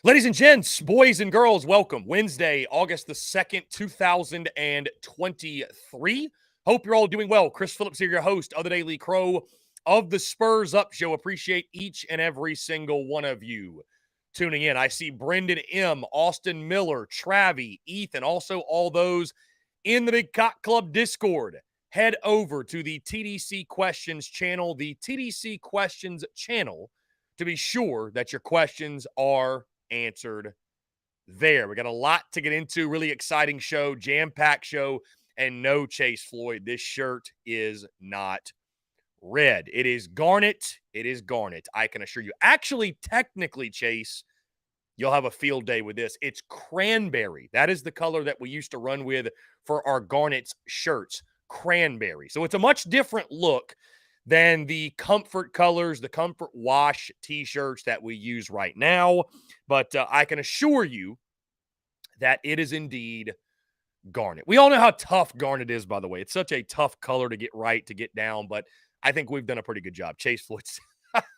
Ladies and gents, boys and girls, welcome. Wednesday, August the 2nd, 2023. Hope you're all doing well. Chris Phillips here, your host of the Daily Crow of the Spurs Up Show. Appreciate each and every single one of you tuning in. I see Brendan M., Austin Miller, Travie, Ethan, also all those in the Big Cock Club Discord. Head over to the TDC Questions channel, to be sure that your questions are answered there. We got a lot to get into. Really exciting show, jam-packed show, and no Chase Floyd. This shirt is not red. It is garnet. It is garnet, I can assure you. Actually, technically, Chase, you'll have a field day with this. It's cranberry. That is the color that we used to run with for our Garnets shirts, cranberry. So it's a much different look than the comfort colors, the comfort wash t-shirts that we use right now. But I can assure you that it is indeed garnet. We all know how tough garnet is, by the way. It's such a tough color to get right, to get down, but I think we've done a pretty good job. Chase Floyd's.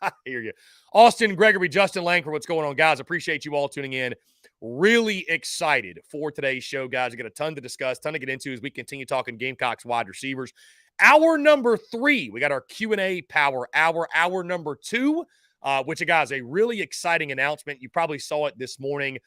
I hear you. Austin, Gregory, Justin Langford, what's going on, guys? Appreciate you all tuning in. Really excited for today's show, guys. We got a ton to discuss, ton to get into as we continue talking Gamecocks wide receivers. Hour number 3, we got our Q&A Power Hour. Hour number 2, which, guys, a really exciting announcement. You probably saw it this morning.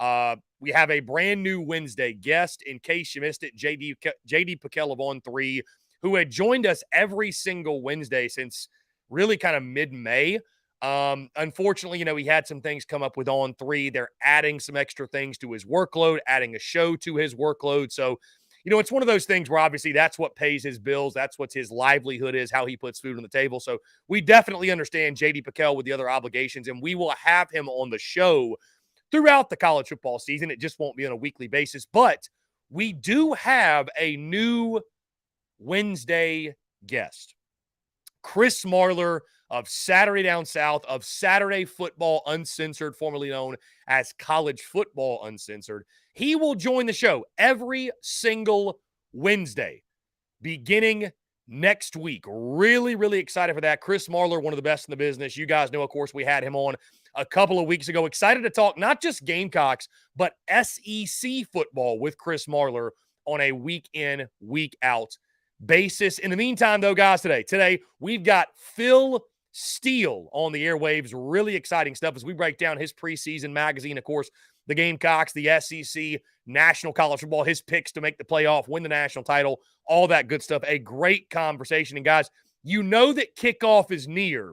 We have a brand new Wednesday guest. In case you missed it, JD Piquel of On 3, who had joined us every single Wednesday since really kind of mid-May. Unfortunately, he had some things come up with On 3. They're adding some extra things to his workload, adding a show to his workload. So, it's one of those things where obviously that's what pays his bills. That's what his livelihood is, how he puts food on the table. So we definitely understand JD Piquel with the other obligations, and we will have him on the show throughout the college football season. It just won't be on a weekly basis. But we do have a new Wednesday guest. Chris Marler of Saturday Down South, of Saturday Football Uncensored, formerly known as College Football Uncensored. He will join the show every single Wednesday beginning next week. Really, really excited for that. Chris Marler, one of the best in the business. You guys know, of course, we had him on a couple of weeks ago. Excited to talk not just Gamecocks, but SEC football with Chris Marler on a week in, week out basis. In the meantime, though, guys, today we've got Phil Steele on the airwaves. Really exciting stuff as we break down his preseason magazine, of course, the Gamecocks, the SEC, National College Football, his picks to make the playoff, win the national title, all that good stuff. A great conversation. And guys, you know that kickoff is near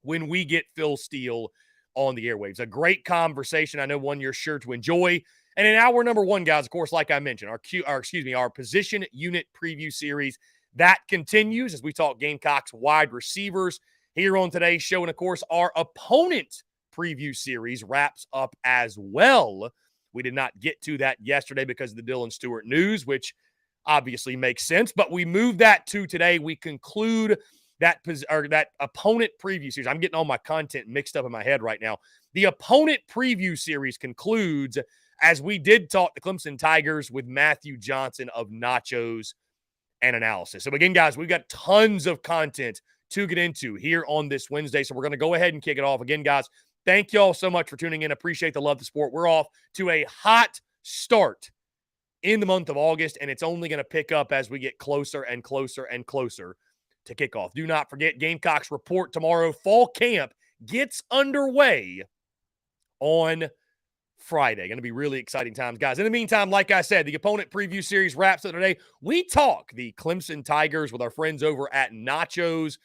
when we get Phil Steele on the airwaves. A great conversation. I know one you're sure to enjoy. And in hour number 1, guys, of course, like I mentioned, our position unit preview series that continues as we talk Gamecocks wide receivers here on today's show. And of course, our opponent preview series wraps up as well. We did not get to that yesterday because of the Dylan Stewart news, which obviously makes sense, but we moved that to today. We conclude that opponent preview series. I'm getting all my content mixed up in my head right now. The opponent preview series concludes as we did talk the Clemson Tigers with Matthew Johnson of Nachos and Analysis. So again, guys, we've got tons of content to get into here on this Wednesday. So we're going to go ahead and kick it off. Again, guys, thank you all so much for tuning in. Appreciate the love, the support. We're off to a hot start in the month of August, and it's only going to pick up as we get closer and closer and closer to kickoff. Do not forget, Gamecocks report tomorrow. Fall camp gets underway on Friday. Going to be really exciting times, guys. In the meantime, like I said, the opponent preview series wraps up today. We talk the Clemson Tigers with our friends over at Nachos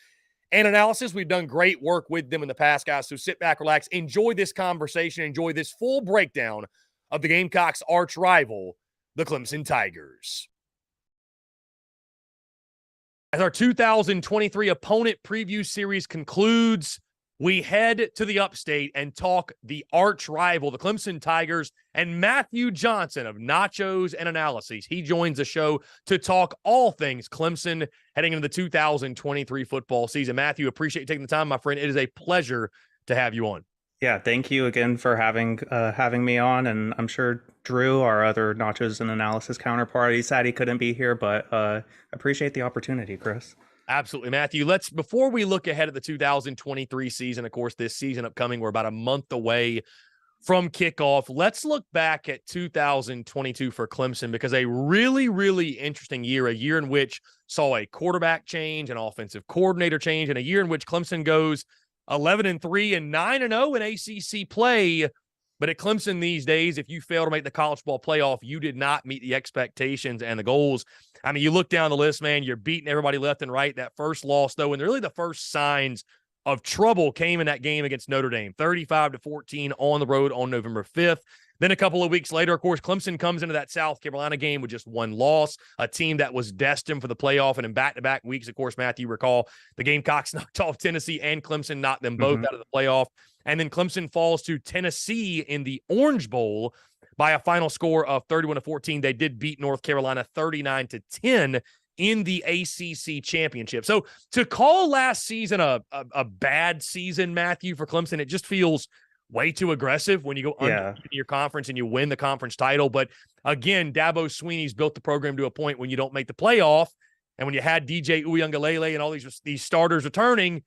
and Analysis. We've done great work with them in the past, guys. So sit back, relax, enjoy this conversation, enjoy this full breakdown of the Gamecocks' arch rival, the Clemson Tigers. As our 2023 opponent preview series concludes, we head to the upstate and talk the arch rival, the Clemson Tigers, and Matthew Johnson of Nachos and Analyses. He joins the show to talk all things Clemson heading into the 2023 football season. Matthew, appreciate you taking the time, my friend. It is a pleasure to have you on. Yeah, thank you again for having me on, and I'm sure Drew, our other Nachos and Analysis counterpart, he said he couldn't be here, but appreciate the opportunity, Chris. Absolutely, Matthew. Before we look ahead at the 2023 season, of course, this season upcoming, we're about a month away from kickoff. Let's look back at 2022 for Clemson, because a really, really interesting year, a year in which saw a quarterback change, an offensive coordinator change, and a year in which Clemson goes 11-3 and 9-0 in ACC play. But at Clemson these days, if you fail to make the college football playoff, you did not meet the expectations and the goals. I mean, you look down the list, man, you're beating everybody left and right. That first loss, though, and really the first signs of trouble came in that game against Notre Dame, 35-14 on the road on November 5th. Then a couple of weeks later, of course, Clemson comes into that South Carolina game with just one loss, a team that was destined for the playoff. And in back-to-back weeks, of course, Matthew, recall the Gamecocks knocked off Tennessee and Clemson, knocked them both out of the playoff. And then Clemson falls to Tennessee in the Orange Bowl by a final score of 31-14. They did beat North Carolina 39-10 in the ACC championship. So to call last season a bad season, Matthew, for Clemson, it just feels way too aggressive when you go under your conference and you win the conference title. But again, Dabo Swinney's built the program to a point when you don't make the playoff, and when you had DJ Uiagalelei and all these starters returning,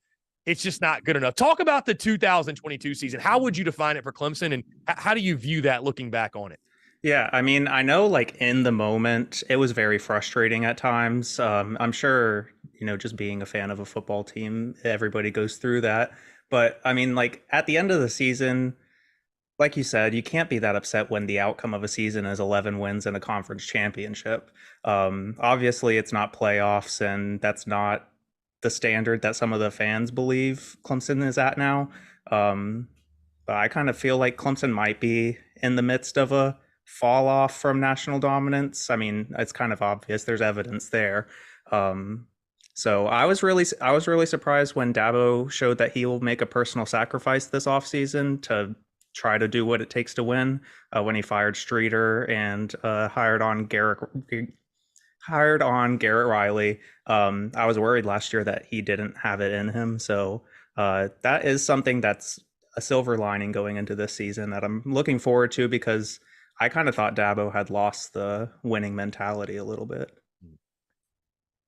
it's just not good enough. Talk about the 2022 season. How would you define it for Clemson, and how do you view that looking back on it? Yeah, I mean, I know like in the moment, it was very frustrating at times. I'm sure, just being a fan of a football team, everybody goes through that. But I mean, like at the end of the season, like you said, you can't be that upset when the outcome of a season is 11 wins and a conference championship. Obviously, it's not playoffs, and that's not the standard that some of the fans believe Clemson is at now. But I kind of feel like Clemson might be in the midst of a fall off from national dominance. I mean, it's kind of obvious. There's evidence there. So I was really surprised when Dabo showed that he will make a personal sacrifice this offseason to try to do what it takes to win. When he fired Streeter and hired on Garrett Riley. I was worried last year that he didn't have it in him. So that is something that's a silver lining going into this season that I'm looking forward to, because I kind of thought Dabo had lost the winning mentality a little bit.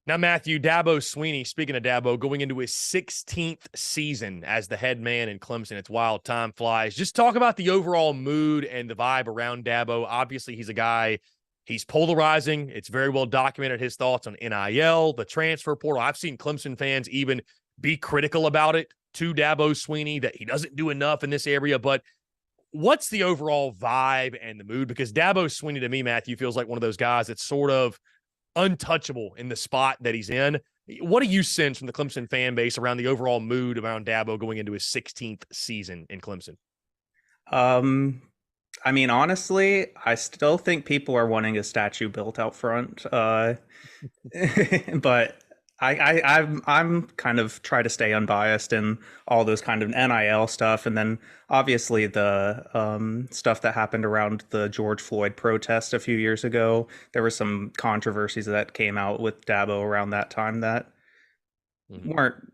Now, Matthew, Dabo Swinney, speaking of Dabo, going into his 16th season as the head man in Clemson. It's wild. Time flies. Just talk about the overall mood and the vibe around Dabo. Obviously, he's a guy, he's polarizing. It's very well documented, his thoughts on NIL, the transfer portal. I've seen Clemson fans even be critical about it to Dabo Swinney, that he doesn't do enough in this area. But what's the overall vibe and the mood? Because Dabo Swinney, to me, Matthew, feels like one of those guys that's sort of untouchable in the spot that he's in. What do you sense from the Clemson fan base around the overall mood around Dabo going into his 16th season in Clemson? I mean, honestly, I still think people are wanting a statue built out front. But I'm kind of try to stay unbiased in all those kind of NIL stuff, and then obviously the stuff that happened around the George Floyd protest a few years ago. There were some controversies that came out with Dabo around that time that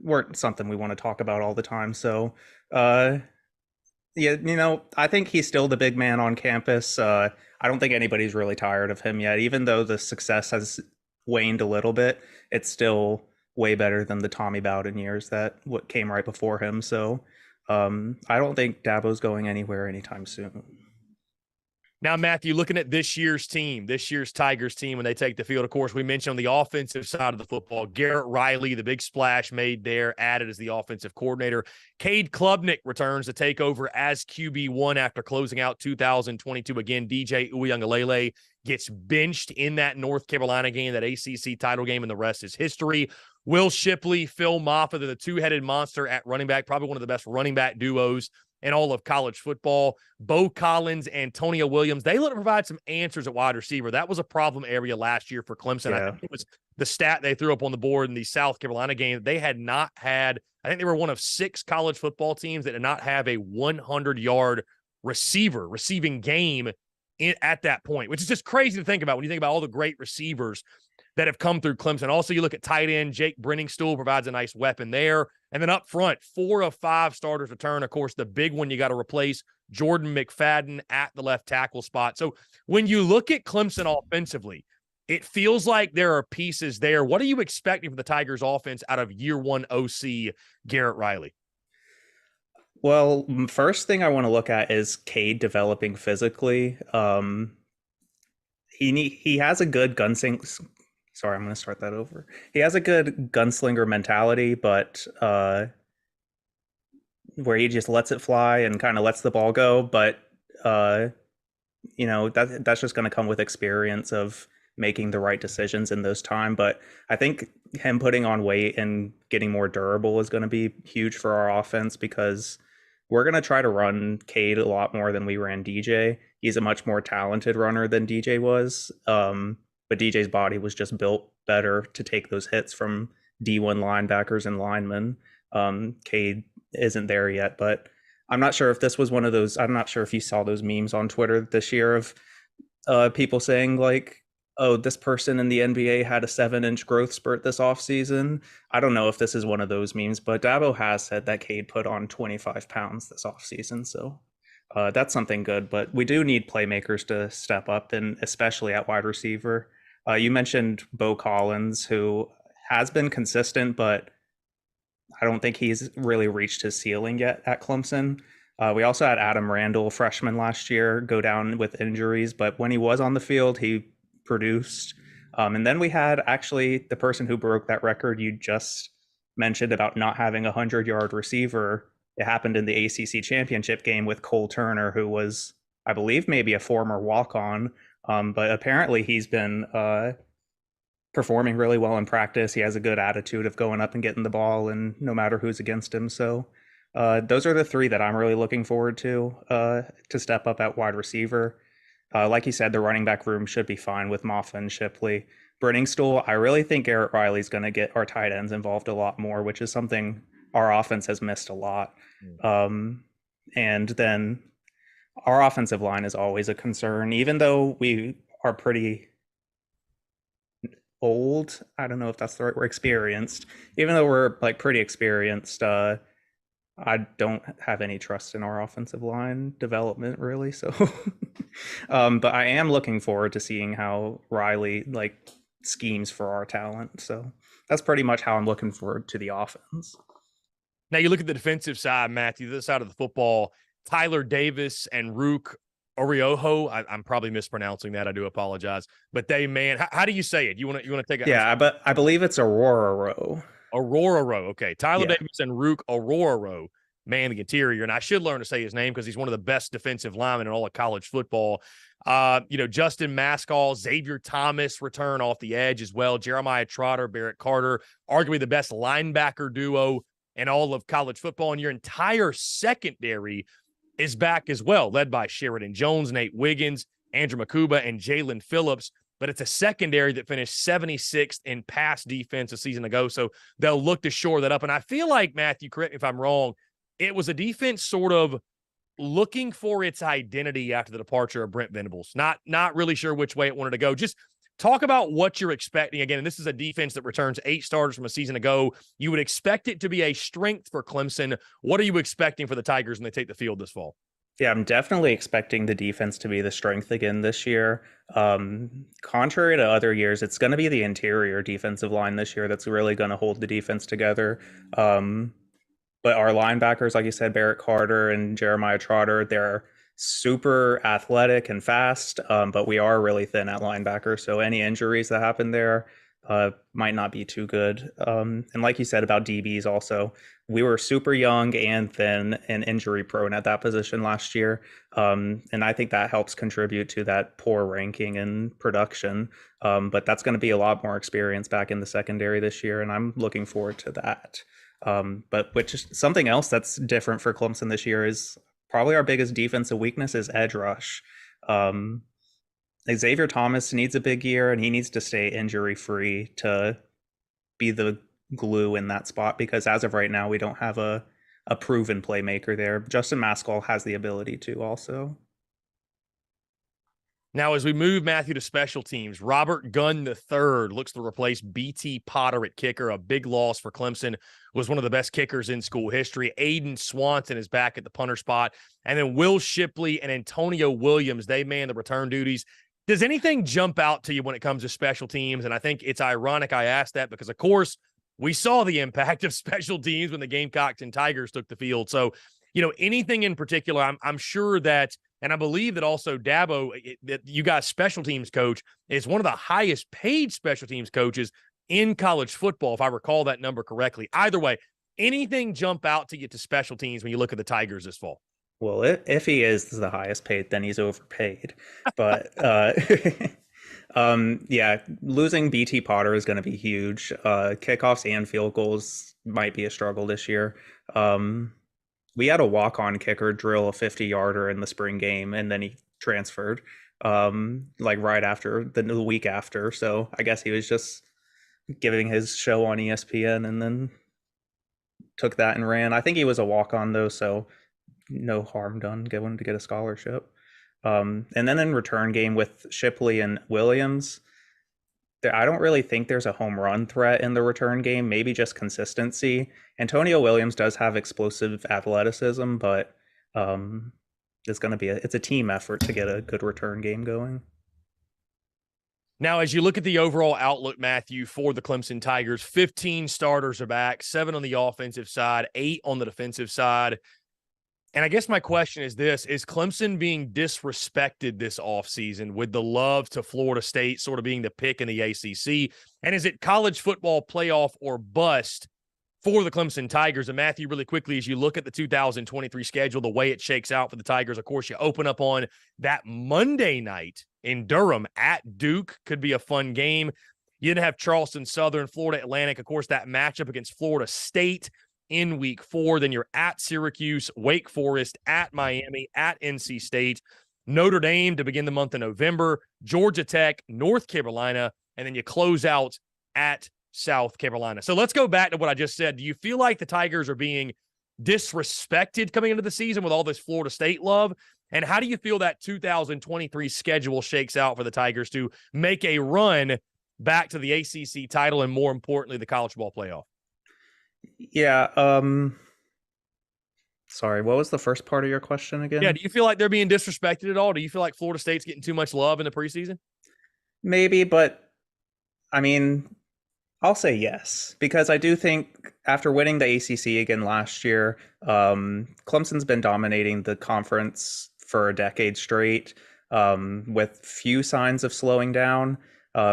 weren't something we want to talk about all the time. So yeah, I think he's still the big man on campus. I don't think anybody's really tired of him yet, even though the success has waned a little bit. It's still way better than the Tommy Bowden years that what came right before him. So I don't think Dabo's going anywhere anytime soon. Now, Matthew, looking at this year's team, this year's Tigers team, when they take the field, of course, we mentioned on the offensive side of the football, Garrett Riley, the big splash made there, added as the offensive coordinator. Cade Klubnik returns to take over as QB1 after closing out 2022. Again, DJ Uiagalelei gets benched in that North Carolina game, that ACC title game, and the rest is history. Will Shipley, Phil Maffa, they're the two-headed monster at running back, probably one of the best running back duos in all of college football. Bo Collins, Antonio Williams, they let him provide some answers at wide receiver. That was a problem area last year for Clemson. Yeah. I think it was the stat they threw up on the board in the South Carolina game. They had not had, I think they were one of 6 college football teams that did not have a 100-yard receiving game at that point, which is just crazy to think about when you think about all the great receivers that have come through Clemson. Also, you look at tight end, Jake Brenningstool provides a nice weapon there. And then up front, 4 of 5 starters return. Of course, the big one you got to replace, Jordan McFadden at the left tackle spot. So when you look at Clemson offensively, it feels like there are pieces there. What are you expecting from the Tigers offense out of year one OC, Garrett Riley? Well, first thing I want to look at is Cade developing physically. He has a good gunslinger. Sorry, I'm going to start that over. He has a good gunslinger mentality, but where he just lets it fly and kind of lets the ball go. But uh, that's just going to come with experience of making the right decisions in those time. But I think him putting on weight and getting more durable is going to be huge for our offense because we're going to try to run Cade a lot more than we ran DJ. He's a much more talented runner than DJ was, but DJ's body was just built better to take those hits from D1 linebackers and linemen. Cade isn't there yet, but I'm not sure if this was one of those. I'm not sure if you saw those memes on Twitter this year of people saying like, "Oh, this person in the NBA had a 7-inch growth spurt this offseason." I don't know if this is one of those memes, but Dabo has said that Cade put on 25 pounds this offseason, so that's something good. But we do need playmakers to step up, and especially at wide receiver. You mentioned Bo Collins, who has been consistent, but I don't think he's really reached his ceiling yet at Clemson. We also had Adam Randall, freshman last year, go down with injuries, but when he was on the field, he produced. And then we had actually the person who broke that record you just mentioned about not having a 100-yard receiver. It happened in the ACC championship game with Cole Turner, who was, I believe, maybe a former walk-on, but apparently he's been performing really well in practice. He has a good attitude of going up and getting the ball, and no matter who's against him. So those are the three that I'm really looking forward to step up at wide receiver. Like you said, the running back room should be fine with Moffa and Shipley. Brenningstool, I really think Garrett Riley's going to get our tight ends involved a lot more, which is something our offense has missed a lot. And then our offensive line is always a concern, even though we are pretty old. I don't know if that's the right word, experienced. Even though we're like pretty experienced, I don't have any trust in our offensive line development really. So, but I am looking forward to seeing how Riley like schemes for our talent. So that's pretty much how I'm looking forward to the offense. Now you look at the defensive side, Matthew, this side of the football, Tyler Davis and Rook Orioho. I'm probably mispronouncing that. I do apologize. But they, man, how do you say it? You want to take a Yeah, but I believe it's Aurora Row. Aurora Row. Okay. Tyler Yeah. Davis and Rook Aurora Row, man, the interior. And I should learn to say his name because he's one of the best defensive linemen in all of college football. Justin Maskell, Xavier Thomas return off the edge as well. Jeremiah Trotter, Barrett Carter, arguably the best linebacker duo in all of college football. And your entire secondary is back as well, led by Sheridan Jones, Nate Wiggins, Andrew Makuba, and Jalen Phillips. But it's a secondary that finished 76th in pass defense a season ago, so they'll look to shore that up. And I feel like, Matthew, correct me if I'm wrong, it was a defense sort of looking for its identity after the departure of Brent Venables. Not really sure which way it wanted to go. Just talk about what you're expecting. Again, and this is a defense that returns 8 starters from a season ago. You would expect it to be a strength for Clemson. What are you expecting for the Tigers when they take the field this fall? Yeah, I'm definitely expecting the defense to be the strength again this year. Contrary to other years, it's going to be the interior defensive line this year that's really going to hold the defense together. But our linebackers, like you said, Barrett Carter and Jeremiah Trotter, they're super athletic and fast, but we are really thin at linebacker. So any injuries that happen there might not be too good. And like you said about DBs also, we were super young and thin and injury prone at that position last year. And I think that helps contribute to that poor ranking and production. But that's going to be a lot more experience back in the secondary this year. And I'm looking forward to that. But which is something else that's different for Clemson this year is probably our biggest defensive weakness is edge rush. Xavier Thomas needs a big year and he needs to stay injury free to be the glue in that spot because as of right now, we don't have a proven playmaker there. Justin Maskell has the ability to also. Now, as we move, Matthew, to special teams, Robert Gunn III looks to replace B.T. Potter at kicker. A big loss for Clemson. Was one of the best kickers in school history. Aiden Swanson is back at the punter spot. And then Will Shipley and Antonio Williams, they man the return duties. Does anything jump out to you when it comes to special teams? And I think it's ironic I asked that because, of course, we saw the impact of special teams when the Gamecocks and Tigers took the field. So, anything in particular. I'm sure that, and I believe that also Dabo, that you guys special teams coach, is one of the highest paid special teams coaches in college football, if I recall that number correctly. Either way, anything jump out to you to special teams when you look at the Tigers this fall? Well, if he is the highest paid, then he's overpaid. But yeah, losing BT Potter is going to be huge. Kickoffs and field goals might be a struggle this year. Um, we had a walk-on kicker drill a 50-yarder in the spring game, and then he transferred like right after the week after. So I guess he was just giving his show on ESPN and then took that and ran. I think he was a walk-on though, so no harm done. Get one to get a scholarship. And then in return game with Shipley and Williams, I don't really think there's a home run threat in the return game. Maybe just consistency. Antonio Williams does have explosive athleticism, but it's going to be it's a team effort to get a good return game going. Now, as you look at the overall outlook, Matthew, for the Clemson Tigers, 15 starters are back, 7 on the offensive side, 8 on the defensive side. And I guess my question is this: is Clemson being disrespected this offseason with the love to Florida State sort of being the pick in the ACC? And is it college football playoff or bust for the Clemson Tigers? And Matthew, really quickly, as you look at the 2023 schedule, the way it shakes out for the Tigers, of course, you open up on that Monday night in Durham at Duke. Could be a fun game. You then have Charleston Southern, Florida Atlantic, of course, that matchup against Florida State in week 4. Then you're at Syracuse, Wake Forest, at Miami, at NC State, Notre Dame to begin the month of November, Georgia Tech, North Carolina, and then you close out at South Carolina. So let's go back to what I just said. Do you feel like the Tigers are being disrespected coming into the season with all this Florida State love? And how do you feel that 2023 schedule shakes out for the Tigers to make a run back to the ACC title and, more importantly, the college ball playoff? Yeah. Sorry, what was the first part of your question again? Yeah, do you feel like they're being disrespected at all? Do you feel like Florida State's getting too much love in the preseason? Maybe, but I mean, I'll say yes, because I do think after winning the ACC again last year, Clemson's been dominating the conference for a decade straight, with few signs of slowing down.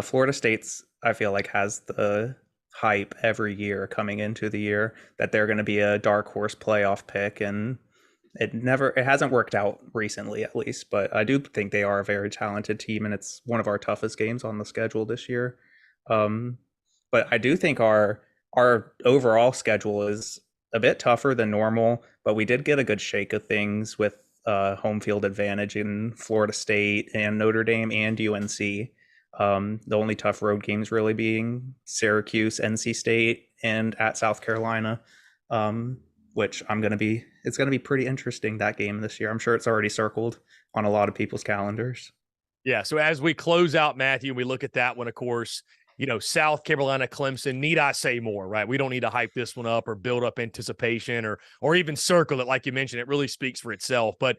Florida State's, I feel like, has the hype every year coming into the year that they're going to be a dark horse playoff pick, and it hasn't worked out recently, at least, but I do think they are a very talented team, and it's one of our toughest games on the schedule this year. But I do think our overall schedule is a bit tougher than normal, but we did get a good shake of things with home field advantage in Florida State and Notre Dame and UNC. The only tough road games really being Syracuse, NC State, and at South Carolina, which it's going to be pretty interesting, that game this year. I'm sure it's already circled on a lot of people's calendars. Yeah, so as we close out, Matthew, we look at that one, of course, South Carolina, Clemson, need I say more, right? We don't need to hype this one up or build up anticipation or even circle it. Like you mentioned, it really speaks for itself. But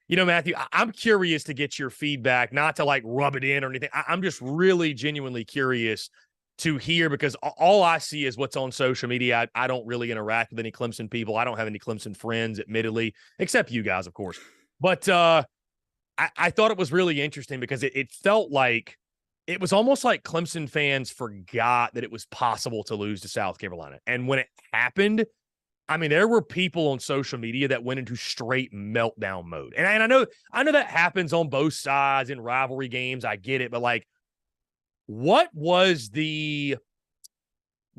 Matthew, I'm curious to get your feedback, not to like rub it in or anything. I'm just really genuinely curious to hear, because all I see is what's on social media. I don't really interact with any Clemson people. I don't have any Clemson friends, admittedly, except you guys, of course. But I thought it was really interesting because it felt like it was almost like Clemson fans forgot that it was possible to lose to South Carolina. And when it happened, I mean, there were people on social media that went into straight meltdown mode. And I know that happens on both sides in rivalry games. I get it. But like, what was the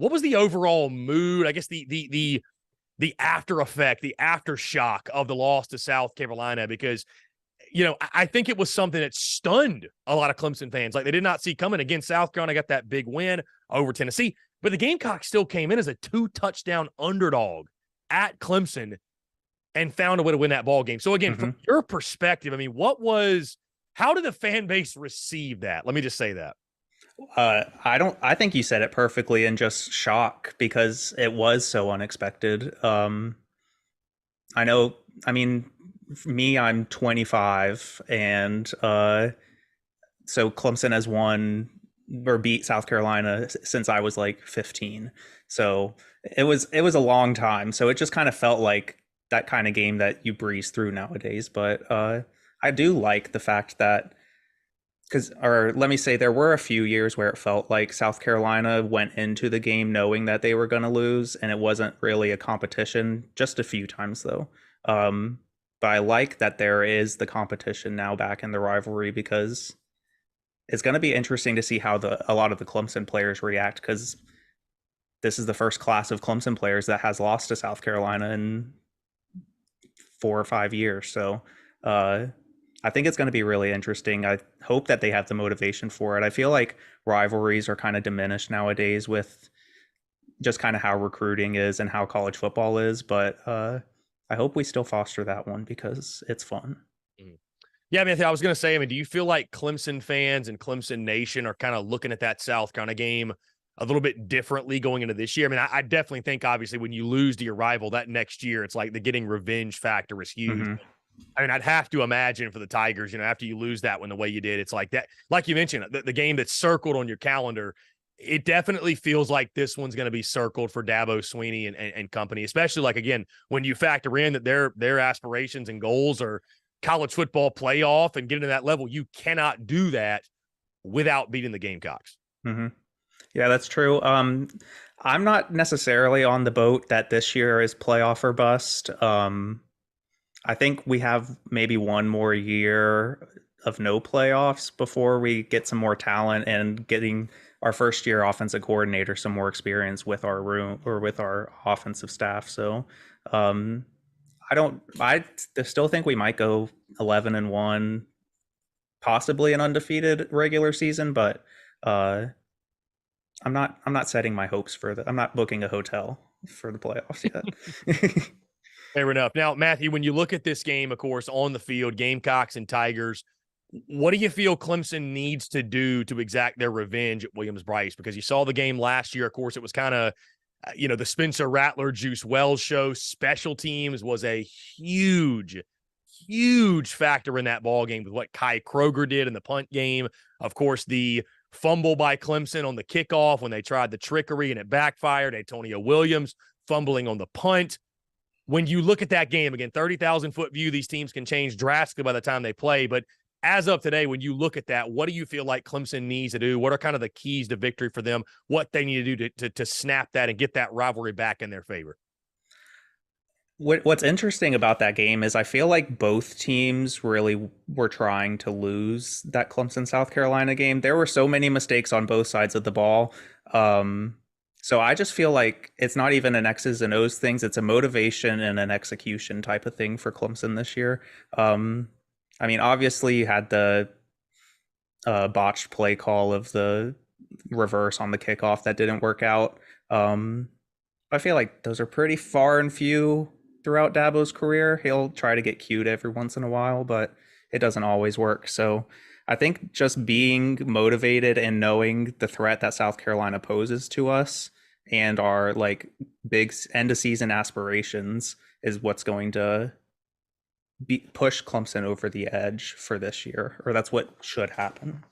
overall mood? I guess the after effect, the aftershock of the loss to South Carolina, because I think it was something that stunned a lot of Clemson fans. Like, they did not see coming. Again, South Carolina got that big win over Tennessee, but the Gamecocks still came in as a 2-touchdown underdog at Clemson and found a way to win that ball game. So again, from your perspective, I mean, how did the fan base receive that? Let me just say that. I think you said it perfectly, and just shock, because it was so unexpected. I know, I mean, for me, I'm 25, and so Clemson has won or beat South Carolina since I was like 15. So it was a long time. So it just kind of felt like that kind of game that you breeze through nowadays. But I do like the fact that, because, or let me say, there were a few years where it felt like South Carolina went into the game knowing that they were going to lose, and it wasn't really a competition. Just a few times though. Um, but I like that there is the competition now back in the rivalry, because it's going to be interesting to see how a lot of the Clemson players react, because this is the first class of Clemson players that has lost to South Carolina in 4 or 5 years. So uh, I think it's going to be really interesting. I hope that they have the motivation for it. I feel like rivalries are kind of diminished nowadays with just kind of how recruiting is and how college football is, but I hope we still foster that one because it's fun. Mhm. Yeah, Matthew, I was going to say, I mean, do you feel like Clemson fans and Clemson Nation are kind of looking at that South Carolina game a little bit differently going into this year? I mean, I definitely think, obviously, when you lose to your rival that next year, it's like the getting revenge factor is huge. Mm-hmm. I mean, I'd have to imagine for the Tigers, after you lose that one the way you did, it's like that. Like you mentioned, the game that's circled on your calendar, it definitely feels like this one's going to be circled for Dabo Sweeney and company, especially like, again, when you factor in that their aspirations and goals are college football playoff and getting to that level. You cannot do that without beating the Gamecocks. Mm-hmm. Yeah, that's true. I'm not necessarily on the boat that this year is playoff or bust. I think we have maybe one more year of no playoffs before we get some more talent and getting our first year offensive coordinator some more experience with our room or with our offensive staff. So um, I still think we might go 11-1, possibly an undefeated regular season, but uh, I'm not setting my hopes for I'm not booking a hotel for the playoffs yet. Fair enough. Now, Matthew, when you look at this game, of course, on the field, Gamecocks and Tigers, what do you feel Clemson needs to do to exact their revenge at Williams-Brice? Because you saw the game last year. Of course, it was kind of, the Spencer Rattler, Juice Wells show. Special teams was a huge, huge factor in that ball game with what Kai Kroger did in the punt game. Of course, the fumble by Clemson on the kickoff when they tried the trickery and it backfired. Antonio Williams fumbling on the punt. When you look at that game, again, 30,000-foot view, these teams can change drastically by the time they play. But as of today, when you look at that, what do you feel like Clemson needs to do? What are kind of the keys to victory for them? What they need to do to snap that and get that rivalry back in their favor? What's interesting about that game is I feel like both teams really were trying to lose that Clemson South Carolina game. There were so many mistakes on both sides of the ball. Um, so I just feel like it's not even an X's and O's things. It's a motivation and an execution type of thing for Clemson this year. Um, I mean, obviously you had the botched play call of the reverse on the kickoff that didn't work out. I feel like those are pretty far and few throughout Dabo's career. He'll try to get cute every once in a while, but it doesn't always work. So I think just being motivated and knowing the threat that South Carolina poses to us and our like big end of season aspirations is what's going to push Clemson over the edge for this year, or that's what should happen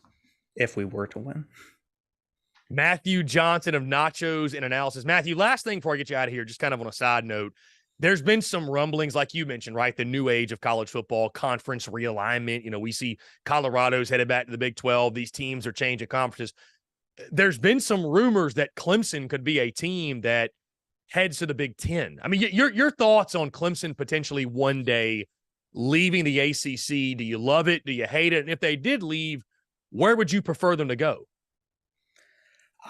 if we were to win. Matthew Johnson of Nachos and Analysis. Matthew, last thing before I get you out of here, just kind of on a side note, there's been some rumblings, like you mentioned, right? The new age of college football, conference realignment. We see Colorado's headed back to the Big 12. These teams are changing conferences. There's been some rumors that Clemson could be a team that heads to the Big 10. I mean, your thoughts on Clemson potentially one day leaving the ACC? Do you love it? Do you hate it? And if they did leave, where would you prefer them to go?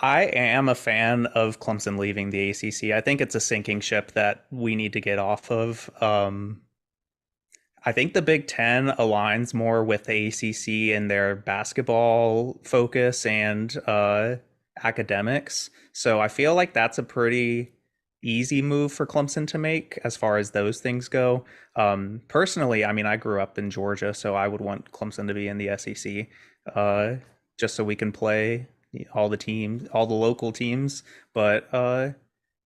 I am a fan of Clemson leaving the ACC. I think it's a sinking ship that we need to get off of. I think the Big Ten aligns more with the ACC in their basketball focus and academics. So I feel like that's a pretty easy move for Clemson to make as far as those things go. Personally, I mean, I grew up in Georgia, so I would want Clemson to be in the SEC, just so we can play all the teams, all the local teams. But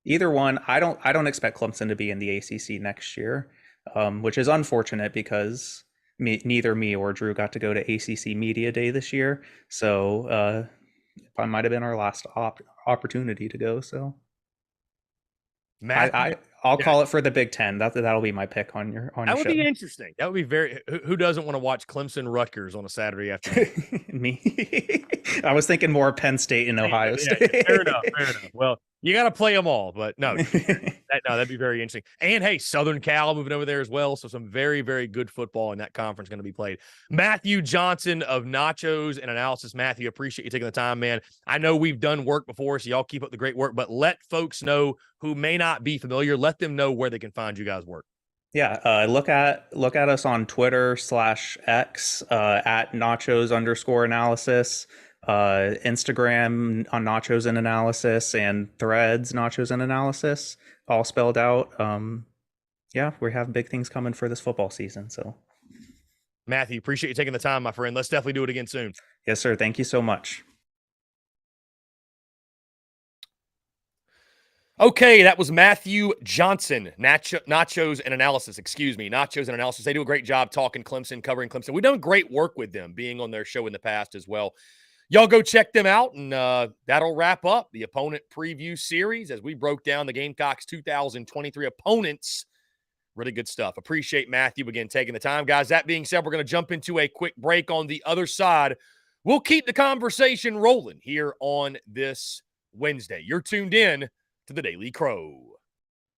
either one, I don't expect Clemson to be in the ACC next year, which is unfortunate because neither me or Drew got to go to ACC Media Day this year. So it might have been our last opportunity to go. So Matthew. I'll Yeah, call it for the Big Ten. That'll be my pick on your that would show. be interesting. That would be very. Who doesn't want to watch Clemson Rutgers on a Saturday afternoon? Me. I was thinking more Penn State and Ohio Yeah, yeah, fair enough. State. Fair enough. Well, you got to play them all, but no, that'd be very interesting. And hey, Southern Cal moving over there as well. So some very, very good football in that conference going to be played. Matthew Johnson of Nachos and Analysis. Matthew, appreciate you taking the time, man. I know we've done work before, so y'all keep up the great work, but let folks know who may not be familiar. Let them know where they can find you guys' work. Yeah, look at us on Twitter/X at nachos_analysis, Instagram on nachos and analysis, and Threads nachos and analysis, all spelled out. Yeah, we have big things coming for this football season. So, Matthew, appreciate you taking the time, my friend. Let's definitely do it again soon. yes, sir. Thank you so much. Okay, that was Matthew Johnson, Nachos and Analysis. Excuse me, Nachos and Analysis. They do a great job talking Clemson, covering Clemson. We've done great work with them, being on their show in the past as well. Y'all go check them out, and that'll wrap up the opponent preview series as we broke down the Gamecocks 2023 opponents. Really good stuff. Appreciate Matthew again taking the time, guys. That being said, we're going to jump into a quick break. On the other side, we'll keep the conversation rolling here on this Wednesday. You're tuned in to the Daily Crow.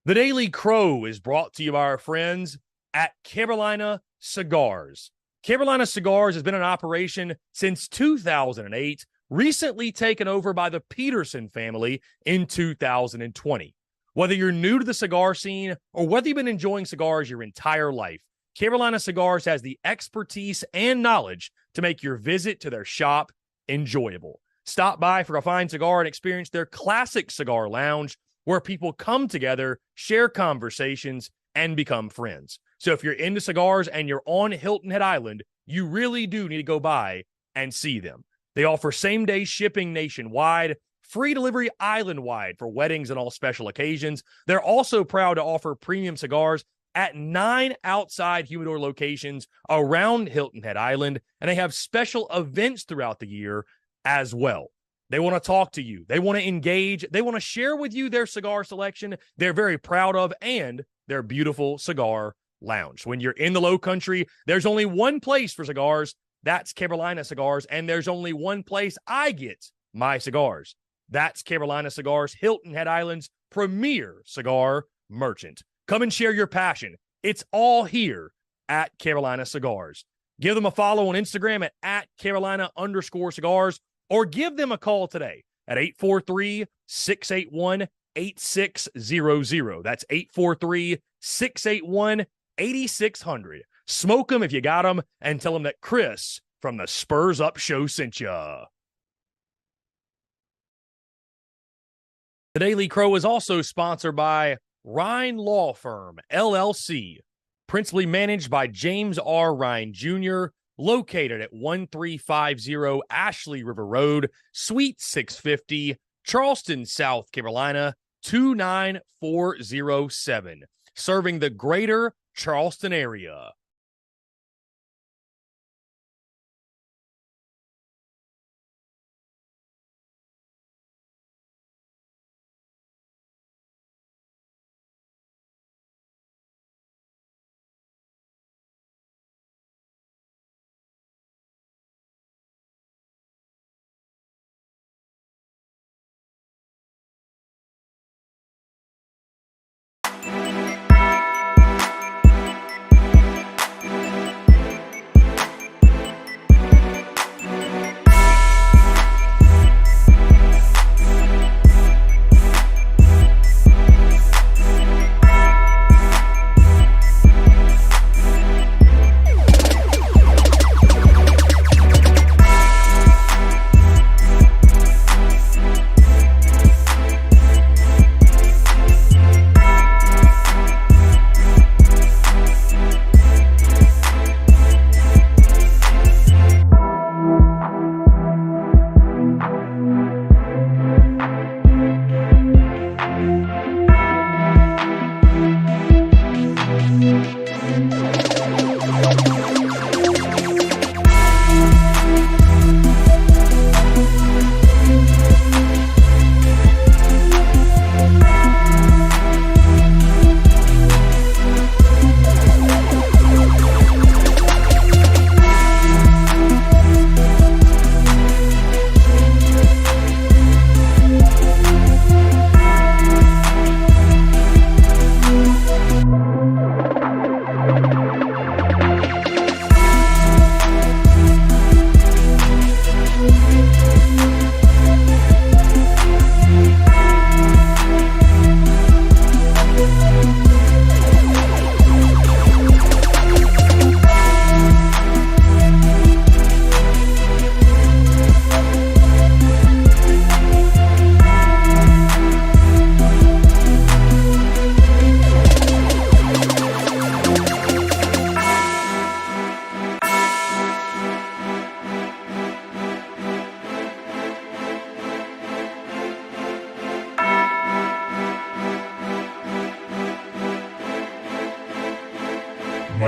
The Daily Crow is brought to you by our friends at Carolina Cigars. Carolina Cigars has been in operation since 2008, recently taken over by the Peterson family in 2020. Whether you're new to the cigar scene or whether you've been enjoying cigars your entire life, Carolina Cigars has the expertise and knowledge to make your visit to their shop enjoyable. Stop by for a fine cigar and experience their classic cigar lounge where people come together, share conversations, and become friends. So if you're into cigars and you're on Hilton Head Island, you really do need to go by and see them. They offer same-day shipping nationwide, free delivery island-wide for weddings and all special occasions. They're also proud to offer premium cigars at 9 outside humidor locations around Hilton Head Island, and they have special events throughout the year as well. They want to talk to you. They want to engage. They want to share with you their cigar selection they're very proud of and their beautiful cigar lounge. When you're in the Low Country, there's only one place for cigars. That's Carolina Cigars, and there's only one place I get my cigars. That's Carolina Cigars, Hilton Head Island's premier cigar merchant. Come and share your passion. It's all here at Carolina Cigars. Give them a follow on Instagram at Carolina_cigars, or give them a call today at 843-681-8600. That's 843-681-8600. Smoke them if you got them, and tell them that Chris from the Spurs Up Show sent you. The Daily Crow is also sponsored by Rhine Law Firm, LLC, principally managed by James R. Rhine Jr., located at 1350 Ashley River Road, Suite 650, Charleston, South Carolina, 29407, serving the greater Charleston area.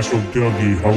Muscle Dougie, ho.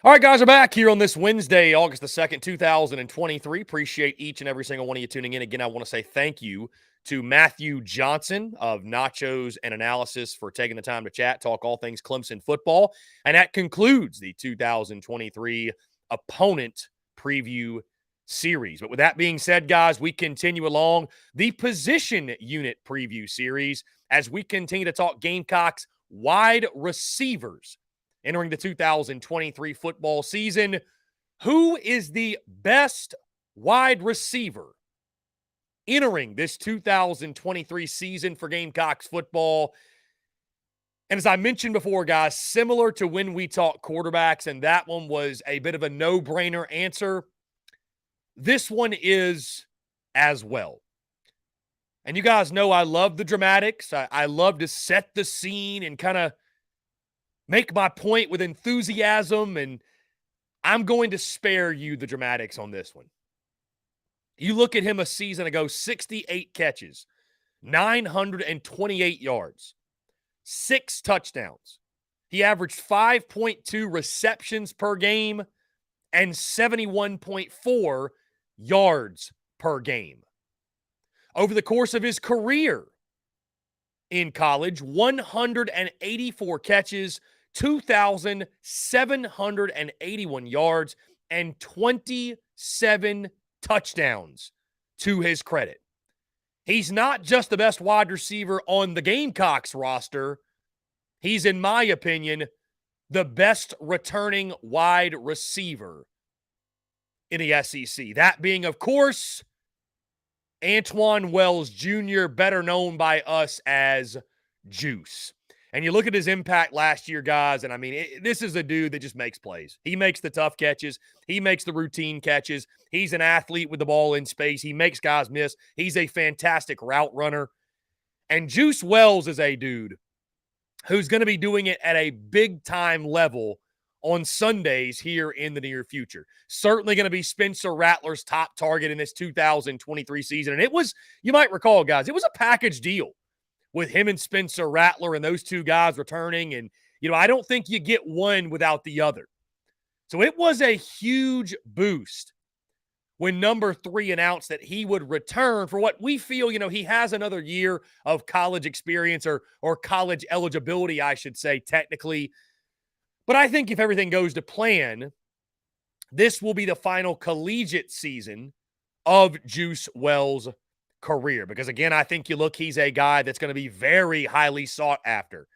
All right, guys, we're back here on this Wednesday, August the 2nd, 2023. Appreciate each and every single one of you tuning in. Again, I want to say thank you to Matthew Johnson of Nachos and Analysis for taking the time to chat, talk all things Clemson football. And that concludes the 2023 opponent preview series. But with that being said, guys, we continue along the position unit preview series as we continue to talk Gamecocks wide receivers entering the 2023 football season. Who is the best wide receiver entering this 2023 season for Gamecocks football? And as I mentioned before, guys, similar to when we talked quarterbacks, and that one was a bit of a no-brainer answer, this one is as well. And you guys know I love the dramatics. I love to set the scene and kind of make my point with enthusiasm, and I'm going to spare you the dramatics on this one. You look at him a season ago, 68 catches, 928 yards, 6 touchdowns. He averaged 5.2 receptions per game and 71.4 yards per game. Over the course of his career in college, 184 catches, 2,781 yards, and 27 touchdowns to his credit. He's not just the best wide receiver on the Gamecocks roster. He's, in my opinion, the best returning wide receiver in the SEC. That being, of course, Antwane Wells Jr., better known by us as Juice. And you look at his impact last year, guys, and I mean, this is a dude that just makes plays. He makes the tough catches. He makes the routine catches. He's an athlete with the ball in space. He makes guys miss. He's a fantastic route runner. And Juice Wells is a dude who's going to be doing it at a big-time level on Sundays here in the near future. Certainly going to be Spencer Rattler's top target in this 2023 season. And it was, you might recall, guys, it was a package deal with him and Spencer Rattler and those two guys returning. And, I don't think you get one without the other. So it was a huge boost when number 3 announced that he would return for what we feel, he has another year of college experience or college eligibility, I should say, technically. But I think if everything goes to plan, this will be the final collegiate season of Juice Wells' career. Because, again, I think he's a guy that's going to be very highly sought after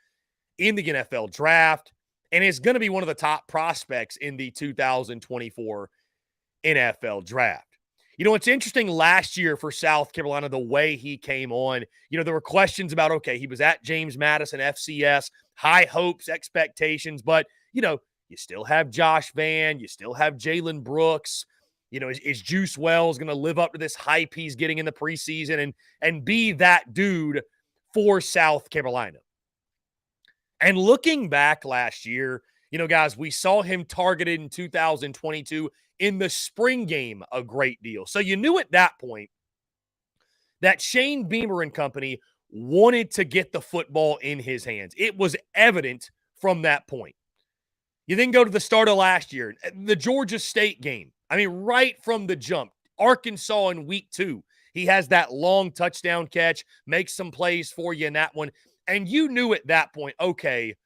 in the NFL draft and is going to be one of the top prospects in the 2024 NFL draft. It's interesting last year for South Carolina, the way he came on. There were questions about, okay, he was at James Madison FCS, high hopes, expectations, but, you still have Josh Vann, you still have Jalen Brooks. Is Juice Wells going to live up to this hype he's getting in the preseason and be that dude for South Carolina? And looking back last year, guys, we saw him targeted in 2022 in the spring game a great deal. So you knew at that point that Shane Beamer and company wanted to get the football in his hands. It was evident from that point. You then go to the start of last year, the Georgia State game. I mean, right from the jump, Arkansas in week 2, he has that long touchdown catch, makes some plays for you in that one. And you knew at that point, okay,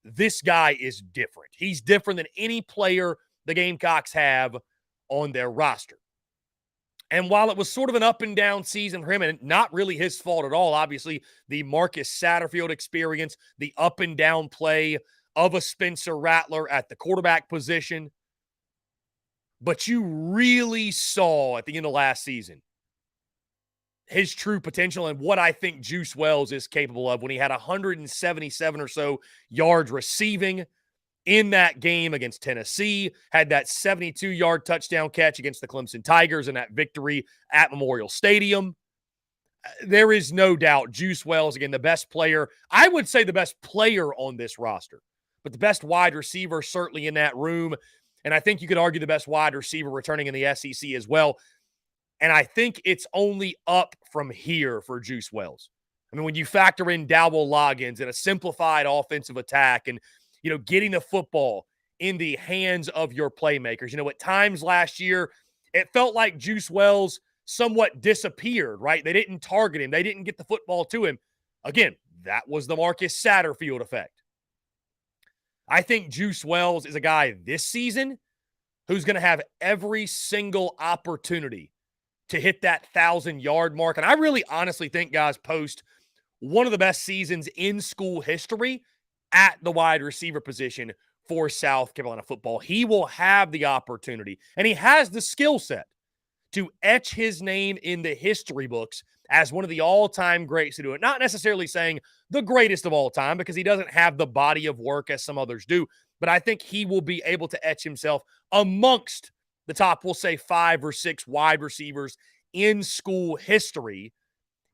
this guy is different. He's different than any player the Gamecocks have on their roster. And while it was sort of an up and down season for him, and not really his fault at all, obviously, the Marcus Satterfield experience, the up and down play of a Spencer Rattler at the quarterback position. But you really saw at the end of last season his true potential and what I think Juice Wells is capable of when he had 177 or so yards receiving, in that game against Tennessee, had that 72-yard touchdown catch against the Clemson Tigers in that victory at Memorial Stadium. There is no doubt Juice Wells, again, the best player. I would say the best player on this roster, but the best wide receiver certainly in that room. And I think you could argue the best wide receiver returning in the SEC as well. And I think it's only up from here for Juice Wells. I mean, when you factor in Dowell Loggins and a simplified offensive attack and, getting the football in the hands of your playmakers. At times last year, it felt like Juice Wells somewhat disappeared, right? They didn't target him. They didn't get the football to him. Again, that was the Marcus Satterfield effect. I think Juice Wells is a guy this season who's going to have every single opportunity to hit that 1,000-yard mark. And I really honestly think, guys, post one of the best seasons in school history at the wide receiver position for South Carolina football. He will have the opportunity, and he has the skill set to etch his name in the history books as one of the all-time greats to do it. Not necessarily saying the greatest of all time, because he doesn't have the body of work as some others do, but I think he will be able to etch himself amongst the top, we'll say 5 or 6 wide receivers in school history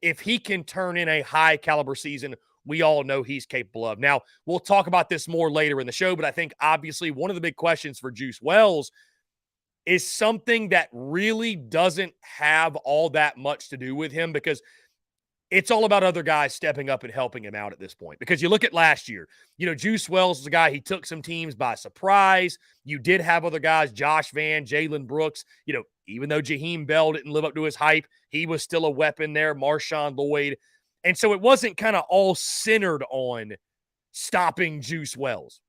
if he can turn in a high-caliber season we all know he's capable of. Now, we'll talk about this more later in the show, but I think obviously one of the big questions for Juice Wells is something that really doesn't have all that much to do with him, because it's all about other guys stepping up and helping him out at this point. Because you look at last year, Juice Wells was a guy, he took some teams by surprise. You did have other guys, Josh Vann, Jalen Brooks, even though Jaheim Bell didn't live up to his hype, he was still a weapon there, Marshawn Lloyd. And so it wasn't kind of all centered on stopping Juice Wells.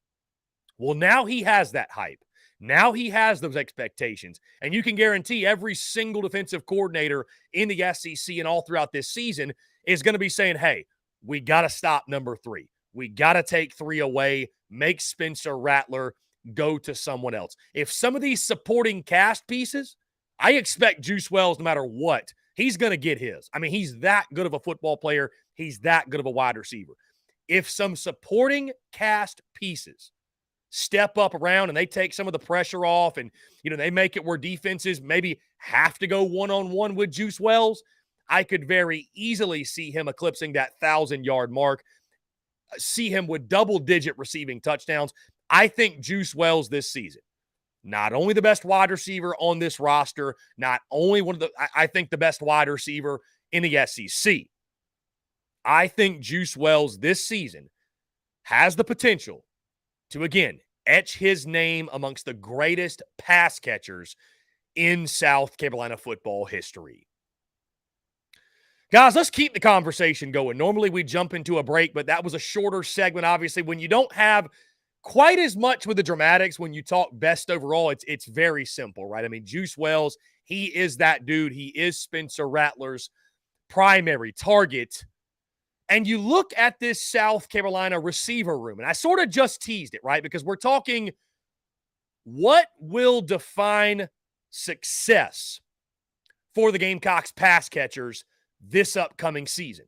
Well, now he has that hype. Now he has those expectations. And you can guarantee every single defensive coordinator in the SEC and all throughout this season is going to be saying, hey, we got to stop number 3. We got to take 3 away, make Spencer Rattler go to someone else. If some of these supporting cast pieces, I expect Juice Wells, no matter what, he's going to get his. I mean, he's that good of a football player. He's that good of a wide receiver. If some supporting cast pieces step up around and they take some of the pressure off and, they make it where defenses maybe have to go one-on-one with Juice Wells, I could very easily see him eclipsing that 1,000-yard mark, see him with double-digit receiving touchdowns. I think Juice Wells this season, not only the best wide receiver on this roster, not only I think the best wide receiver in the SEC. I think Juice Wells this season has the potential to, again, etch his name amongst the greatest pass catchers in South Carolina football history. Guys, let's keep the conversation going. Normally we jump into a break, but that was a shorter segment. Obviously, when you don't have quite as much with the dramatics, when you talk best overall, it's very simple, right? I mean, Juice Wells, he is that dude. He is Spencer Rattler's primary target. And you look at this South Carolina receiver room, and I sort of just teased it, right? Because we're talking what will define success for the Gamecocks pass catchers this upcoming season.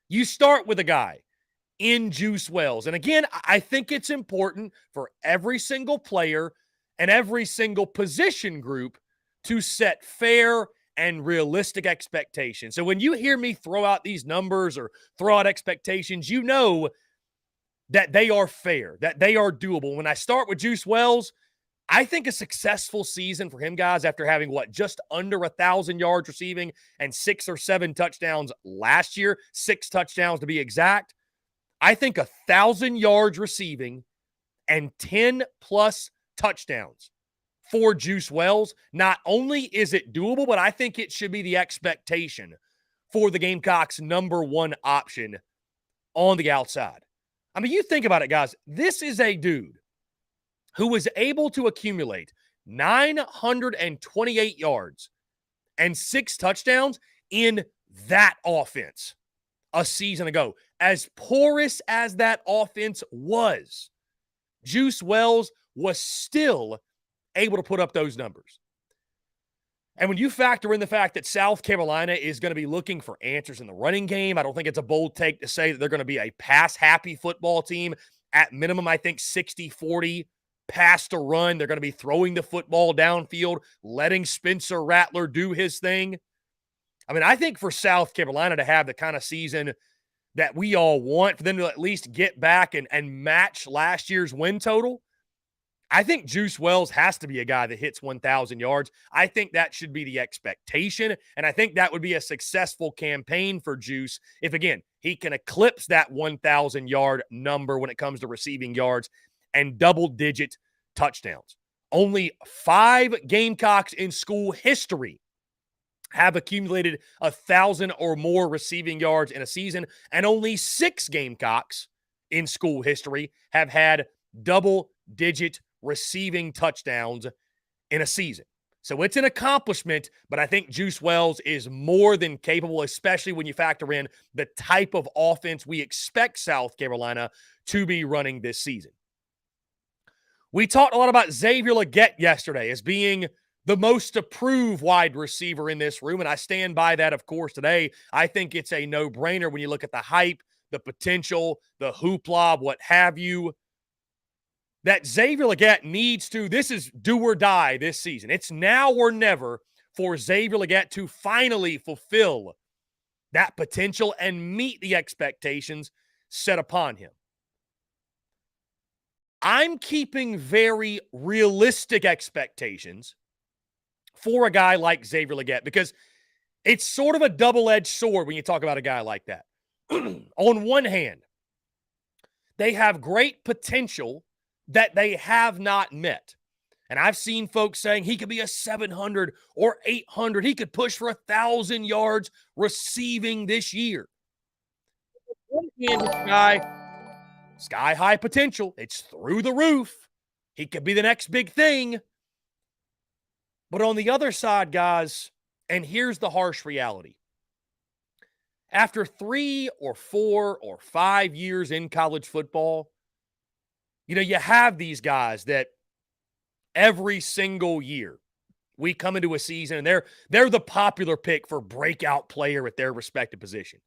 You start with a guy in Juice Wells. And again, I think it's important for every single player and every single position group to set fair and realistic expectations. So when you hear me throw out these numbers or throw out expectations, you know that they are fair, that they are doable. When I start with Juice Wells, I think a successful season for him, guys, after having just under 1,000 yards receiving and 6 or 7 touchdowns last year, 6 touchdowns to be exact. I think 1,000 yards receiving and 10 plus touchdowns for Juice Wells. Not only is it doable, but I think it should be the expectation for the Gamecocks' number 1 option on the outside. I mean, you think about it, guys. This is a dude who was able to accumulate 928 yards and 6 touchdowns in that offense a season ago. As porous as that offense was, Juice Wells was still able to put up those numbers. And when you factor in the fact that South Carolina is going to be looking for answers in the running game, I don't think it's a bold take to say that they're going to be a pass-happy football team. at minimum, I think 60-40 pass to run. They're going to be throwing the football downfield, letting Spencer Rattler do his thing. I mean, I think for South Carolina to have the kind of season that we all want, for them to at least get back and match last year's win total, I think Juice Wells has to be a guy that hits 1,000 yards. I think that should be the expectation, and I think that would be a successful campaign for Juice if, again, he can eclipse that 1,000-yard number when it comes to receiving yards and double-digit touchdowns. Only 5 Gamecocks in school history have accumulated 1,000 or more receiving yards in a season, and only 6 Gamecocks in school history have had double-digit receiving touchdowns in a season. So it's an accomplishment, but I think Juice Wells is more than capable, especially when you factor in the type of offense we expect South Carolina to be running this season. We talked a lot about Xavier Legette yesterday as being the most approved wide receiver in this room, and I stand by that, of course, today. I think it's a no-brainer when you look at the hype, the potential, the hoopla, what have you, that Xavier Legette needs to, this is do or die this season. It's now or never for Xavier Legette to finally fulfill that potential and meet the expectations set upon him. I'm keeping very realistic expectations for a guy like Xavier Legette because it's sort of a double-edged sword when you talk about a guy like that. On one hand, they have great potential that they have not met. And I've seen folks saying he could be a 700 or 800. He could push for 1,000 yards receiving this year. On one hand, this guy, sky-high potential. It's through the roof. He could be the next big thing. But on the other side, guys, and here's the harsh reality. After 3 or 4 or 5 years in college football, you know, you have these guys that every single year we come into a season and they're the popular pick for breakout player at their respective position.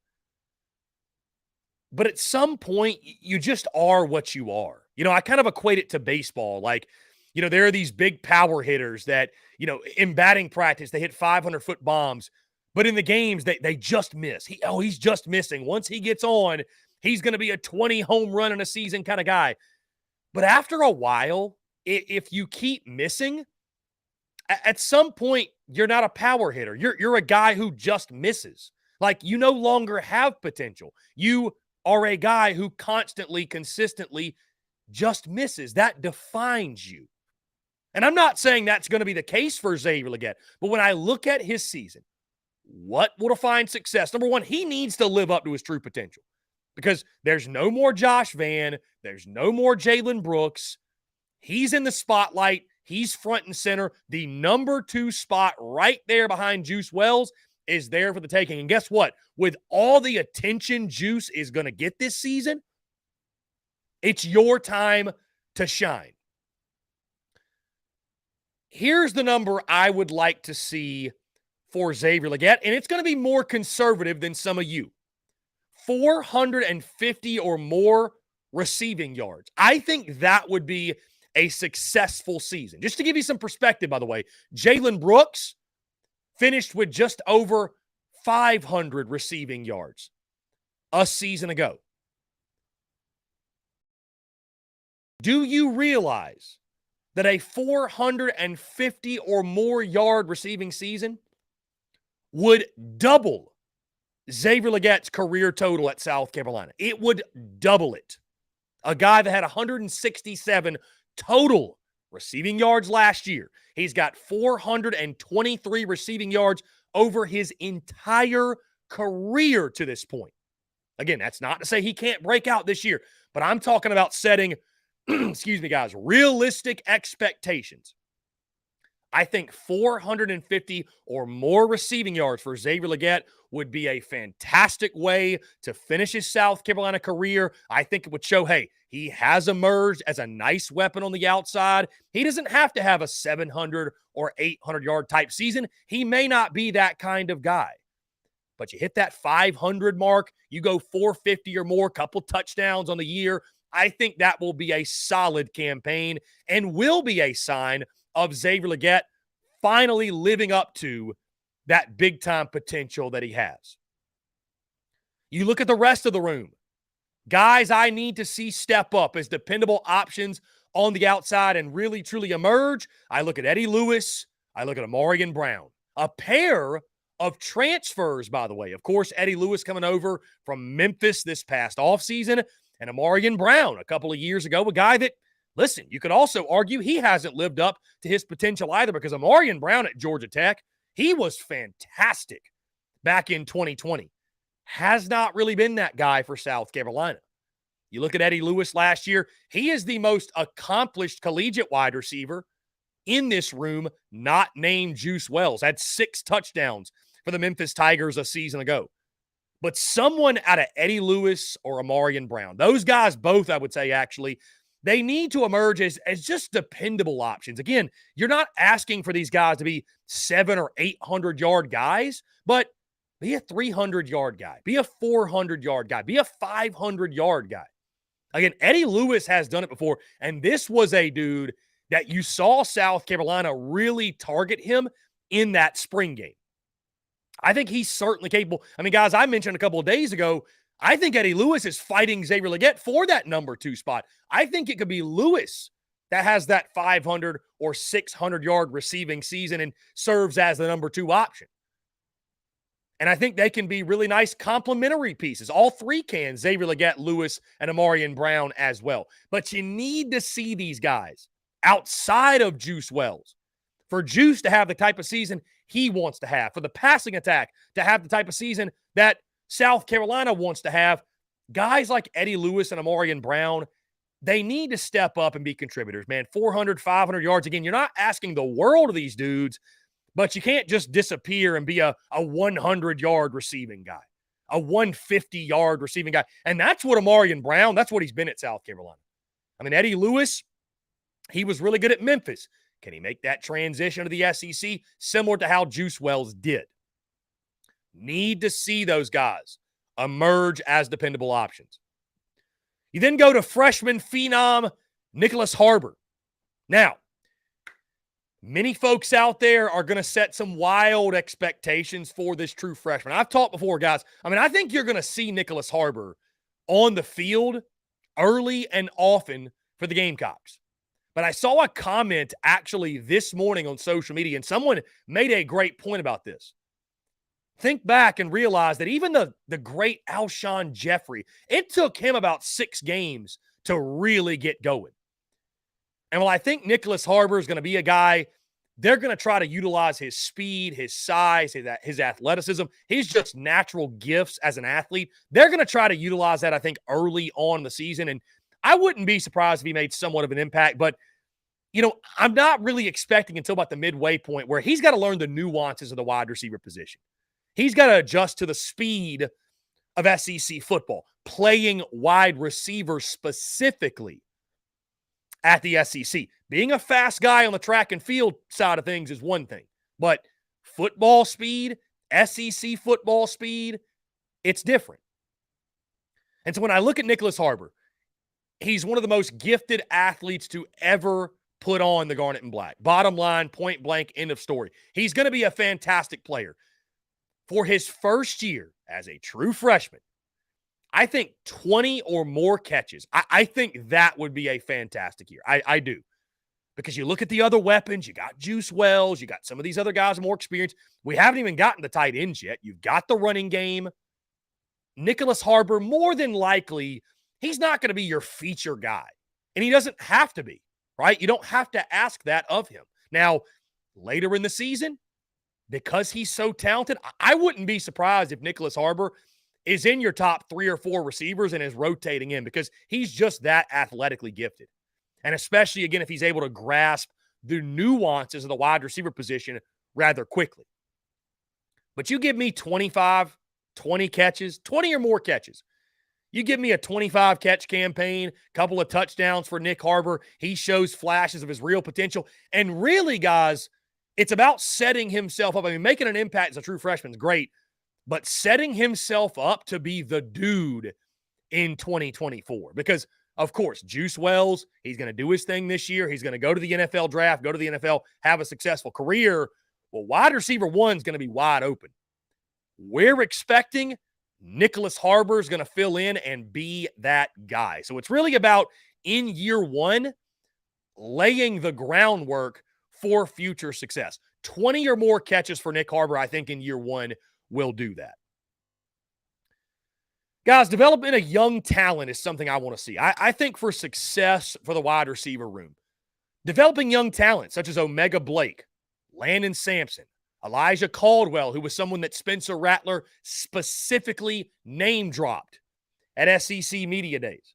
But at some point, you just are what you are. You know, I kind of equate it to baseball. Like, you know, there are these big power hitters that, you know, in batting practice, they hit 500-foot bombs. But in the games, they just miss. He's just missing. Once he gets on, he's going to be a 20 home run in a season kind of guy. But after a while, if you keep missing, at some point, you're not a power hitter. You're a guy who just misses. Like, you no longer have potential. You are a guy who constantly, consistently just misses. That defines you. And I'm not saying that's going to be the case for Xavier Legette, but when I look at his season, what will define success? Number one, he needs to live up to his true potential because there's no more Josh Vann. There's no more Jalen Brooks. He's in the spotlight. He's front and center. The number 2 spot right there behind Juice Wells is there for the taking. And guess what? With all the attention Juice is going to get this season, it's your time to shine. Here's the number I would like to see for Xavier Legette, and it's going to be more conservative than some of you. 450 or more receiving yards. I think that would be a successful season. Just to give you some perspective, by the way, Jalen Brooks finished with just over 500 receiving yards a season ago. Do you realize that a 450 or more yard receiving season would double Xavier Legette's career total at South Carolina? It would double it. A guy that had 167 total receiving yards last year. He's got 423 receiving yards over his entire career to this point. Again, that's not to say he can't break out this year, but I'm talking about setting, excuse me, guys, realistic expectations. I think 450 or more receiving yards for Xavier Legette would be a fantastic way to finish his South Carolina career. I think it would show, hey, he has emerged as a nice weapon on the outside. He doesn't have to have a 700 or 800-yard type season. He may not be that kind of guy. But you hit that 500 mark, you go 450 or more, couple touchdowns on the year. I think that will be a solid campaign and will be a sign of Xavier Legette finally living up to that big-time potential that he has. You look at the rest of the room. Guys I need to see step up as dependable options on the outside and really, truly emerge. I look at Eddie Lewis. I look at Amarian Brown. A pair of transfers, by the way. Of course, Eddie Lewis coming over from Memphis this past offseason, and Amarian Brown a couple of years ago, a guy that, listen, you could also argue he hasn't lived up to his potential either, because Amarian Brown at Georgia Tech, he was fantastic back in 2020. Has not really been that guy for South Carolina. You look at Eddie Lewis last year, he is the most accomplished collegiate wide receiver in this room, not named Juice Wells. Had 6 touchdowns for the Memphis Tigers a season ago. But someone out of Eddie Lewis or Amarian Brown, those guys both, I would say, actually, they need to emerge as just dependable options. Again, you're not asking for these guys to be 700 or 800-yard guys, but be a 300-yard guy, be a 400-yard guy, be a 500-yard guy. Again, Eddie Lewis has done it before, and this was a dude that you saw South Carolina really target him in that spring game. I think he's certainly capable. I mean, guys, I mentioned a couple of days ago, I think Eddie Lewis is fighting Xavier Legette for that number 2 spot. I think it could be Lewis that has that 500 or 600-yard receiving season and serves as the number 2 option. And I think they can be really nice complementary pieces. All 3 can, Xavier Legette, Lewis, and Amarian Brown as well. But you need to see these guys outside of Juice Wells. For Juice to have the type of season he wants to have, for the passing attack to have the type of season that South Carolina wants to have, guys like Eddie Lewis and Amarian Brown, they need to step up and be contributors, man. 400, 500 yards. Again, you're not asking the world of these dudes, but you can't just disappear and be a 100-yard receiving guy, a 150-yard receiving guy. And that's what Amarian Brown, that's what he's been at South Carolina. I mean, Eddie Lewis, he was really good at Memphis. Can he make that transition to the SEC similar to how Juice Wells did? Need to see those guys emerge as dependable options. You then go to freshman phenom Nicholas Harbor. Now, many folks out there are going to set some wild expectations for this true freshman. I've talked before, guys. I mean, I think you're going to see Nicholas Harbor on the field early and often for the Gamecocks. But I saw a comment actually this morning on social media, and someone made a great point about this. Think back and realize that even the great Alshon Jeffrey, it took him about 6 games to really get going. And while I think Nicholas Harbor is going to be a guy, they're going to try to utilize his speed, his size, his athleticism, his just natural gifts as an athlete. They're going to try to utilize that, I think, early on in the season. And I wouldn't be surprised if he made somewhat of an impact. But, you know, I'm not really expecting until about the midway point where he's got to learn the nuances of the wide receiver position. He's got to adjust to the speed of SEC football, playing wide receiver specifically at the SEC. Being a fast guy on the track and field side of things is one thing, but football speed, SEC football speed, it's different. And so when I look at Nicholas Harbor, he's one of the most gifted athletes to ever put on the Garnet and Black. Bottom line, point blank, end of story. He's going to be a fantastic player. For his first year as a true freshman, I think 20 or more catches. I think that would be a fantastic year. I do. Because you look at the other weapons, you got Juice Wells, you got some of these other guys with more experience. We haven't even gotten the tight ends yet. You've got the running game. Nicholas Harbor, more than likely, he's not going to be your feature guy. And he doesn't have to be, right? You don't have to ask that of him. Now, later in the season, because he's so talented, I wouldn't be surprised if Nicholas Harbor is in your top 3 or 4 receivers and is rotating in, because he's just that athletically gifted. And especially, again, if he's able to grasp the nuances of the wide receiver position rather quickly. But you give me 25, 20 catches, 20 or more catches. You give me a 25-catch campaign, couple of touchdowns for Nick Harbor. He shows flashes of his real potential. And really, guys, it's about setting himself up. I mean, making an impact as a true freshman is great, but setting himself up to be the dude in 2024. Because Of course, Juice Wells, he's going to do his thing this year. He's going to go to the NFL draft, go to the NFL, have a successful career. Well, wide receiver one is going to be wide open. We're expecting Nicholas Harbor is going to fill in and be that guy. So it's really about, in year one, laying the groundwork for future success. 20 or more catches for Nick Harbor, I think, in year one will do that. Guys, developing a young talent is something I want to see. I think for success for the wide receiver room, developing young talent such as Omega Blake, Landon Sampson, Elijah Caldwell, who was someone that Spencer Rattler specifically name-dropped at SEC Media Days,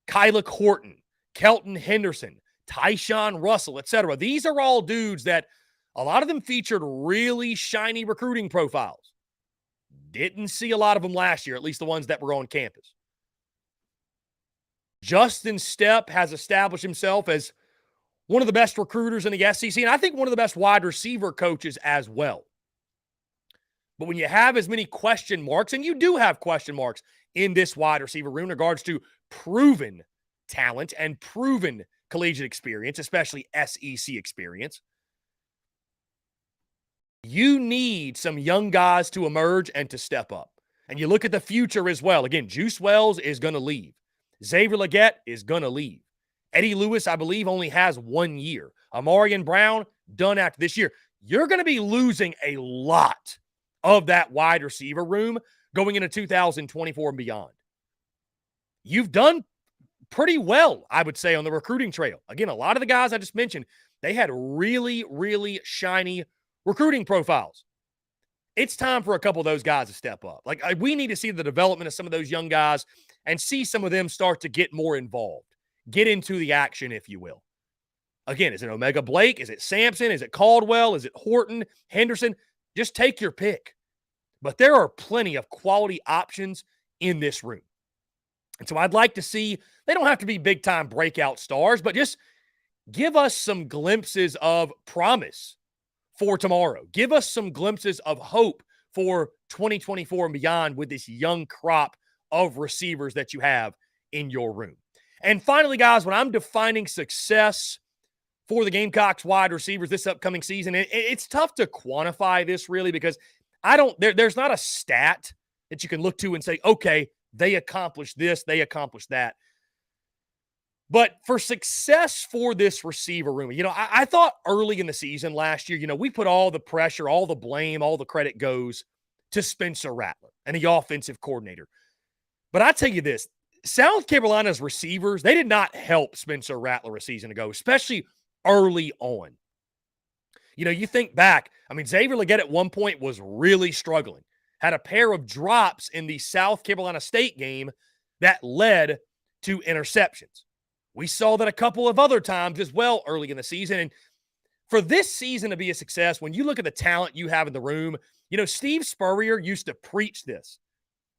Kyla Horton, Kelton Henderson, Tyshawn Russell, etc. These are all dudes that a lot of them featured really shiny recruiting profiles. Didn't see a lot of them last year, at least the ones that were on campus. Justin Stepp has established himself as one of the best recruiters in the SEC, and I think one of the best wide receiver coaches as well. But when you have as many question marks, and you do have question marks in this wide receiver room in regards to proven talent and proven collegiate experience, especially SEC experience, you need some young guys to emerge and to step up. And you look at the future as well. Again, Juice Wells is going to leave. Xavier Legette is going to leave. Eddie Lewis, I believe, only has 1 year. Amarian Brown, done after this year. You're going to be losing a lot of that wide receiver room going into 2024 and beyond. You've done pretty well, I would say, on the recruiting trail. Again, a lot of the guys I just mentioned, they had really, really shiny recruiting profiles. It's time for a couple of those guys to step up. We need to see the development of some of those young guys and see some of them start to get more involved. Get into the action, if you will. Again, is it Omega Blake? Is it Sampson? Is it Caldwell? Is it Horton? Henderson? Just take your pick. But there are plenty of quality options in this room. And so I'd like to see, they don't have to be big-time breakout stars, but just give us some glimpses of promise for tomorrow. Give us some glimpses of hope for 2024 and beyond with this young crop of receivers that you have in your room. And finally, guys, when I'm defining success for the Gamecocks wide receivers this upcoming season, it's tough to quantify this really because there's not a stat that you can look to and say, okay, they accomplished this, they accomplished that. But for success for this receiver room, I thought early in the season last year, we put all the pressure, all the blame, all the credit goes to Spencer Rattler and the offensive coordinator. But I tell you this, South Carolina's receivers, they did not help Spencer Rattler a season ago, especially early on. You think back, Xavier Legette at one point was really struggling. Had a pair of drops in the South Carolina State game that led to interceptions. We saw that a couple of other times as well early in the season. And for this season to be a success, when you look at the talent you have in the room, Steve Spurrier used to preach this.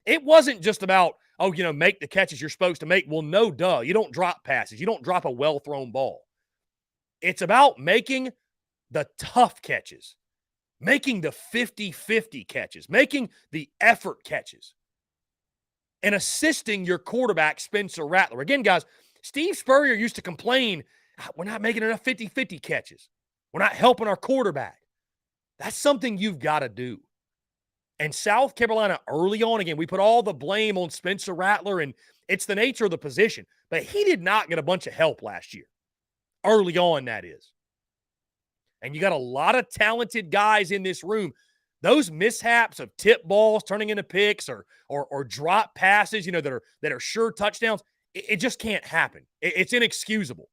It wasn't just about, make the catches you're supposed to make. Well, no, duh. You don't drop passes. You don't drop a well-thrown ball. It's about making the tough catches, making the 50-50 catches, making the effort catches, and assisting your quarterback, Spencer Rattler. Again, guys, Steve Spurrier used to complain, we're not making enough 50-50 catches. We're not helping our quarterback. That's something you've got to do. And South Carolina early on, again, we put all the blame on Spencer Rattler, and it's the nature of the position. But he did not get a bunch of help last year. Early on, that is. And you got a lot of talented guys in this room. Those mishaps of tip balls turning into picks or drop passes, that are sure touchdowns, it just can't happen. It's inexcusable.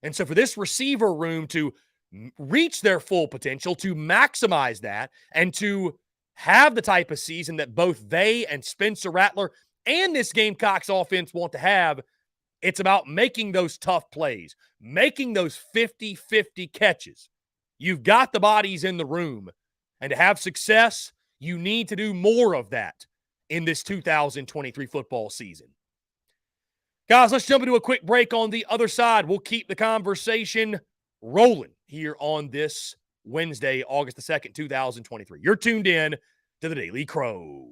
And so for this receiver room to reach their full potential, to maximize that, and to have the type of season that both they and Spencer Rattler and this Gamecocks offense want to have, it's about making those tough plays, making those 50-50 catches. You've got the bodies in the room, and to have success, you need to do more of that in this 2023 football season. Guys, let's jump into a quick break. On the other side, we'll keep the conversation rolling here on this Wednesday, August the 2nd, 2023. You're tuned in to the Daily Crow.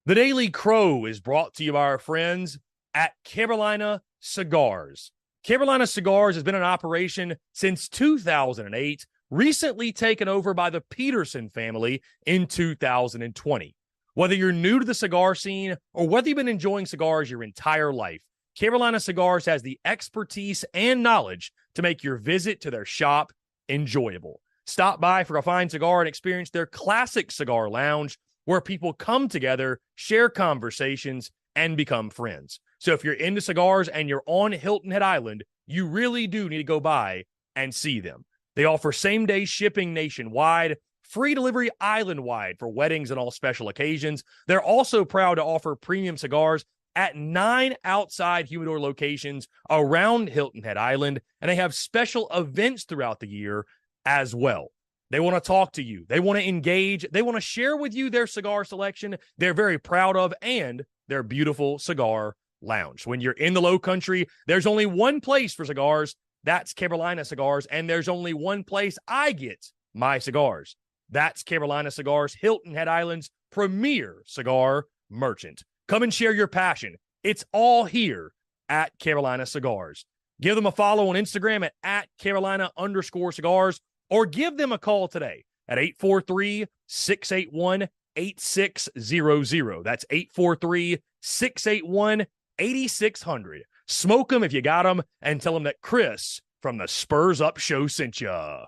The Daily Crow is brought to you by our friends at Carolina Cigars. Carolina Cigars has been in operation since 2008, recently taken over by the Peterson family in 2020. Whether you're new to the cigar scene or whether you've been enjoying cigars your entire life, Carolina Cigars has the expertise and knowledge to make your visit to their shop enjoyable. Stop by for a fine cigar and experience their classic cigar lounge where people come together, share conversations, and become friends. So if you're into cigars and you're on Hilton Head Island, you really do need to go by and see them. They offer same-day shipping nationwide, free delivery island-wide for weddings and all special occasions. They're also proud to offer premium cigars at 9 outside humidor locations around Hilton Head Island, and they have special events throughout the year as well. They want to talk to you. They want to engage. They want to share with you their cigar selection they're very proud of and their beautiful cigar lounge. When you're in the Low Country, there's only one place for cigars. That's Carolina Cigars, and there's only one place I get my cigars. That's Carolina Cigars, Hilton Head Island's premier cigar merchant. Come and share your passion. It's all here at Carolina Cigars. Give them a follow on Instagram at Carolina_cigars, or give them a call today at 843-681-8600. That's 843-681-8600. Smoke them if you got them, and tell them that Chris from the Spurs Up Show sent ya.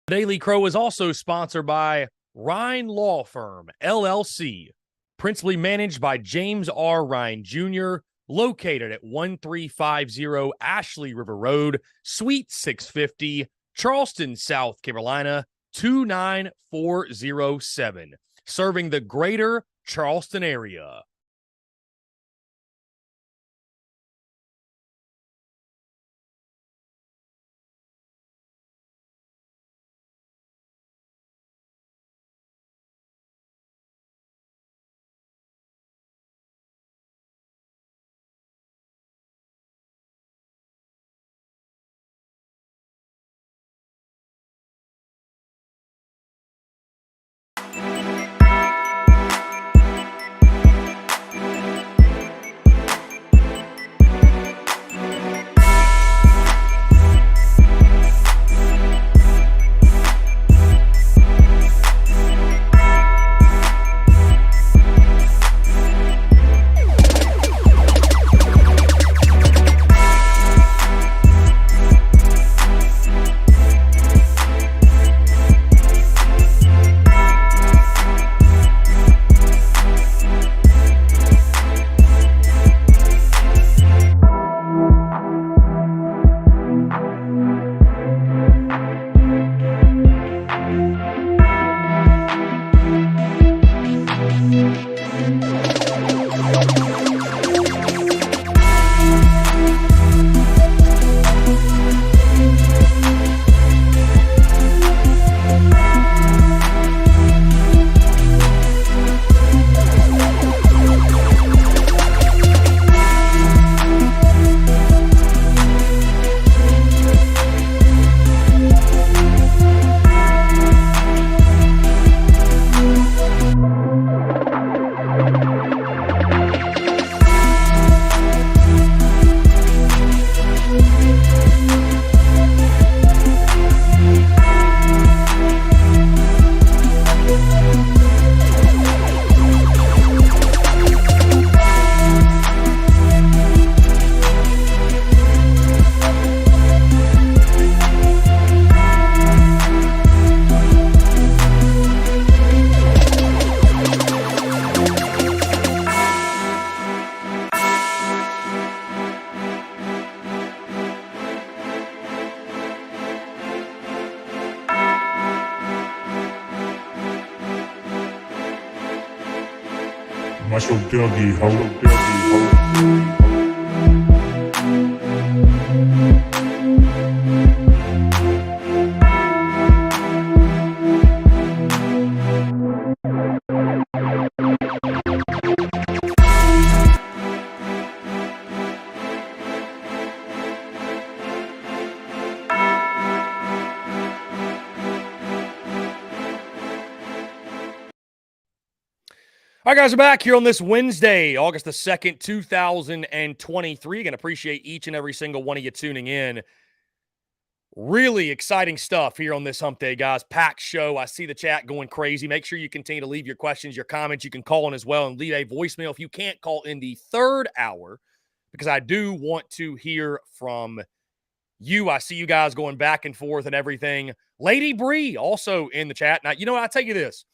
Daily Crow is also sponsored by Rhine Law Firm, LLC, principally managed by James R. Rhine Jr., located at 1350 Ashley River Road, Suite 650, Charleston, South Carolina, 29407, serving the greater Charleston area. Marshall Dougie, hello Dougie, All All right, guys, we're back here on this Wednesday, August the 2nd, 2023. Again, appreciate each and every single one of you tuning in. Really exciting stuff here on this hump day, guys. Packed show. I see the chat going crazy. Make sure you continue to leave your questions, your comments. You can call in as well and leave a voicemail if you can't call in the third hour, because I do want to hear from you. I see you guys going back and forth and everything. Lady Bree also in the chat. Now, you know what? I'll tell you this,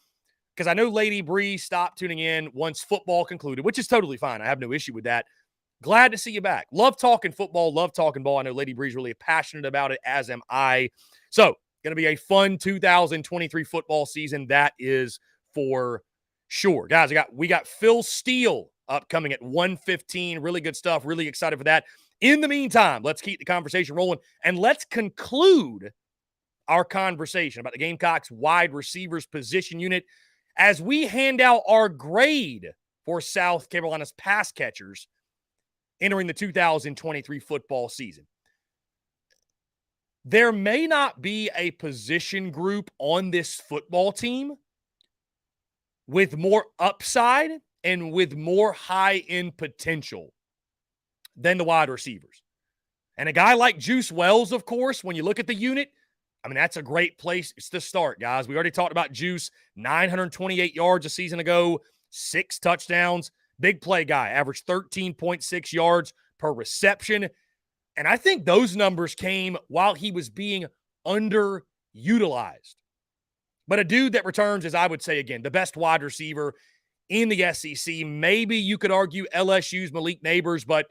because I know Lady Bree stopped tuning in once football concluded, which is totally fine. I have no issue with that. Glad to see you back. Love talking football, love talking ball. I know Lady Bree's really passionate about it, as am I. So, going to be a fun 2023 football season. That is for sure. Guys, we got Phil Steele upcoming at 1:15. Really good stuff. Really excited for that. In the meantime, let's keep the conversation rolling, and let's conclude our conversation about the Gamecocks wide receivers position unit as we hand out our grade for South Carolina's pass catchers entering the 2023 football season. There may not be a position group on this football team with more upside and with more high-end potential than the wide receivers. And a guy like Juice Wells, of course, when you look at the unit, I mean, that's a great place to start, guys. We already talked about Juice, 928 yards a season ago, 6 touchdowns. Big play guy, averaged 13.6 yards per reception. And I think those numbers came while he was being underutilized. But a dude that returns is, I would say, again, the best wide receiver in the SEC. Maybe you could argue LSU's Malik Neighbors, but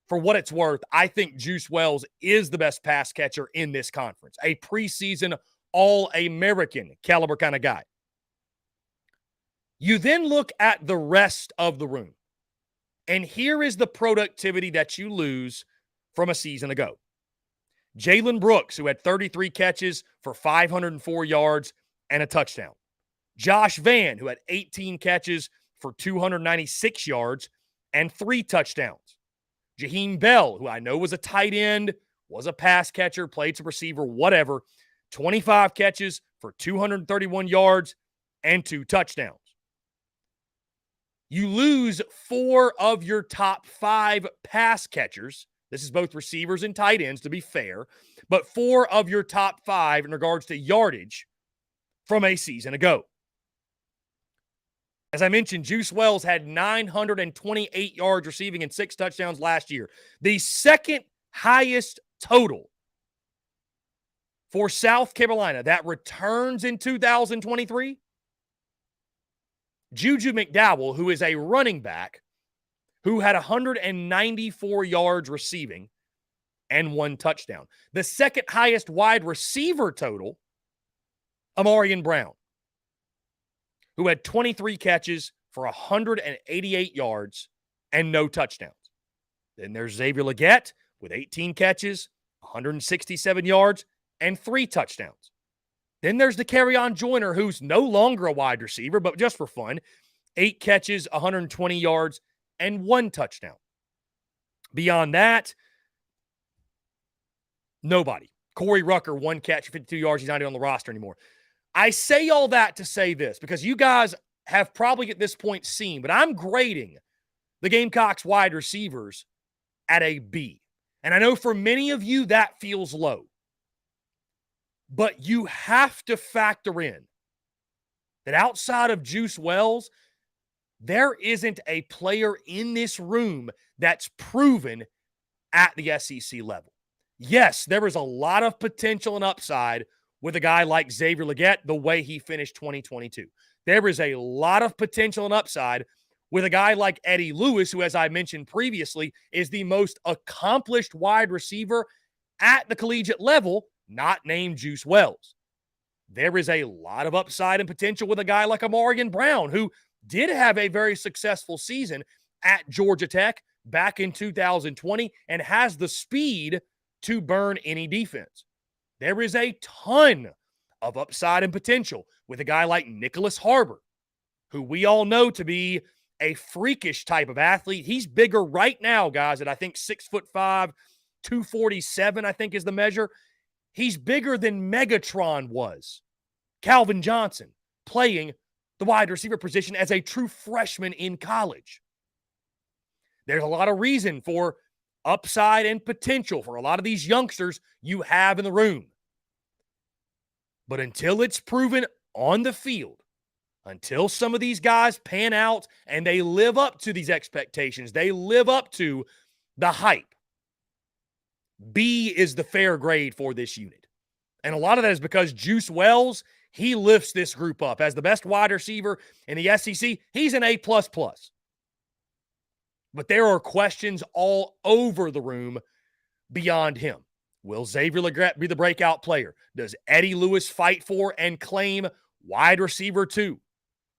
for what it's worth, I think Juice Wells is the best pass catcher in this conference. A preseason All-American caliber kind of guy. You then look at the rest of the room, and here is the productivity that you lose from a season ago. Jalen Brooks, who had 33 catches for 504 yards and a touchdown. Josh Vann, who had 18 catches for 296 yards and 3 touchdowns. Jaheim Bell, who I know was a tight end, was a pass catcher, played some receiver, whatever, 25 catches for 231 yards and 2 touchdowns. You lose 4 of your top 5 pass catchers. This is both receivers and tight ends, to be fair, but 4 of your top 5 in regards to yardage from a season ago. As I mentioned, Juice Wells had 928 yards receiving and 6 touchdowns last year. The second highest total for South Carolina that returns in 2023. Juju McDowell, who is a running back, who had 194 yards receiving and 1 touchdown. The second highest wide receiver total, Amarian Brown, who had 23 catches for 188 yards and no touchdowns. Then there's Xavier Legette with 18 catches, 167 yards, and 3 touchdowns. Then there's the Kerryon Joyner, who's no longer a wide receiver, but just for fun, 8 catches, 120 yards, and 1 touchdown. Beyond that, nobody. Corey Rucker, 1 catch, 52 yards. He's not even on the roster anymore. I say all that to say this, because you guys have probably at this point seen, but I'm grading the Gamecocks wide receivers at a B. And I know for many of you that feels low. But you have to factor in that outside of Juice Wells, there isn't a player in this room that's proven at the SEC level. Yes, there is a lot of potential and upside with a guy like Xavier Legette, the way he finished 2022. There is a lot of potential and upside with a guy like Eddie Lewis, who, as I mentioned previously, is the most accomplished wide receiver at the collegiate level, not named Juice Wells. There is a lot of upside and potential with a guy like Amarian Brown, who did have a very successful season at Georgia Tech back in 2020 and has the speed to burn any defense. There is a ton of upside and potential with a guy like Nicholas Harbor, who we all know to be a freakish type of athlete. He's bigger right now, guys, at I think 6'5", 247, I think is the measure. He's bigger than Megatron was. Calvin Johnson playing the wide receiver position as a true freshman in college. There's a lot of reason for upside and potential for a lot of these youngsters you have in the room. But until it's proven on the field, until some of these guys pan out and they live up to these expectations, they live up to the hype, B is the fair grade for this unit. And a lot of that is because Juice Wells, he lifts this group up. As the best wide receiver in the SEC, he's an A++. But there are questions all over the room beyond him. Will Xavier Legret be the breakout player? Does Eddie Lewis fight for and claim wide receiver 2?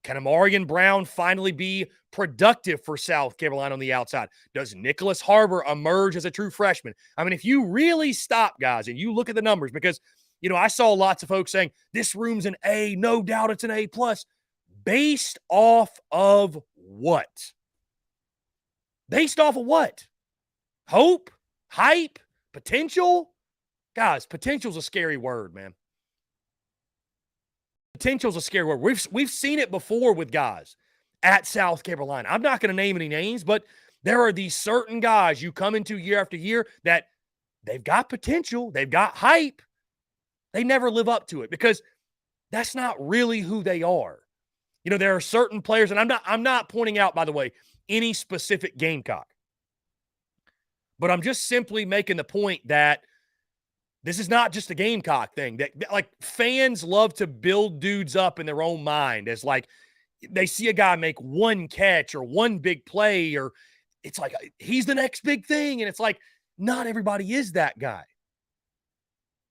Can Amarian Brown finally be productive for South Carolina on the outside? Does Nicholas Harbor emerge as a true freshman? I mean, if you really stop, guys, and you look at the numbers, because, I saw lots of folks saying, this room's an A, no doubt it's an A+. Based off of what? Based off of what? Hope? Hype? Potential? Guys, potential's a scary word, man. Potential's a scary word. We've seen it before with guys at South Carolina. I'm not going to name any names, but there are these certain guys you come into year after year that they've got potential, they've got hype. They never live up to it because that's not really who they are. There are certain players, and I'm not pointing out, by the way, any specific Gamecock. But I'm just simply making the point that this is not just a Gamecock thing. That like fans love to build dudes up in their own mind as like they see a guy make one catch or one big play, or it's like he's the next big thing. And it's like not everybody is that guy.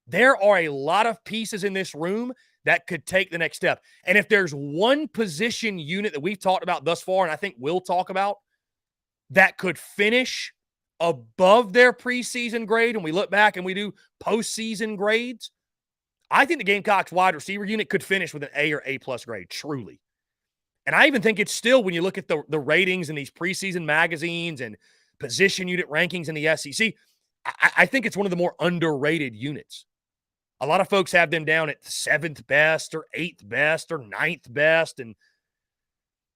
There are a lot of pieces in this room that could take the next step. And if there's one position unit that we've talked about thus far, and I think we'll talk about, that could finish above their preseason grade, and we look back and we do postseason grades, I think the Gamecocks wide receiver unit could finish with an A or A+ grade, truly. And I even think it's still, when you look at the ratings in these preseason magazines and position unit rankings in the SEC, I think it's one of the more underrated units. A lot of folks have them down at 7th best or 8th best or 9th best. And,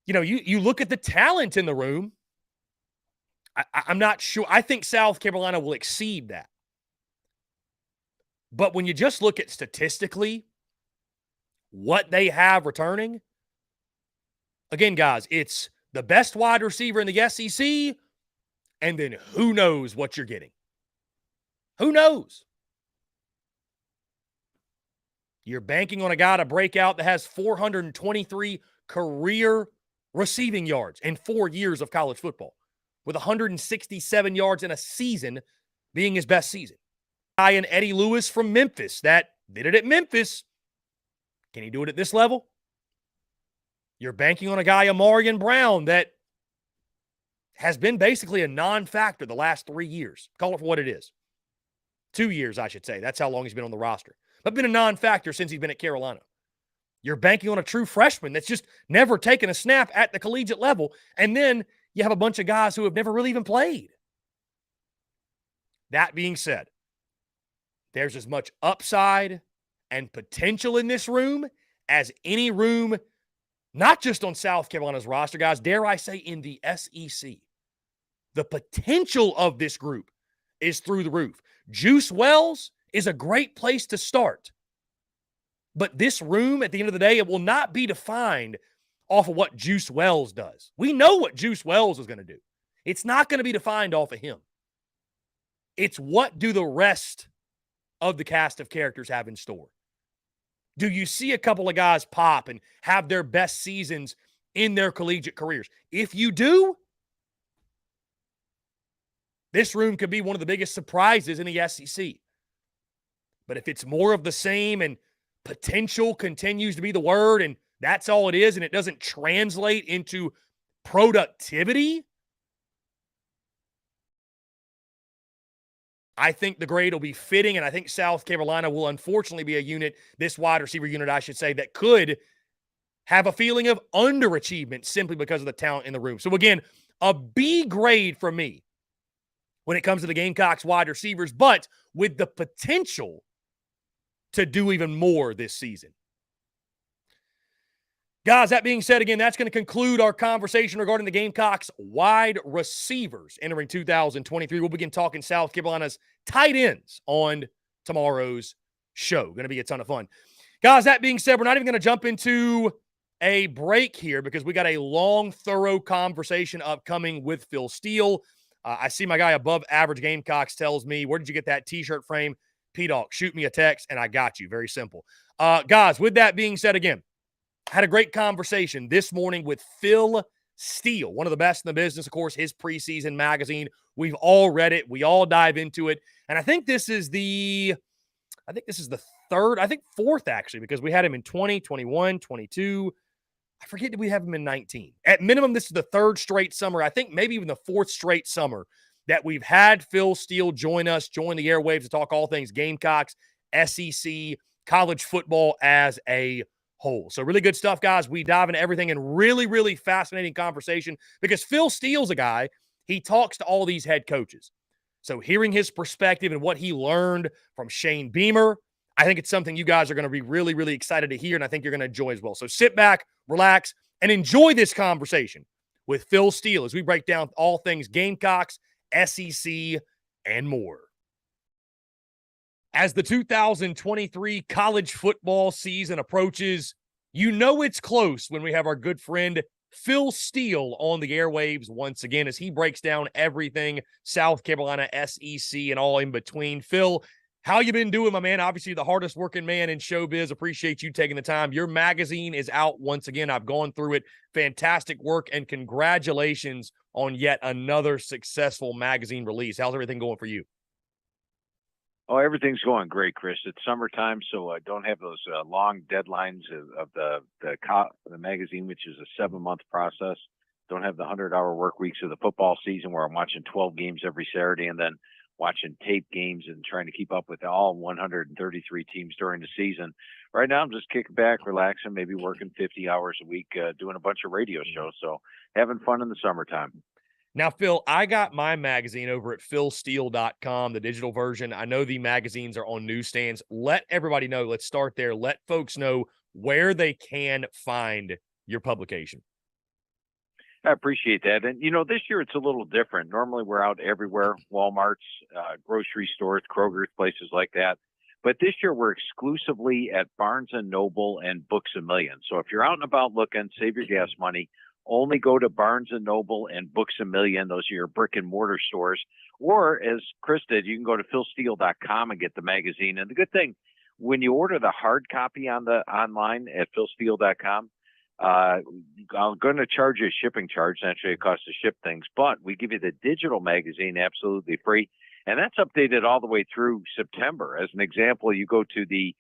you look at the talent in the room, I'm not sure. I think South Carolina will exceed that. But when you just look at statistically what they have returning, again, guys, it's the best wide receiver in the SEC, and then who knows what you're getting. Who knows? You're banking on a guy to break out that has 423 career receiving yards in 4 years of college football, with 167 yards in a season being his best season. Guy in Eddie Lewis from Memphis that did it at Memphis. Can he do it at this level? You're banking on a guy, Amarian Brown, that has been basically a non-factor the last 3 years. Call it for what it is. 2 years, I should say. That's how long he's been on the roster. But been a non-factor since he's been at Carolina. You're banking on a true freshman that's just never taken a snap at the collegiate level. And then you have a bunch of guys who have never really even played. That being said, there's as much upside and potential in this room as any room, not just on South Carolina's roster, guys, dare I say in the SEC. The potential of this group is through the roof. Juice Wells is a great place to start. But this room, at the end of the day, it will not be defined off of what Juice Wells does. We know what Juice Wells is going to do. It's not going to be defined off of him. It's what do the rest of the cast of characters have in store? Do you see a couple of guys pop and have their best seasons in their collegiate careers? If you do, this room could be one of the biggest surprises in the SEC. But if it's more of the same and potential continues to be the word and that's all it is and it doesn't translate into productivity, I think the grade will be fitting, and I think South Carolina will unfortunately be a unit, this wide receiver unit, I should say, that could have a feeling of underachievement simply because of the talent in the room. So again, a B grade for me when it comes to the Gamecocks wide receivers, but with the potential to do even more this season. Guys, that being said, again, that's going to conclude our conversation regarding the Gamecocks wide receivers entering 2023. We'll begin talking South Carolina's tight ends on tomorrow's show. Going to be a ton of fun. Guys, that being said, we're not even going to jump into a break here because we got a long, thorough conversation upcoming with Phil Steele. I see my guy above average Gamecocks tells me, where did you get that T-shirt frame? P-Dog, shoot me a text, and I got you. Very simple. Guys, with that being said, again, had a great conversation this morning with Phil Steele, one of the best in the business, of course, his preseason magazine. We've all read it. We all dive into it. And I think this is the fourth, actually, because we had him in 20, 21, 22. I forget, did we have him in 19? At minimum, this is the third straight summer. I think maybe even the fourth straight summer that we've had Phil Steele join the airwaves to talk all things Gamecocks, SEC, college football as a whole. So really good stuff, guys. We dive into everything and really, really fascinating conversation because Phil Steele's a guy, he talks to all these head coaches. So hearing his perspective and what he learned from Shane Beamer, I think it's something you guys are going to be really, really excited to hear, and I think you're going to enjoy as well. So sit back, relax, and enjoy this conversation with Phil Steele as we break down all things Gamecocks, SEC, and more. As the 2023 college football season approaches, you know it's close when we have our good friend Phil Steele on the airwaves once again as he breaks down everything South Carolina, SEC, and all in between. Phil, how you been doing, my man? Obviously, the hardest working man in showbiz. Appreciate you taking the time. Your magazine is out once again. I've gone through it. Fantastic work, and congratulations on yet another successful magazine release. How's everything going for you? Oh, everything's going great, Chris. It's summertime, so I don't have those long deadlines of the magazine, which is a 7-month process. Don't have the 100-hour work weeks of the football season where I'm watching 12 games every Saturday and then watching tape games and trying to keep up with all 133 teams during the season. Right now, I'm just kicking back, relaxing, maybe working 50 hours a week, doing a bunch of radio shows. So having fun in the summertime. Now, Phil, I got my magazine over at philsteele.com, the digital version. I know the magazines are on newsstands. Let everybody know. Let's start there. Let folks know where they can find your publication. I appreciate that. And, this year it's a little different. Normally we're out everywhere, Walmart's, grocery stores, Kroger's, places like that. But this year we're exclusively at Barnes & Noble and Books A Million. So if you're out and about looking, save your gas money, only go to Barnes & Noble and Books A Million. Those are your brick and mortar stores. Or as Chris did, you can go to philsteele.com and get the magazine. And the good thing, when you order the hard copy online at philsteele.com, I'm going to charge you a shipping charge. Naturally, it costs to ship things, but we give you the digital magazine absolutely free. And that's updated all the way through September. As an example, you go to the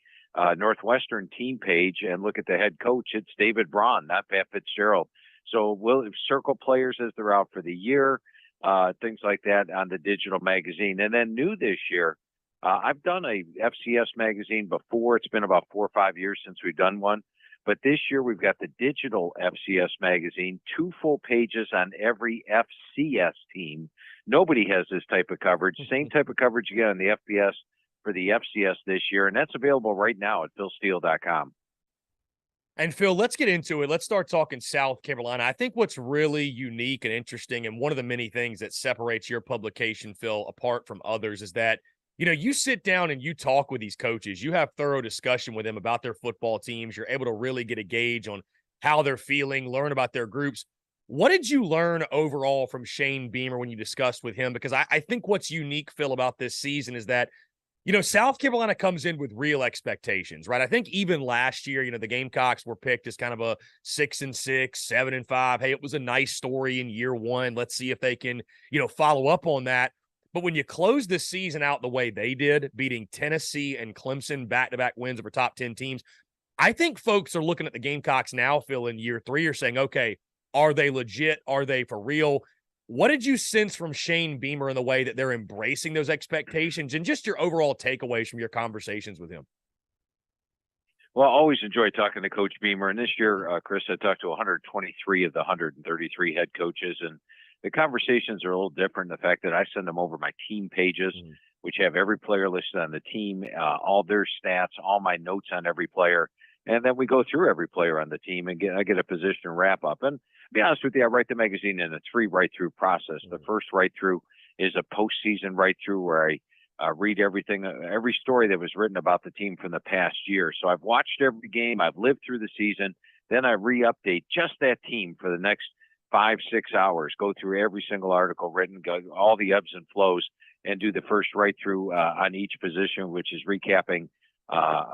Northwestern team page and look at the head coach. It's David Braun, not Pat Fitzgerald. So we'll circle players as they're out for the year, things like that on the digital magazine. And then new this year, I've done a FCS magazine before. It's been about 4 or 5 years since we've done one. But this year we've got the digital FCS magazine, 2 full pages on every FCS team. Nobody has this type of coverage. Same type of coverage you get on the FBS for the FCS this year. And that's available right now at philsteele.com. And Phil, let's get into it. Let's start talking South Carolina. I think what's really unique and interesting, and one of the many things that separates your publication, Phil, apart from others, is that, you sit down and you talk with these coaches. You have thorough discussion with them about their football teams. You're able to really get a gauge on how they're feeling, learn about their groups. What did you learn overall from Shane Beamer when you discussed with him? Because I think what's unique, Phil, about this season is that, South Carolina comes in with real expectations, right? I think even last year, the Gamecocks were picked as kind of a 6-6, 7-5. Hey, it was a nice story in year one. Let's see if they can, follow up on that. But when you close this season out the way they did, beating Tennessee and Clemson, back-to-back wins over top 10 teams, I think folks are looking at the Gamecocks now, Phil, in year 3 are saying, okay, are they legit? Are they for real? What did you sense from Shane Beamer in the way that they're embracing those expectations and just your overall takeaways from your conversations with him? Well, I always enjoy talking to Coach Beamer. And this year, Chris, I talked to 123 of the 133 head coaches. And the conversations are a little different. The fact that I send them over my team pages, which have every player listed on the team, all their stats, all my notes on every player. And then we go through every player on the team and I get a position wrap up. And to be honest with you, I write the magazine in a 3 write-through process. The first write-through is a postseason write-through where I read everything, every story that was written about the team from the past year. So I've watched every game. I've lived through the season. Then I re-update just that team for the next 5-6 hours, go through every single article written, go all the ebbs and flows, and do the first write-through on each position, which is recapping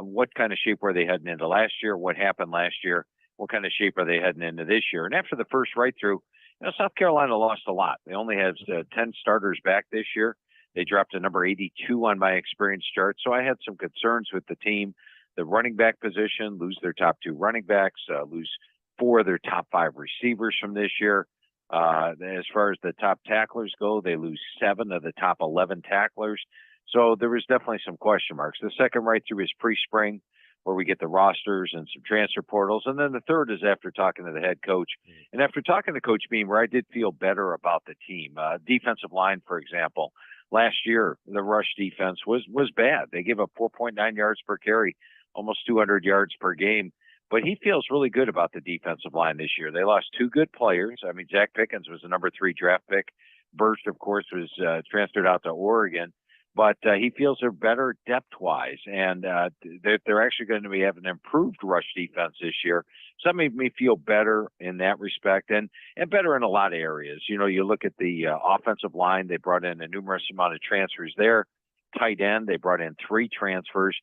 what kind of shape were they heading into last year, what happened last year, what kind of shape are they heading into this year. And after the first write-through, South Carolina lost a lot. They only have 10 starters back this year. They dropped to number 82 on my experience chart. So I had some concerns with the team. The running back position, lose their top 2 running backs, lose 4 of their top 5 receivers from this year. As far as the top tacklers go, they lose 7 of the top 11 tacklers. So there was definitely some question marks. The second write-through is pre-spring, where we get the rosters and some transfer portals. And then the third is after talking to the head coach. And after talking to Coach Beamer, I did feel better about the team. Defensive line, for example. Last year, the rush defense was bad. They gave up 4.9 yards per carry, almost 200 yards per game. But he feels really good about the defensive line this year. They lost 2 good players. I mean, Zach Pickens was the number 3 draft pick. Burst, of course, was transferred out to Oregon. But he feels they're better depth-wise, and they're actually going to be having an improved rush defense this year. So that made me feel better in that respect, and better in a lot of areas. You know, you look at the offensive line, they brought in a numerous amount of transfers there. Tight end, they brought in 3 transfers.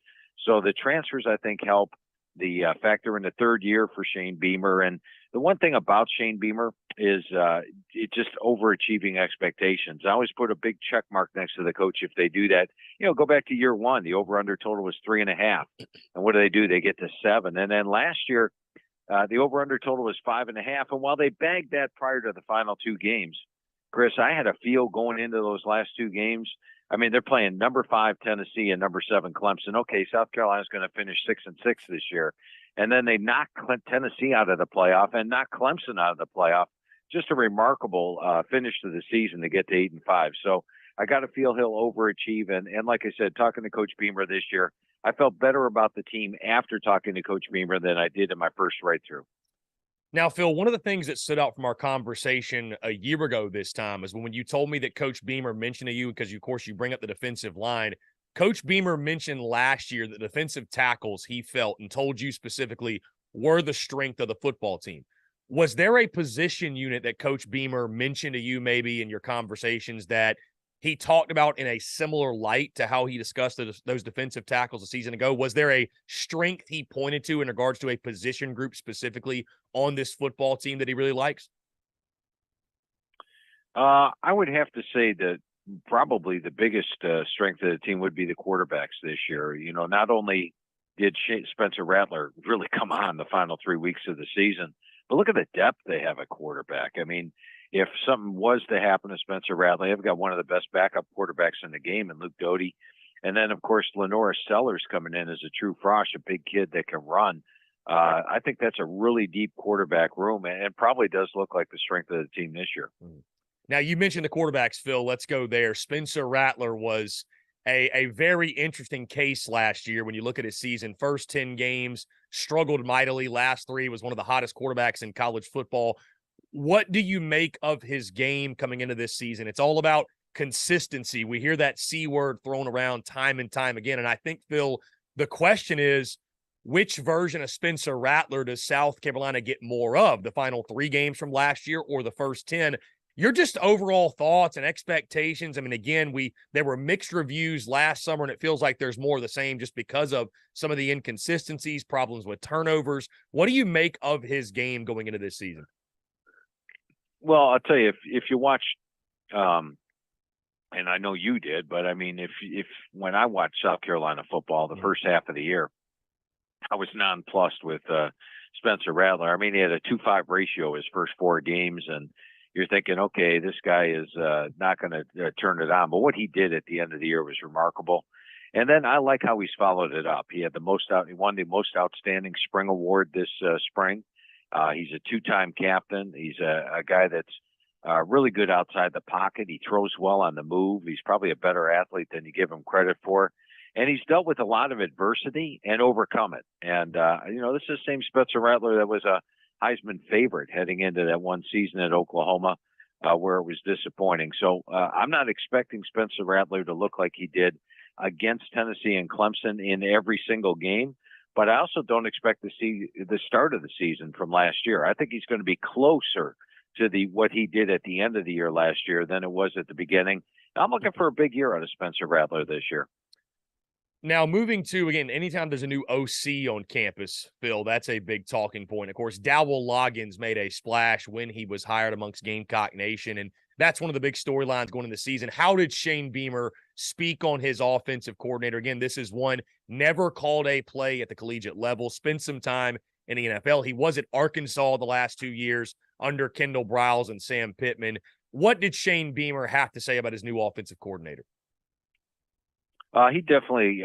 So the transfers, I think, help. The factor in the third year for Shane Beamer. And the one thing about Shane Beamer is it just overachieving expectations. I always put a big check mark next to the coach if they do that. You know, go back to year 1, the over-under total was 3.5. And what do? They get to 7. And then last year, the over-under total was 5.5. And while they bagged that prior to the final 2 games, Chris, I had a feel going into those last 2 games. I mean, they're playing number 5 Tennessee and number 7 Clemson. Okay, South Carolina's going to finish 6-6 this year, and then they knock Tennessee out of the playoff and knock Clemson out of the playoff. Just a remarkable finish to the season to get to 8-5. So I got to feel he'll overachieve. And like I said, talking to Coach Beamer this year, I felt better about the team after talking to Coach Beamer than I did in my first write-through. Now, Phil, one of the things that stood out from our conversation a year ago this time is when you told me that Coach Beamer mentioned to you, because, of course, you bring up the defensive line. Coach Beamer mentioned last year that defensive tackles he felt and told you specifically were the strength of the football team. Was there a position unit that Coach Beamer mentioned to you maybe in your conversations that he talked about in a similar light to how he discussed those defensive tackles a season ago? Was there a strength he pointed to in regards to a position group specifically on this football team that he really likes? I would have to say that probably the biggest strength of the team would be the quarterbacks this year. You know, not only did Spencer Rattler really come on the final 3 weeks of the season, but look at the depth they have at quarterback. I mean, if something was to happen to Spencer Rattler, they've got one of the best backup quarterbacks in the game in Luke Doty. And then, of course, Lenora Sellers coming in as a true frosh, a big kid that can run. I think that's a really deep quarterback room, and it probably does look like the strength of the team this year. Now, you mentioned the quarterbacks, Phil. Let's go there. Spencer Rattler was a very interesting case last year when you look at his season. First 10 games, struggled mightily. Last 3 was one of the hottest quarterbacks in college football. What do you make of his game coming into this season? It's all about consistency. We hear that C word thrown around time and time again. And I think, Phil, the question is, which version of Spencer Rattler does South Carolina get more of? The final 3 games from last year or the first 10? Your just overall thoughts and expectations. I mean, again, there were mixed reviews last summer, and it feels like there's more of the same just because of some of the inconsistencies, problems with turnovers. What do you make of his game going into this season? Well, I'll tell you, if you watch, and I know you did, but I mean, if when I watched South Carolina football the first half of the year, I was nonplussed with Spencer Rattler. I mean, he had a 2.5 ratio his first 4 games, and you're thinking, okay, this guy is not going to turn it on. But what he did at the end of the year was remarkable. And then I like how he's followed it up. He won the most outstanding spring award this spring. He's a 2-time captain. He's a guy that's really good outside the pocket. He throws well on the move. He's probably a better athlete than you give him credit for. and he's dealt with a lot of adversity and overcome it. And, this is the same Spencer Rattler that was a Heisman favorite heading into that one season at Oklahoma, where it was disappointing. So I'm not expecting Spencer Rattler to look like he did against Tennessee and Clemson in every single game. But I also don't expect to see the start of the season from last year. I think he's going to be closer to what he did at the end of the year last year than it was at the beginning. I'm looking for a big year out of Spencer Rattler this year. Now, moving to, again, anytime there's a new OC on campus, Phil, that's a big talking point. Of course, Dowell Loggins made a splash when he was hired amongst Gamecock Nation, and that's one of the big storylines going into the season. How did Shane Beamer speak on his offensive coordinator? Again, this is one never called a play at the collegiate level, spent some time in the NFL. He was at Arkansas the last 2 years under Kendall Briles and Sam Pittman. What did Shane Beamer have to say about his new offensive coordinator? He definitely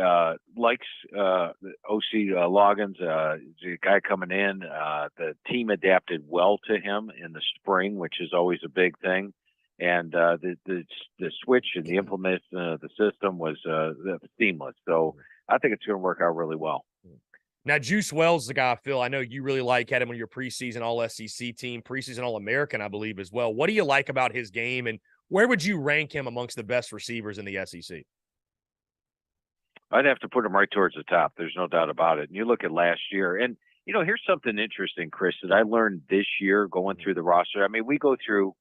likes OC Loggins, the guy coming in. The team adapted well to him in the spring, which is always a big thing. And the switch and the implementation of the system was seamless. So I think it's going to work out really well. Now, Juice Wells, the guy, Phil, I know you really like, had him on your preseason All-SEC team, preseason All-American, I believe, as well. What do you like about his game, and where would you rank him amongst the best receivers in the SEC? I'd have to put him right towards the top. There's no doubt about it. And you look at last year, and, here's something interesting, Chris, that I learned this year going through the roster. I mean, we go through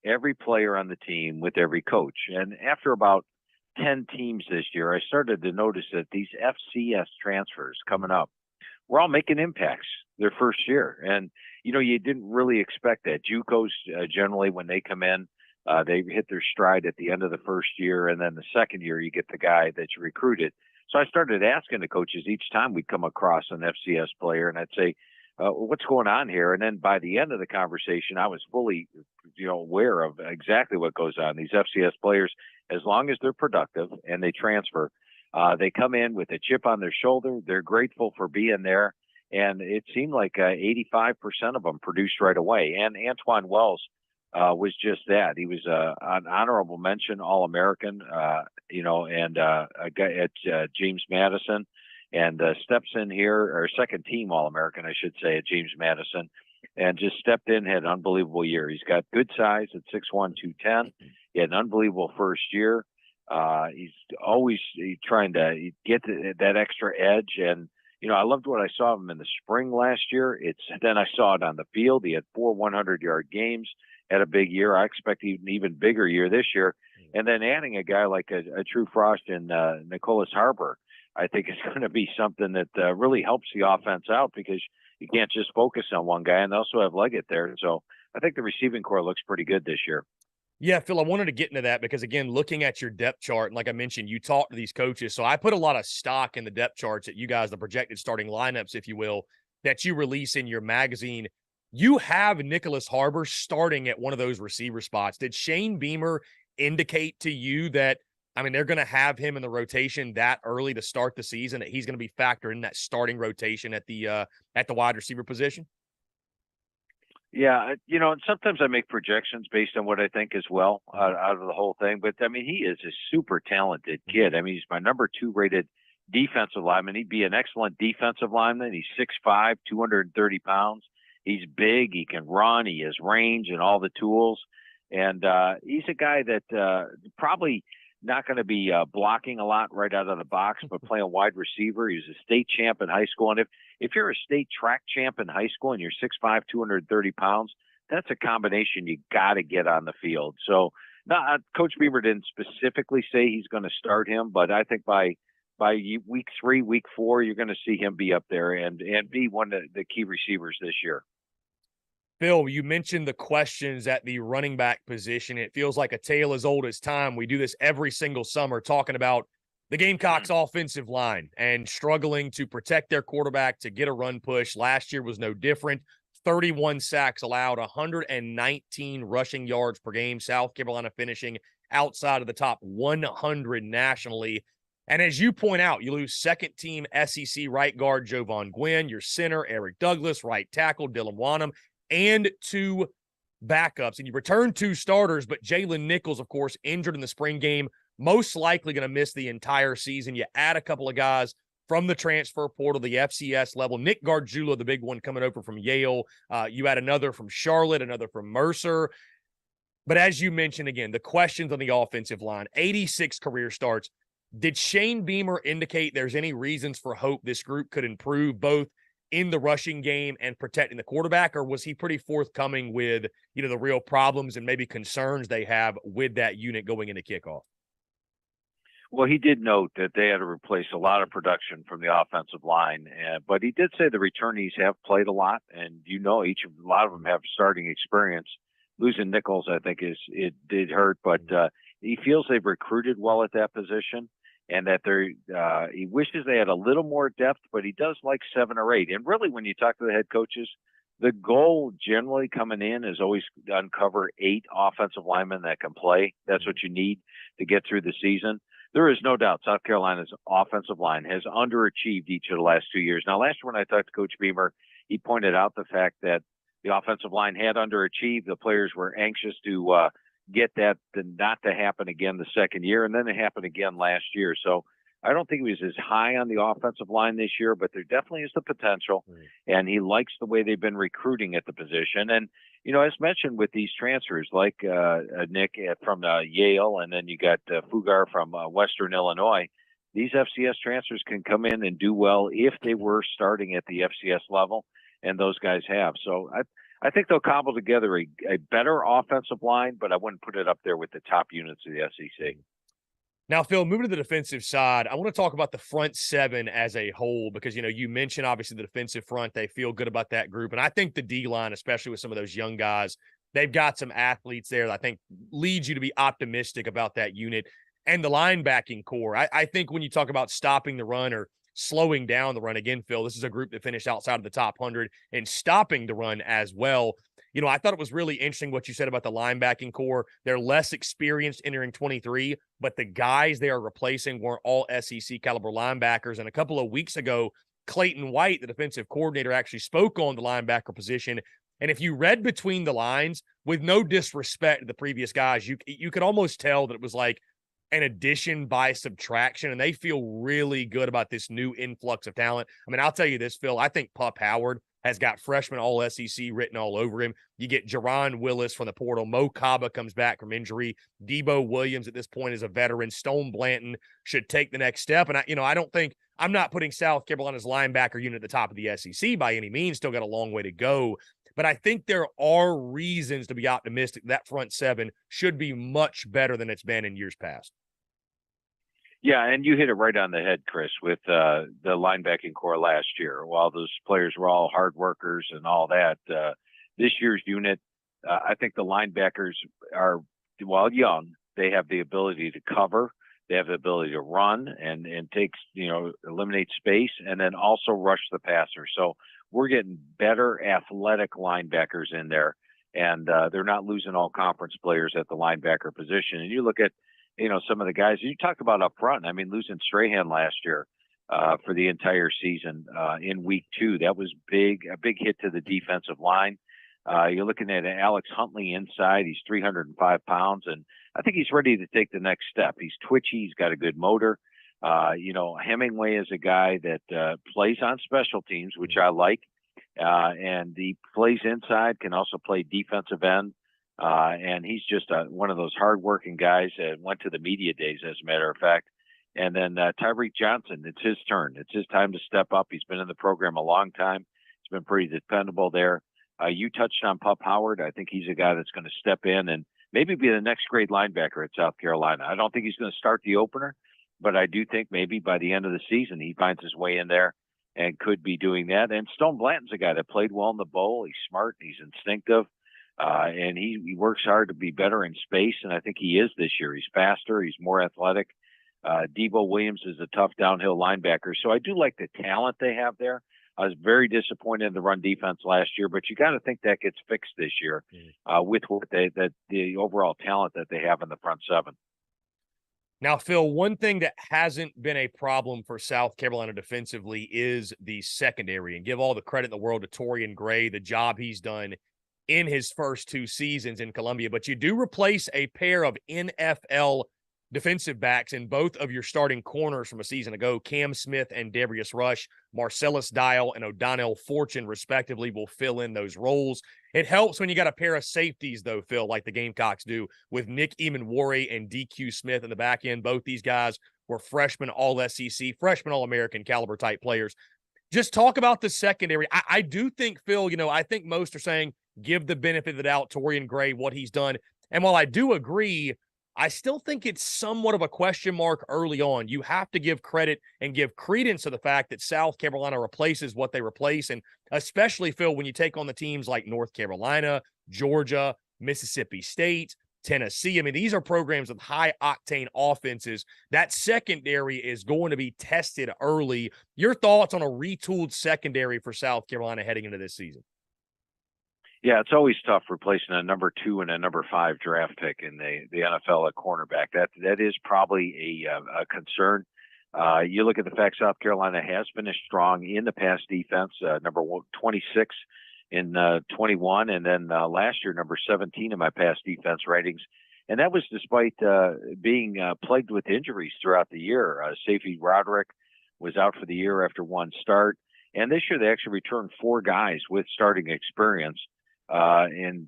every player on the team with every coach. And after about 10 teams this year, I started to notice that these FCS transfers coming up, we're all making impacts their first year. And, you didn't really expect that. JUCOs, generally, when they come in, they hit their stride at the end of the first year. And then the second year, you get the guy that you recruited. So I started asking the coaches each time we'd come across an FCS player, and I'd say, what's going on here? And then by the end of the conversation, I was fully, aware of exactly what goes on. These FCS players, as long as they're productive and they transfer, they come in with a chip on their shoulder. They're grateful for being there. And it seemed like 85% of them produced right away. And Antoine Wells was just that. He was an honorable mention All-American, and a guy at James Madison, and steps in here, or second team All-American, I should say, at James Madison, and just stepped in, had an unbelievable year. He's got good size at 6'1", 210. He had an unbelievable first year. He's always trying to get that extra edge. And, I loved what I saw of him in the spring last year. Then I saw it on the field. He had 4 100-yard games, had a big year. I expect an even bigger year this year. And then adding a guy like a True Frost and Nicholas Harbor, I think is going to be something that really helps the offense out, because you can't just focus on one guy, and they also have Leggett there. So I think the receiving core looks pretty good this year. Yeah, Phil, I wanted to get into that because, again, looking at your depth chart, and like I mentioned, you talk to these coaches. So I put a lot of stock in the depth charts that you guys, the projected starting lineups, if you will, that you release in your magazine. You have Nicholas Harbor starting at one of those receiver spots. Did Shane Beamer indicate to you that, they're going to have him in the rotation that early to start the season, that he's going to be factored in that starting rotation at the wide receiver position? Yeah, and sometimes I make projections based on what I think as well out of the whole thing. But, he is a super talented kid. He's my number 2 rated defensive lineman. He'd be an excellent defensive lineman. He's 6'5", 230 pounds. He's big. He can run. He has range and all the tools. And he's a guy that probably not going to be blocking a lot right out of the box, but playing wide receiver. He was a state champ in high school. And if you're a state track champ in high school and you're 6'5", 230 pounds, that's a combination you got to get on the field. So Coach Beamer didn't specifically say he's going to start him, but I think by week 3, week 4, you're going to see him be up there and be one of the key receivers this year. Phil, you mentioned the questions at the running back position. It feels like a tale as old as time. We do this every single summer, talking about the Gamecocks offensive line and struggling to protect their quarterback, to get a run push. Last year was no different. 31 sacks allowed, 119 rushing yards per game. South Carolina finishing outside of the top 100 nationally. And as you point out, you lose second-team SEC right guard Jovan Gwynn, your center Eric Douglas, right tackle Dylan Wanham, and 2 backups. And you return 2 starters, but Jalen Nichols, of course, injured in the spring game most likely going to miss the entire season. You add a couple of guys from the transfer portal, the FCS level. Nick Gargiulo, the big one coming over from Yale. You add another from Charlotte, another from Mercer. But as you mentioned again, the questions on the offensive line, 86 career starts. Did Shane Beamer indicate there's any reasons for hope this group could improve both in the rushing game and protecting the quarterback, or was he pretty forthcoming with, the real problems and maybe concerns they have with that unit going into kickoff? Well, he did note that they had to replace a lot of production from the offensive line, but he did say the returnees have played a lot, and a lot of them have starting experience. Losing Nichols, I think, it did hurt, but he feels they've recruited well at that position, and that he wishes they had a little more depth, but he does like 7 or 8. And really, when you talk to the head coaches, the goal generally coming in is always to uncover 8 offensive linemen that can play. That's what you need to get through the season. There is no doubt South Carolina's offensive line has underachieved each of the last 2 years. Now, last year when I talked to Coach Beamer, he pointed out the fact that the offensive line had underachieved. The players were anxious to get that not to happen again the second year, and then it happened again last year. So I don't think he was as high on the offensive line this year, but there definitely is the potential, and he likes the way they've been recruiting at the position. And, as mentioned with these transfers, like Nick from Yale, and then you got Fugar from Western Illinois, these FCS transfers can come in and do well if they were starting at the FCS level, and those guys have. So I think they'll cobble together a better offensive line, but I wouldn't put it up there with the top units of the SEC. Now, Phil, moving to the defensive side, I want to talk about the front 7 as a whole because, you mentioned obviously the defensive front. They feel good about that group. And I think the D-line, especially with some of those young guys, they've got some athletes there that I think leads you to be optimistic about that unit. And the linebacking core, I think when you talk about stopping the run or slowing down the run, again, Phil, this is a group that finished outside of the top 100 and stopping the run as well. I thought it was really interesting what you said about the linebacking core. They're less experienced entering 23, but the guys they are replacing weren't all SEC caliber linebackers. And a couple of weeks ago, Clayton White, the defensive coordinator, actually spoke on the linebacker position. And if you read between the lines, with no disrespect to the previous guys, you could almost tell that it was like an addition by subtraction, and they feel really good about this new influx of talent. I mean, I'll tell you this, Phil, I think Pup Howard has got freshman All-SEC written all over him. You get Jerron Willis from the portal. Mo Kaba comes back from injury. Debo Williams at this point is a veteran. Stone Blanton should take the next step. And I'm not putting South Carolina's linebacker unit at the top of the SEC by any means. Still got a long way to go. But I think there are reasons to be optimistic that front 7 should be much better than it's been in years past. Yeah, and you hit it right on the head, Chris, with the linebacking core last year. While those players were all hard workers and all that, this year's unit, I think the linebackers are, while young, they have the ability to cover. They have the ability to run and take, eliminate space, and then also rush the passer. So we're getting better athletic linebackers in there, and they're not losing all conference players at the linebacker position. And you look at, some of the guys you talked about up front. I mean, losing Strahan last year for the entire season in week 2, that was a big hit to the defensive line. You're looking at Alex Huntley inside. He's 305 pounds, and I think he's ready to take the next step. He's twitchy. He's got a good motor. Hemingway is a guy that plays on special teams, which I like, and he plays inside, can also play defensive end. And he's just one of those hardworking guys that went to the media days, as a matter of fact. And then Tyreek Johnson, it's his turn. It's his time to step up. He's been in the program a long time. He's been pretty dependable there. You touched on Pup Howard. I think he's a guy that's going to step in and maybe be the next great linebacker at South Carolina. I don't think he's going to start the opener, but I do think maybe by the end of the season he finds his way in there and could be doing that. And Stone Blanton's a guy that played well in the bowl. He's smart. He's instinctive. And he works hard to be better in space, and I think he is this year. He's faster. He's more athletic. Debo Williams is a tough downhill linebacker. So I do like the talent they have there. I was very disappointed in the run defense last year, but you got to think that gets fixed this year with what the overall talent that they have in the front 7. Now, Phil, one thing that hasn't been a problem for South Carolina defensively is the secondary, and give all the credit in the world to Torian Gray, the job he's done in his first 2 seasons in Columbia. But you do replace a pair of NFL defensive backs, and both of your starting corners from a season ago, Cam Smith and Darius Rush, Marcellus Dial and O'Donnell Fortune, respectively, will fill in those roles. It helps when you got a pair of safeties, though, Phil, like the Gamecocks do, with Nick Emanwari and DQ Smith in the back end. Both these guys were freshman All-SEC, freshman All-American caliber type players. Just talk about the secondary. I do think, Phil, I think most are saying give the benefit of the doubt to Torian Gray, what he's done. And while I do agree, I still think it's somewhat of a question mark early on. You have to give credit and give credence to the fact that South Carolina replaces what they replace. And especially, Phil, when you take on the teams like North Carolina, Georgia, Mississippi State, Tennessee. I mean, these are programs with high octane offenses. That secondary is going to be tested early. Your thoughts on a retooled secondary for South Carolina heading into this season? Yeah, it's always tough replacing a number 2 and a number 5 draft pick in the NFL at cornerback. That is probably a concern. You look at the fact South Carolina has finished strong in the pass defense, number 26 in 21, and then last year number 17 in my pass defense ratings, and that was despite being plagued with injuries throughout the year. Safety Roderick was out for the year after one start, and this year they actually returned 4 guys with starting experience. And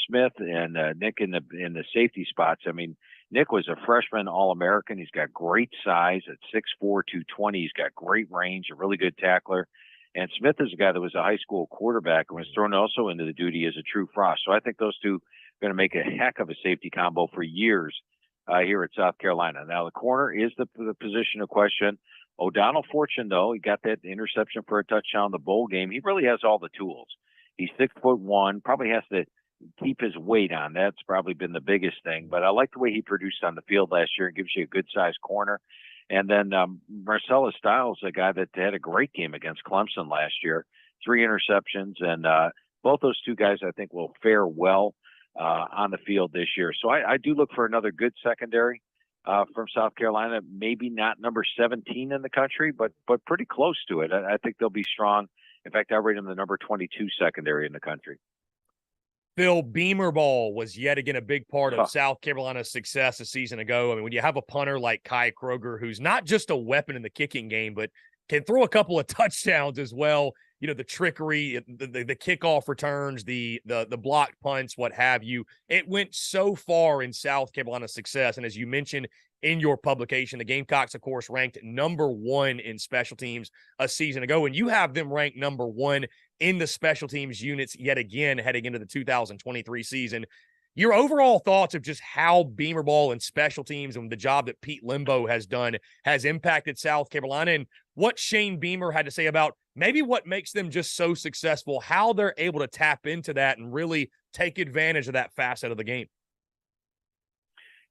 Smith and Nick in the safety spots. I mean, Nick was a freshman All-American. He's got great size at 6'4", 220. He's got great range, a really good tackler. And Smith is a guy that was a high school quarterback and was thrown also into the duty as a true frost. So I think those two are going to make a heck of a safety combo for years here at South Carolina. Now, the corner is the position of question. O'Donnell Fortune, though, he got that interception for a touchdown in the bowl game. He really has all the tools. He's 6'1", probably has to keep his weight on. That's probably been the biggest thing. But I like the way he produced on the field last year. It gives you a good-sized corner. And then Marcellus Stiles, a guy that had a great game against Clemson last year, 3 interceptions. And both those two guys, I think, will fare well on the field this year. So I do look for another good secondary from South Carolina. Maybe not number 17 in the country, but pretty close to it. I think they'll be strong. In fact, I rate them the number 22 secondary in the country. Phil, Beamer ball was yet again a big part of South Carolina's success a season ago. I mean, when you have a punter like Kai Kroger, who's not just a weapon in the kicking game, but can throw a couple of touchdowns as well. The trickery, the kickoff returns, the blocked punts, what have you. It went so far in South Carolina's success. And as you mentioned in your publication, the Gamecocks, of course, ranked number 1 in special teams a season ago. And you have them ranked number 1 in the special teams units yet again heading into the 2023 season. Your overall thoughts of just how Beamer ball and special teams and the job that Pete Lembo has done has impacted South Carolina, and what Shane Beamer had to say about maybe what makes them just so successful, how they're able to tap into that and really take advantage of that facet of the game.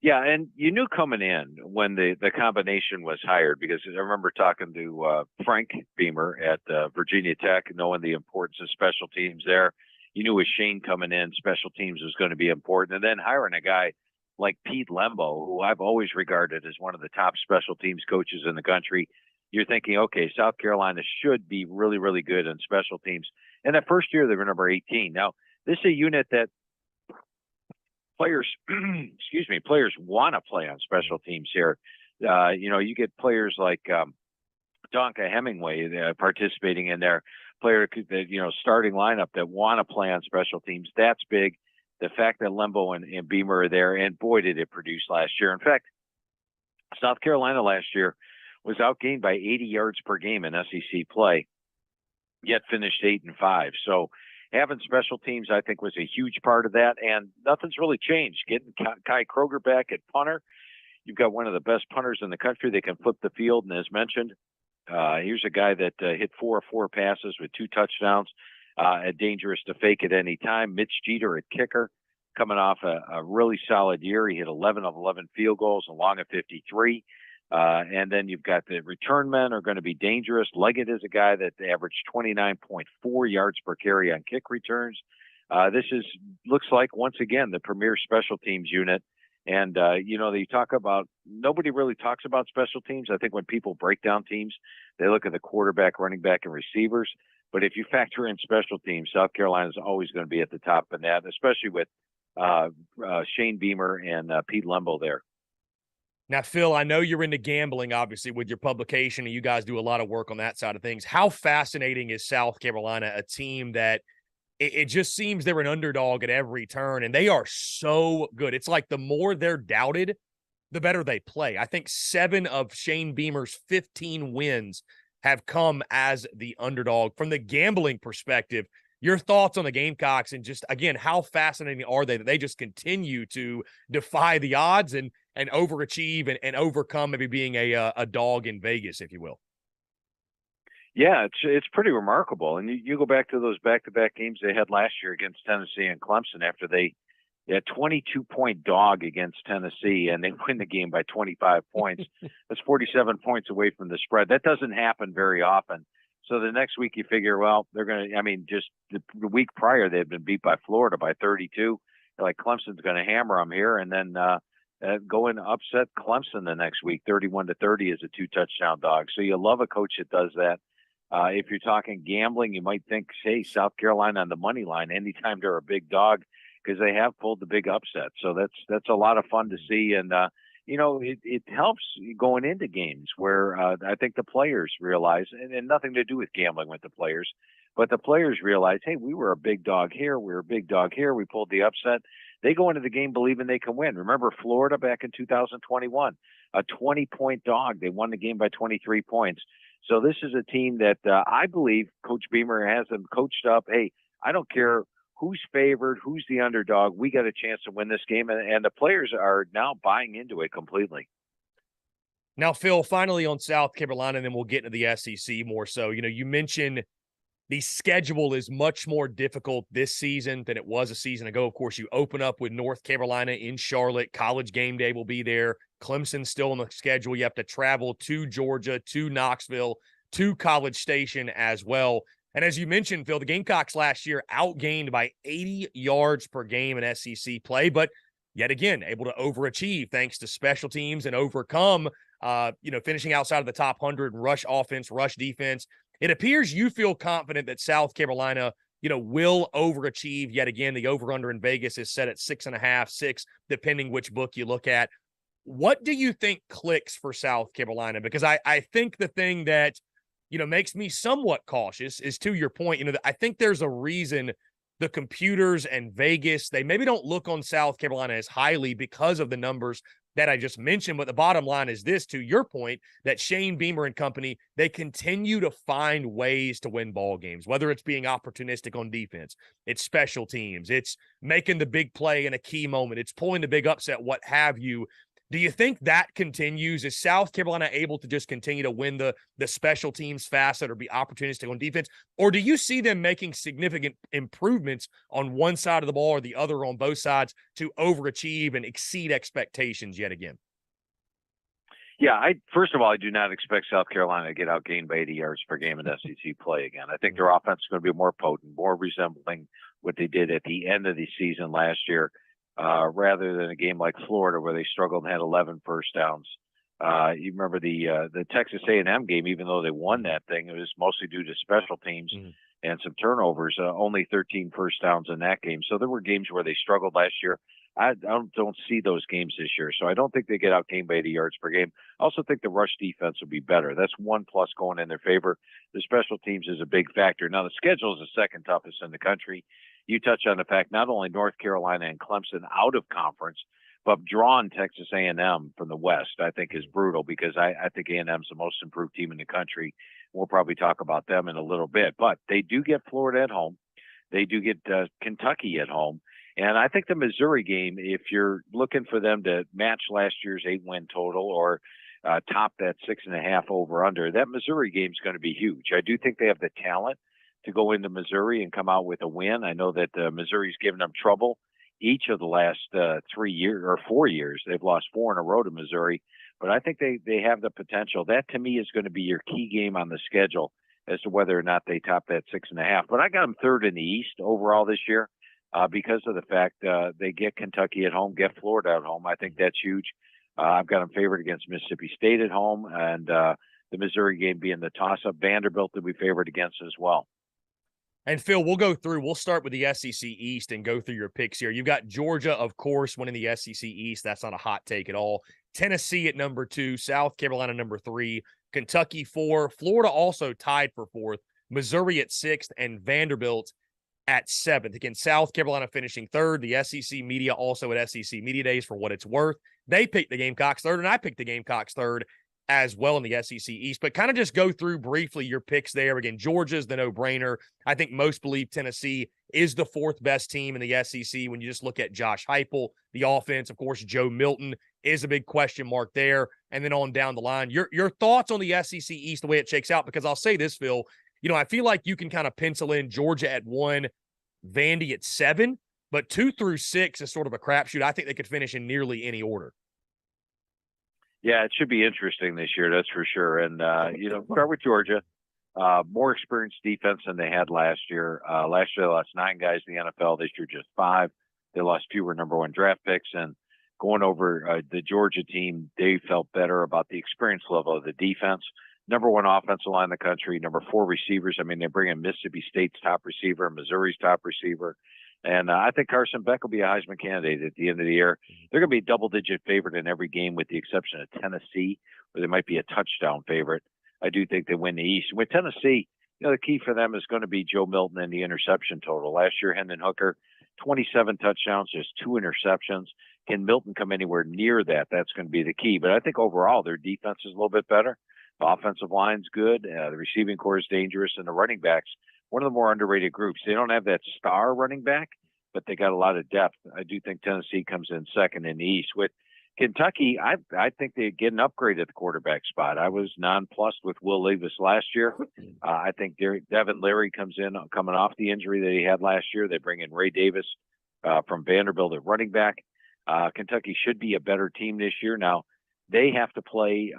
Yeah, and you knew coming in when the combination was hired, because I remember talking to Frank Beamer at Virginia Tech, knowing the importance of special teams there. You knew with Shane coming in, special teams was going to be important. And then hiring a guy like Pete Lembo, who I've always regarded as one of the top special teams coaches in the country, you're thinking, okay, South Carolina should be really, really good in special teams. And that first year, they were number 18. Now, this is a unit that players, players want to play on special teams here. You get players like Donka Hemingway participating in their player, starting lineup that want to play on special teams. That's big. The fact that Lembo and Beamer are there, and boy, did it produce last year. In fact, South Carolina last year was outgained by 80 yards per game in SEC play, yet finished 8-5. So having special teams, I think, was a huge part of that, and nothing's really changed. Getting Kai Kroger back at punter, you've got one of the best punters in the country. They can flip the field, and as mentioned, here's a guy that hit 4 of 4 passes with 2 touchdowns, dangerous to fake at any time. Mitch Jeter at kicker, coming off a really solid year. He hit 11 of 11 field goals along at 53. And then you've got the return men are going to be dangerous. Leggett is a guy that averaged 29.4 yards per carry on kick returns. This looks like, once again, the premier special teams unit. And, they talk about, nobody really talks about special teams. I think when people break down teams, they look at the quarterback, running back, and receivers. But if you factor in special teams, South Carolina is always going to be at the top of that, especially with Shane Beamer and Pete Lembo there. Now, Phil, I know you're into gambling, obviously, with your publication, and you guys do a lot of work on that side of things. How fascinating is South Carolina, a team that it just seems they're an underdog at every turn, and they are so good. It's like the more they're doubted, the better they play. I think 7 of Shane Beamer's 15 wins have come as the underdog. From the gambling perspective, your thoughts on the Gamecocks and just, again, how fascinating are they that they just continue to defy the odds and overachieve and overcome maybe being a dog in Vegas, if you will? Yeah, it's pretty remarkable. And you go back to those back-to-back games they had last year against Tennessee and Clemson after they had 22-point dog against Tennessee, and they win the game by 25 points. That's 47 points away from the spread. That doesn't happen very often. So the next week you figure, well, they're going to, I mean, just the week prior they had been beat by Florida by 32. They're like, Clemson's going to hammer them here, and then go and upset Clemson the next week, 31-30 as a 2-touchdown dog. So you love a coach that does that. If you're talking gambling, you might think, hey, South Carolina on the money line anytime they're a big dog, because they have pulled the big upset. So that's a lot of fun to see. And, it helps going into games where I think the players realize, and nothing to do with gambling with the players, but the players realize, hey, we were a big dog here. We were a big dog here. We pulled the upset. They go into the game believing they can win. Remember Florida back in 2021, a 20-point dog. They won the game by 23 points. So this is a team that I believe Coach Beamer has them coached up. Hey, I don't care who's favored, who's the underdog. We got a chance to win this game. And the players are now buying into it completely. Now, Phil, finally on South Carolina, and then we'll get into the SEC more so. You mentioned the schedule is much more difficult this season than it was a season ago. Of course, you open up with North Carolina in Charlotte. College game day will be there. Clemson's still on the schedule. You have to travel to Georgia, to Knoxville, to College Station as well. And as you mentioned, Phil, the Gamecocks last year outgained by 80 yards per game in SEC play, but yet again, able to overachieve thanks to special teams and overcome, finishing outside of the top 100 rush offense, rush defense. It appears you feel confident that South Carolina, will overachieve yet again. The over-under in Vegas is set at 6.5, 6, depending which book you look at. What do you think clicks for South Carolina? Because I think the thing that, makes me somewhat cautious is, to your point, I think there's a reason the computers and Vegas, they maybe don't look on South Carolina as highly because of the numbers that I just mentioned. But the bottom line is this, to your point, that Shane Beamer and company, they continue to find ways to win ball games, whether it's being opportunistic on defense, it's special teams, it's making the big play in a key moment, it's pulling the big upset, what have you. Do you think that continues? Is South Carolina able to just continue to win the special teams facet or be opportunistic on defense? Or do you see them making significant improvements on one side of the ball or the other on both sides to overachieve and exceed expectations yet again? Yeah, first of all, I do not expect South Carolina to get outgained by 80 yards per game in SEC play again. I think their offense is going to be more potent, more resembling what they did at the end of the season last year. Rather than a game like Florida where they struggled and had 11 first downs. You remember the Texas A&M game, even though they won that thing, it was mostly due to special teams and some turnovers, only 13 first downs in that game. So there were games where they struggled last year. I don't see those games this year. So I don't think they get outgained by 80 yards per game. I also think the rush defense will be better. That's 1+ going in their favor. The special teams is a big factor. Now the schedule is the second toughest in the country. You touch on the fact not only North Carolina and Clemson out of conference, but drawing Texas A&M from the West, I think is brutal because I think A&M's the most improved team in the country. We'll probably talk about them in a little bit, but they do get Florida at home. They do get Kentucky at home. And I think the Missouri game, if you're looking for them to match last year's 8-win total or top that 6.5 over under, that Missouri game is going to be huge. I do think they have the talent to go into Missouri and come out with a win. I know that Missouri's given them trouble each of the last 3 years or 4 years. They've lost 4 in a row to Missouri, but I think they have the potential. That to me is going to be your key game on the schedule as to whether or not they top that 6.5. But I got them third in the East overall this year because of the fact they get Kentucky at home, get Florida at home. I think that's huge. I've got them favored against Mississippi State at home, and the Missouri game being the toss-up. Vanderbilt to be favored against as well. And Phil, we'll go through. We'll start with the SEC East and go through your picks here. You've got Georgia, of course, winning the SEC East. That's not a hot take at all. Tennessee at number 2, South Carolina number 3, Kentucky 4, Florida also tied for 4th, Missouri at 6th, and Vanderbilt at 7th. Again, South Carolina finishing 3rd. The SEC media also at SEC Media Days for what it's worth. They picked the Gamecocks 3rd, and I picked the Gamecocks 3rd as well in the SEC East. But kind of just go through briefly your picks there. Again, Georgia's the no-brainer. I think most believe Tennessee is the 4th best team in the SEC when you just look at Josh Heupel, the offense. Of course, Joe Milton is a big question mark there. And then on down the line, your thoughts on the SEC East, the way it shakes out, because I'll say this, Phil, I feel like you can kind of pencil in Georgia at 1, Vandy at 7, but 2 through 6 is sort of a crapshoot. I think they could finish in nearly any order. Yeah, it should be interesting this year, that's for sure. And, start with Georgia. More experienced defense than they had last year. Last year, they lost 9 guys in the NFL. This year, just 5. They lost fewer number 1 draft picks. And going over the Georgia team, they felt better about the experience level of the defense. Number 1 offensive line in the country, number 4 receivers. I mean, they bring in Mississippi State's top receiver, Missouri's top receiver. And I think Carson Beck will be a Heisman candidate at the end of the year. They're going to be a double-digit favorite in every game with the exception of Tennessee, where they might be a touchdown favorite. I do think they win the East. With Tennessee, the key for them is going to be Joe Milton and the interception total. Last year, Hendon Hooker, 27 touchdowns, just 2 interceptions. Can Milton come anywhere near that? That's going to be the key. But I think overall, their defense is a little bit better. The offensive line's good. The receiving core is dangerous. And the running backs, one of the more underrated groups. They don't have that star running back, but they got a lot of depth. I do think Tennessee comes in second in the East. With Kentucky, I think they get an upgrade at the quarterback spot. I was nonplussed with Will Levis last year. I think Devin Leary coming off the injury that he had last year. They bring in Ray Davis from Vanderbilt at running back. Kentucky should be a better team this year. Now, they have to play,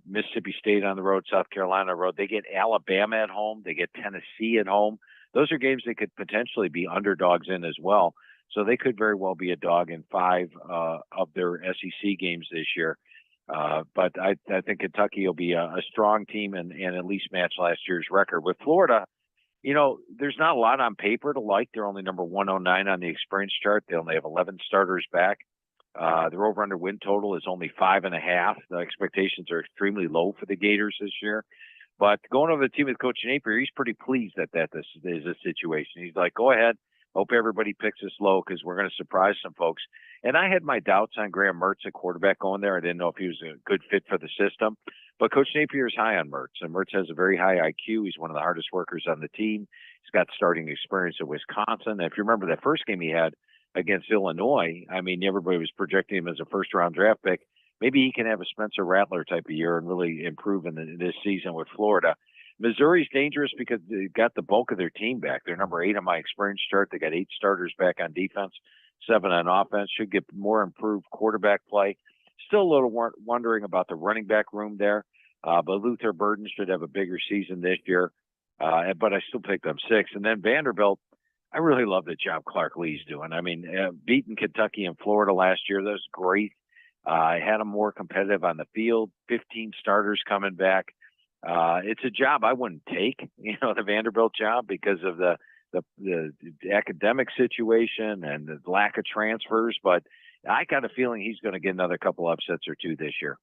Mississippi State on the road, South Carolina on the road. They get Alabama at home. They get Tennessee at home. Those are games they could potentially be underdogs in as well. So they could very well be a dog in 5 of their SEC games this year. But I think Kentucky will be a strong team and at least match last year's record. With Florida, there's not a lot on paper to like. They're only number 109 on the experience chart. They only have 11 starters back. Their over-under win total is only 5.5. The expectations are extremely low for the Gators this year. But going over the team with Coach Napier, he's pretty pleased that this is a situation. He's like, go ahead. Hope everybody picks us low because we're going to surprise some folks. And I had my doubts on Graham Mertz at quarterback going there. I didn't know if he was a good fit for the system. But Coach Napier is high on Mertz. And Mertz has a very high IQ. He's one of the hardest workers on the team. He's got starting experience at Wisconsin. And if you remember that first game he had against Illinois, I mean, everybody was projecting him as a first-round draft pick. Maybe he can have a Spencer Rattler type of year and really improve in this season with Florida. Missouri's dangerous because they got the bulk of their team back. They're number 8 on my experience chart. They got 8 starters back on defense, 7 on offense. Should get more improved quarterback play. Still a little wondering about the running back room there. But Luther Burden should have a bigger season this year. But I still picked them 6. And then Vanderbilt, I really love the job Clark Lee's doing. I mean, beating Kentucky and Florida last year, that was great. I had them more competitive on the field, 15 starters coming back. It's a job I wouldn't take, the Vanderbilt job because of the academic situation and the lack of transfers. But I got a feeling he's going to get another couple upsets or 2 this year.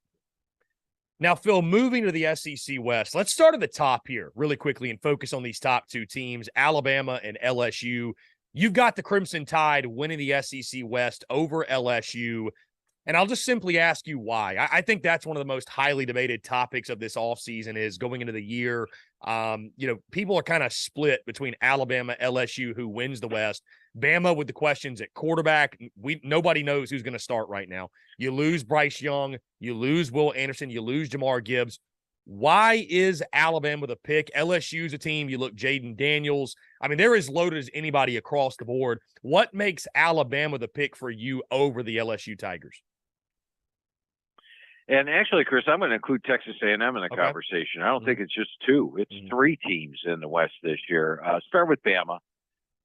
Now, Phil, moving to the SEC West, let's start at the top here really quickly and focus on these top 2 teams, Alabama and LSU. You've got the Crimson Tide winning the SEC West over LSU. And I'll just simply ask you why. I think that's one of the most highly debated topics of this offseason is going into the year. People are kind of split between Alabama, LSU, who wins the West. Bama with the questions at quarterback. Nobody knows who's going to start right now. You lose Bryce Young. You lose Will Anderson. You lose Jamar Gibbs. Why is Alabama the pick? LSU's a team. You look Jaden Daniels. I mean, they're as loaded as anybody across the board. What makes Alabama the pick for you over the LSU Tigers? And actually, Chris, I'm going to include Texas A&M in the conversation. I don't think it's just 2. It's 3 teams in the West this year. Start with Bama.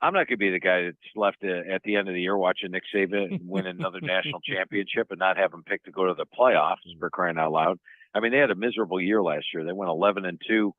I'm not going to be the guy that's left at the end of the year watching Nick Saban win another national championship and not have him picked to go to the playoffs for crying out loud. I mean, they had a miserable year last year. They went 11-2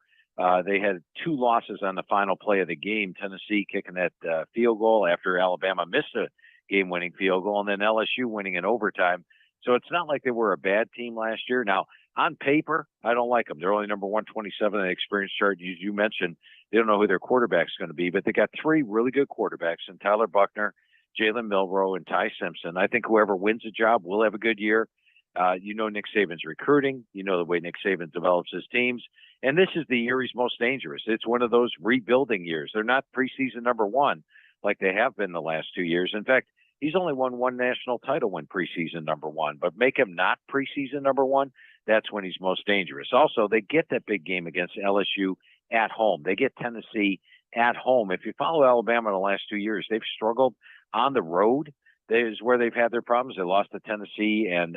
They had 2 losses on the final play of the game. Tennessee kicking that field goal after Alabama missed a game-winning field goal, and then LSU winning in overtime. So it's not like they were a bad team last year. Now, on paper, I don't like them. They're only number 127 on the experience chart. As you mentioned, they don't know who their quarterback's going to be, but they got 3 really good quarterbacks in Tyler Buckner, Jalen Milroe, and Ty Simpson. I think whoever wins the job will have a good year. Nick Saban's recruiting. You know the way Nick Saban develops his teams. And this is the year he's most dangerous. It's one of those rebuilding years. They're not preseason number 1 like they have been the last 2 years. In fact, he's only won 1 national title when preseason number 1. But make him not preseason number 1, that's when he's most dangerous. Also, they get that big game against LSU at home. They get Tennessee at home. If you follow Alabama in the last 2 years, they've struggled on the road. That is where they've had their problems. They lost to Tennessee and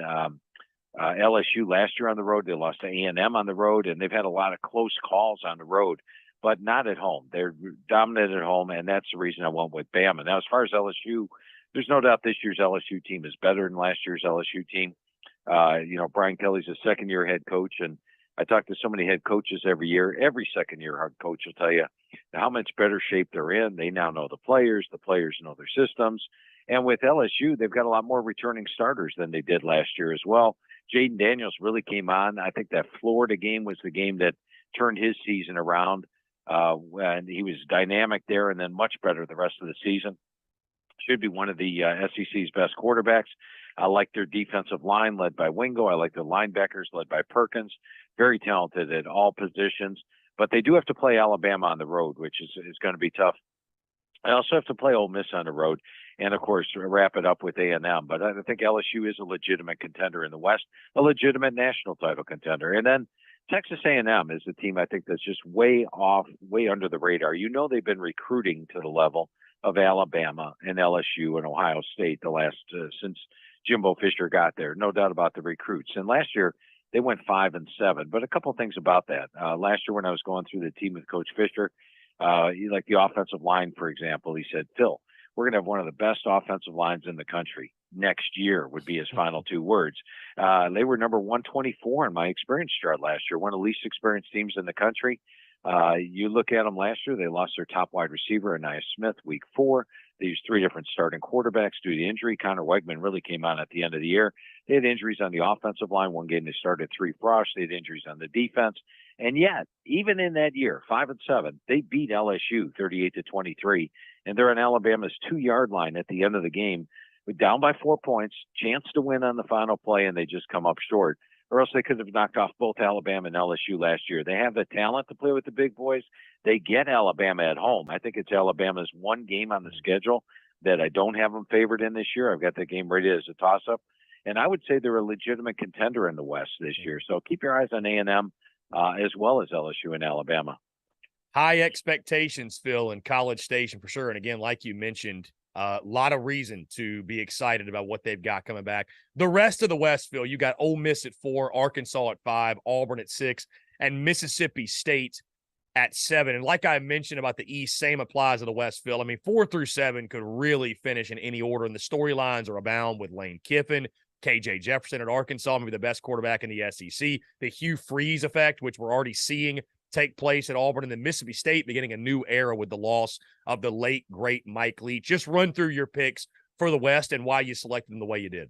LSU last year on the road. They lost to A&M on the road, and they've had a lot of close calls on the road, but not at home. They're dominant at home, and that's the reason I went with Bama. Now, as far as LSU, there's no doubt this year's LSU team is better than last year's LSU team. Brian Kelly's a second-year head coach, and I talk to so many head coaches every year. Every second-year head coach will tell you how much better shape they're in. They now know the players know their systems. And with LSU, they've got a lot more returning starters than they did last year as well. Jaden Daniels really came on. I think that Florida game was the game that turned his season around. And he was dynamic there and then much better the rest of the season. Should be one of the SEC's best quarterbacks. I like their defensive line led by Wingo. I like their linebackers led by Perkins. Very talented at all positions. But they do have to play Alabama on the road, which is going to be tough. I also have to play Ole Miss on the road. And, of course, wrap it up with A&M. But I think LSU is a legitimate contender in the West, a legitimate national title contender. And then Texas A&M is a team I think that's just way off, way under the radar. You know they've been recruiting to the level of Alabama and LSU and Ohio State the last since Jimbo Fisher got there. No doubt about the recruits. And last year they went 5-7. But a couple of things about that. Last year when I was going through the team with Coach Fisher, like the offensive line, for example, he said, Phil, we're going to have one of the best offensive lines in the country next year would be his final 2 words. They were number 124 in my experience chart last year, one of the least experienced teams in the country. You look at them last year, they lost their top wide receiver, Anaya Smith, week 4. They used 3 different starting quarterbacks due to injury. Connor Weigman really came on at the end of the year. They had injuries on the offensive line. One game they started 3 Frosh. They had injuries on the defense. And yet, even in that year, 5-7, they beat LSU 38-23. And they're on Alabama's 2-yard line at the end of the game, down by 4 points, chance to win on the final play, and they just come up short. Or else they could have knocked off both Alabama and LSU last year. They have the talent to play with the big boys. They get Alabama at home. I think it's Alabama's one game on the schedule that I don't have them favored in this year. I've got the game rated as a toss-up. And I would say they're a legitimate contender in the West this year. So keep your eyes on A&M as well as LSU and Alabama. High expectations, Phil, in College Station for sure. And again, like you mentioned, a lot of reason to be excited about what they've got coming back. The rest of the West, Phil, you got Ole Miss at 4, Arkansas at 5, Auburn at 6, and Mississippi State at 7. And like I mentioned about the East, same applies to the West, Phil. I mean, 4 through 7 could really finish in any order, and the storylines are abound with Lane Kiffin, KJ Jefferson at Arkansas, maybe the best quarterback in the SEC, the Hugh Freeze effect, which we're already seeing take place at Auburn, and then Mississippi State beginning a new era with the loss of the late, great Mike Leach. Just run through your picks for the West and why you selected them the way you did.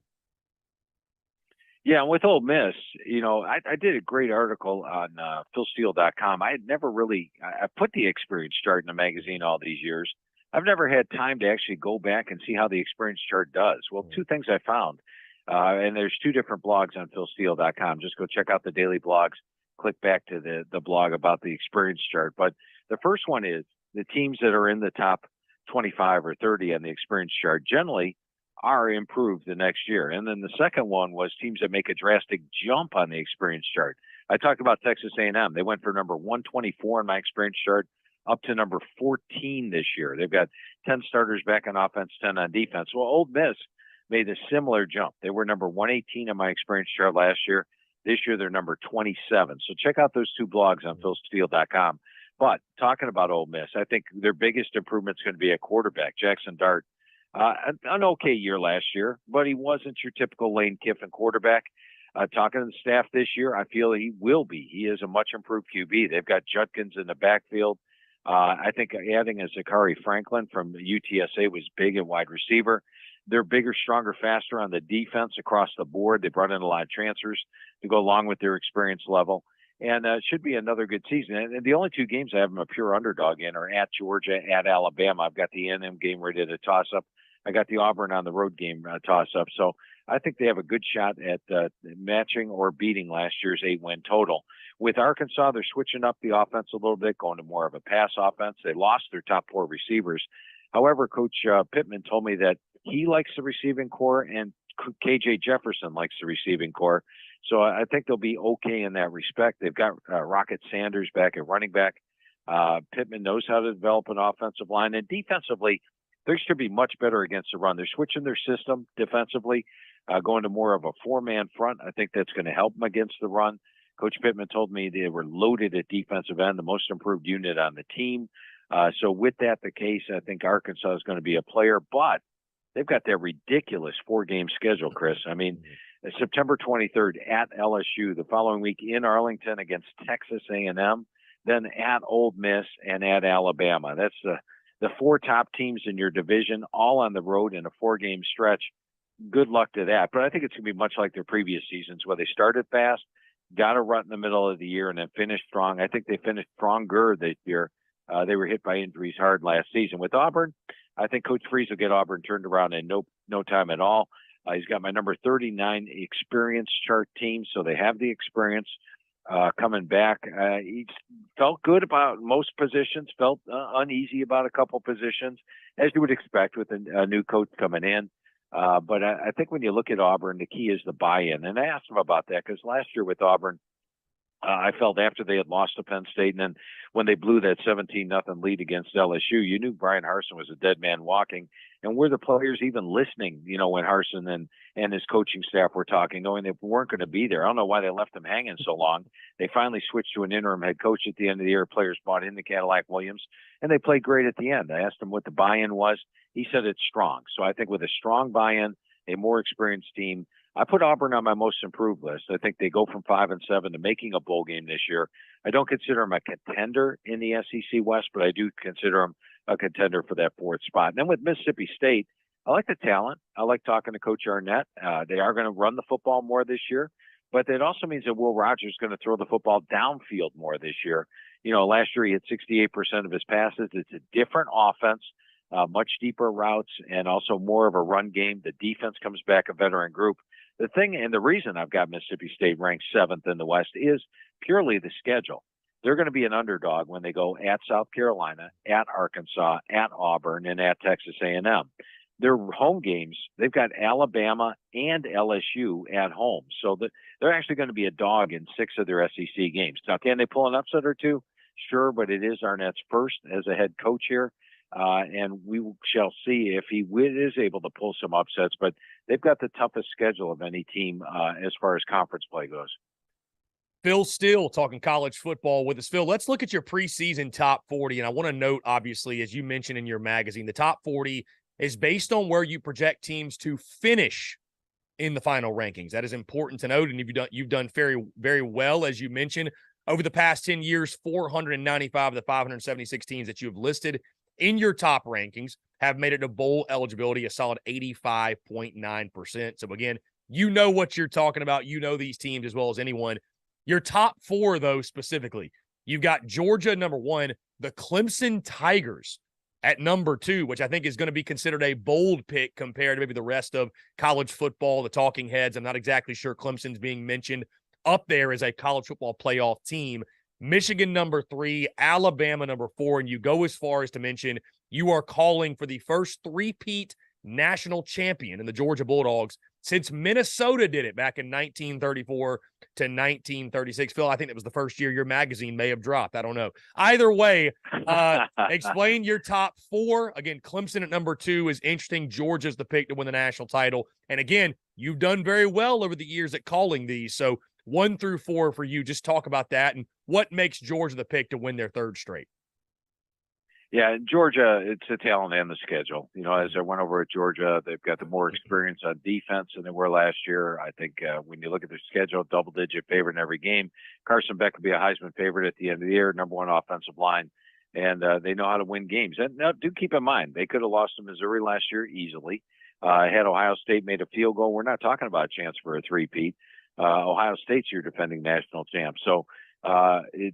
Yeah, with Ole Miss, I did a great article on philsteele.com. I had never really – I put the experience chart in the magazine all these years. I've never had time to actually go back and see how the experience chart does. Well, 2 things I found, and there's 2 different blogs on philsteele.com. Just go check out the daily blogs. Click back to the blog about the experience chart. But the first one is the teams that are in the top 25 or 30 on the experience chart generally are improved the next year. And then the second one was teams that make a drastic jump on the experience chart. I talked about Texas A&M. They went from number 124 on my experience chart up to number 14 this year. They've got 10 starters back on offense, 10 on defense. Well, Ole Miss made a similar jump. They were number 118 on my experience chart last year. This year, they're number 27. So check out those 2 blogs on philsteele.com. But talking about Ole Miss, I think their biggest improvement is going to be at quarterback. Jackson Dart, an okay year last year, but he wasn't your typical Lane Kiffin quarterback. Talking to the staff this year, I feel he will be. He is a much improved QB. They've got Judkins in the backfield. I think adding a Zachary Franklin from UTSA was big at wide receiver. They're bigger, stronger, faster on the defense across the board. They brought in a lot of transfers to go along with their experience level. And it should be another good season. And the only two games I have them a pure underdog in are at Georgia, at Alabama. I've got the A&M game ready to toss up. I got the Auburn on the road game toss up. So I think they have a good shot at matching or beating last year's 8-win total. With Arkansas, they're switching up the offense a little bit, going to more of a pass offense. They lost their top 4 receivers. However, Coach Pittman told me that he likes the receiving core and KJ Jefferson likes the receiving core. So I think they'll be okay in that respect. They've got Rocket Sanders back at running back. Pittman knows how to develop an offensive line. And defensively, they should be much better against the run. They're switching their system defensively, going to more of a 4-man front. I think that's going to help them against the run. Coach Pittman told me they were loaded at defensive end, the most improved unit on the team. So with that the case, I think Arkansas is going to be a player. But they've got that ridiculous 4-game schedule, Chris. I mean, September 23rd at LSU, the following week in Arlington against Texas A&M, then at Ole Miss and at Alabama. That's the 4 top teams in your division, all on the road in a 4-game stretch. Good luck to that. But I think it's going to be much like their previous seasons where they started fast, got a rut in the middle of the year, and then finished strong. I think they finished stronger this year. They were hit by injuries hard last season. With Auburn, I think Coach Freeze will get Auburn turned around in no time at all. He's got my number 39 experience chart team, so they have the experience coming back. He felt good about most positions, felt uneasy about a couple positions, as you would expect with a new coach coming in. But I think when you look at Auburn, the key is the buy-in. And I asked him about that because last year with Auburn, I felt after they had lost to Penn State and then when they blew that 17-0 lead against LSU, you knew Brian Harsin was a dead man walking. And were the players even listening, when Harsin and his coaching staff were talking, knowing they weren't going to be there? I don't know why they left them hanging so long. They finally switched to an interim head coach at the end of the year. Players bought into Cadillac Williams, and they played great at the end. I asked him what the buy-in was. He said it's strong. So I think with a strong buy-in, a more experienced team, I put Auburn on my most improved list. I think they go from 5-7 to making a bowl game this year. I don't consider them a contender in the SEC West, but I do consider them a contender for that 4th spot. And then with Mississippi State, I like the talent. I like talking to Coach Arnett. They are going to run the football more this year, but it also means that Will Rogers is going to throw the football downfield more this year. Last year he hit 68% of his passes. It's a different offense, much deeper routes, and also more of a run game. The defense comes back a veteran group. The thing and the reason I've got Mississippi State ranked 7th in the West is purely the schedule. They're going to be an underdog when they go at South Carolina, at Arkansas, at Auburn, and at Texas A&M. Their home games, they've got Alabama and LSU at home. So they're actually going to be a dog in 6 of their SEC games. Now, can they pull an upset or two? Sure, but it is Arnett's first as a head coach here. And we shall see if he is able to pull some upsets. But they've got the toughest schedule of any team as far as conference play goes. Phil Steele talking college football with us. Phil, let's look at your preseason top 40. And I want to note, obviously, as you mentioned in your magazine, the top 40 is based on where you project teams to finish in the final rankings. That is important to note. And you've done very, very well, as you mentioned, over the past 10 years. 495 of the 576 teams that you have listed in your top rankings have made it to bowl eligibility, a solid 85.9%. So again, you know what you're talking about. You know these teams as well as anyone. Your top 4, though, specifically, you've got Georgia number 1, the Clemson Tigers at number 2, which I think is going to be considered a bold pick compared to maybe the rest of college football, the talking heads. I'm not exactly sure Clemson's being mentioned up there as a college football playoff team. Michigan number 3, Alabama number 4, and you go as far as to mention you are calling for the first three-peat national champion in the Georgia Bulldogs since Minnesota did it back in 1934 to 1936. Phil, I think that was the first year your magazine may have dropped. I don't know. Either way, explain your top 4. Again, Clemson at number 2 is interesting. Georgia's the pick to win the national title. And again, you've done very well over the years at calling these. So 1 through 4 for you. Just talk about that and what makes Georgia the pick to win their 3rd straight. Yeah, Georgia, it's the talent and the schedule. As I went over at Georgia, they've got the more experience on defense than they were last year. I think when you look at their schedule, double-digit favorite in every game. Carson Beck will be a Heisman favorite at the end of the year, number one offensive line, and they know how to win games. And now, do keep in mind, they could have lost to Missouri last year easily. Had Ohio State made a field goal, we're not talking about a chance for a three-peat. Ohio State's your defending national champ. So,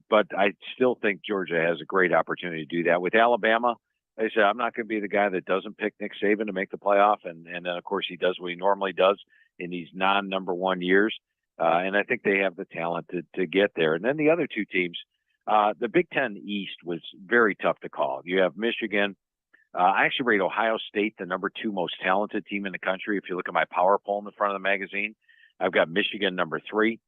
but I still think Georgia has a great opportunity to do that. With Alabama, they said, I'm not going to be the guy that doesn't pick Nick Saban to make the playoff. And then, of course, he does what he normally does in these non-number one years. And I think they have the talent to get there. And then the other two teams, the Big Ten East was very tough to call. You have Michigan. I actually rate Ohio State the number two most talented team in the country. If you look at my power poll in the front of the magazine, I've got Michigan number 3.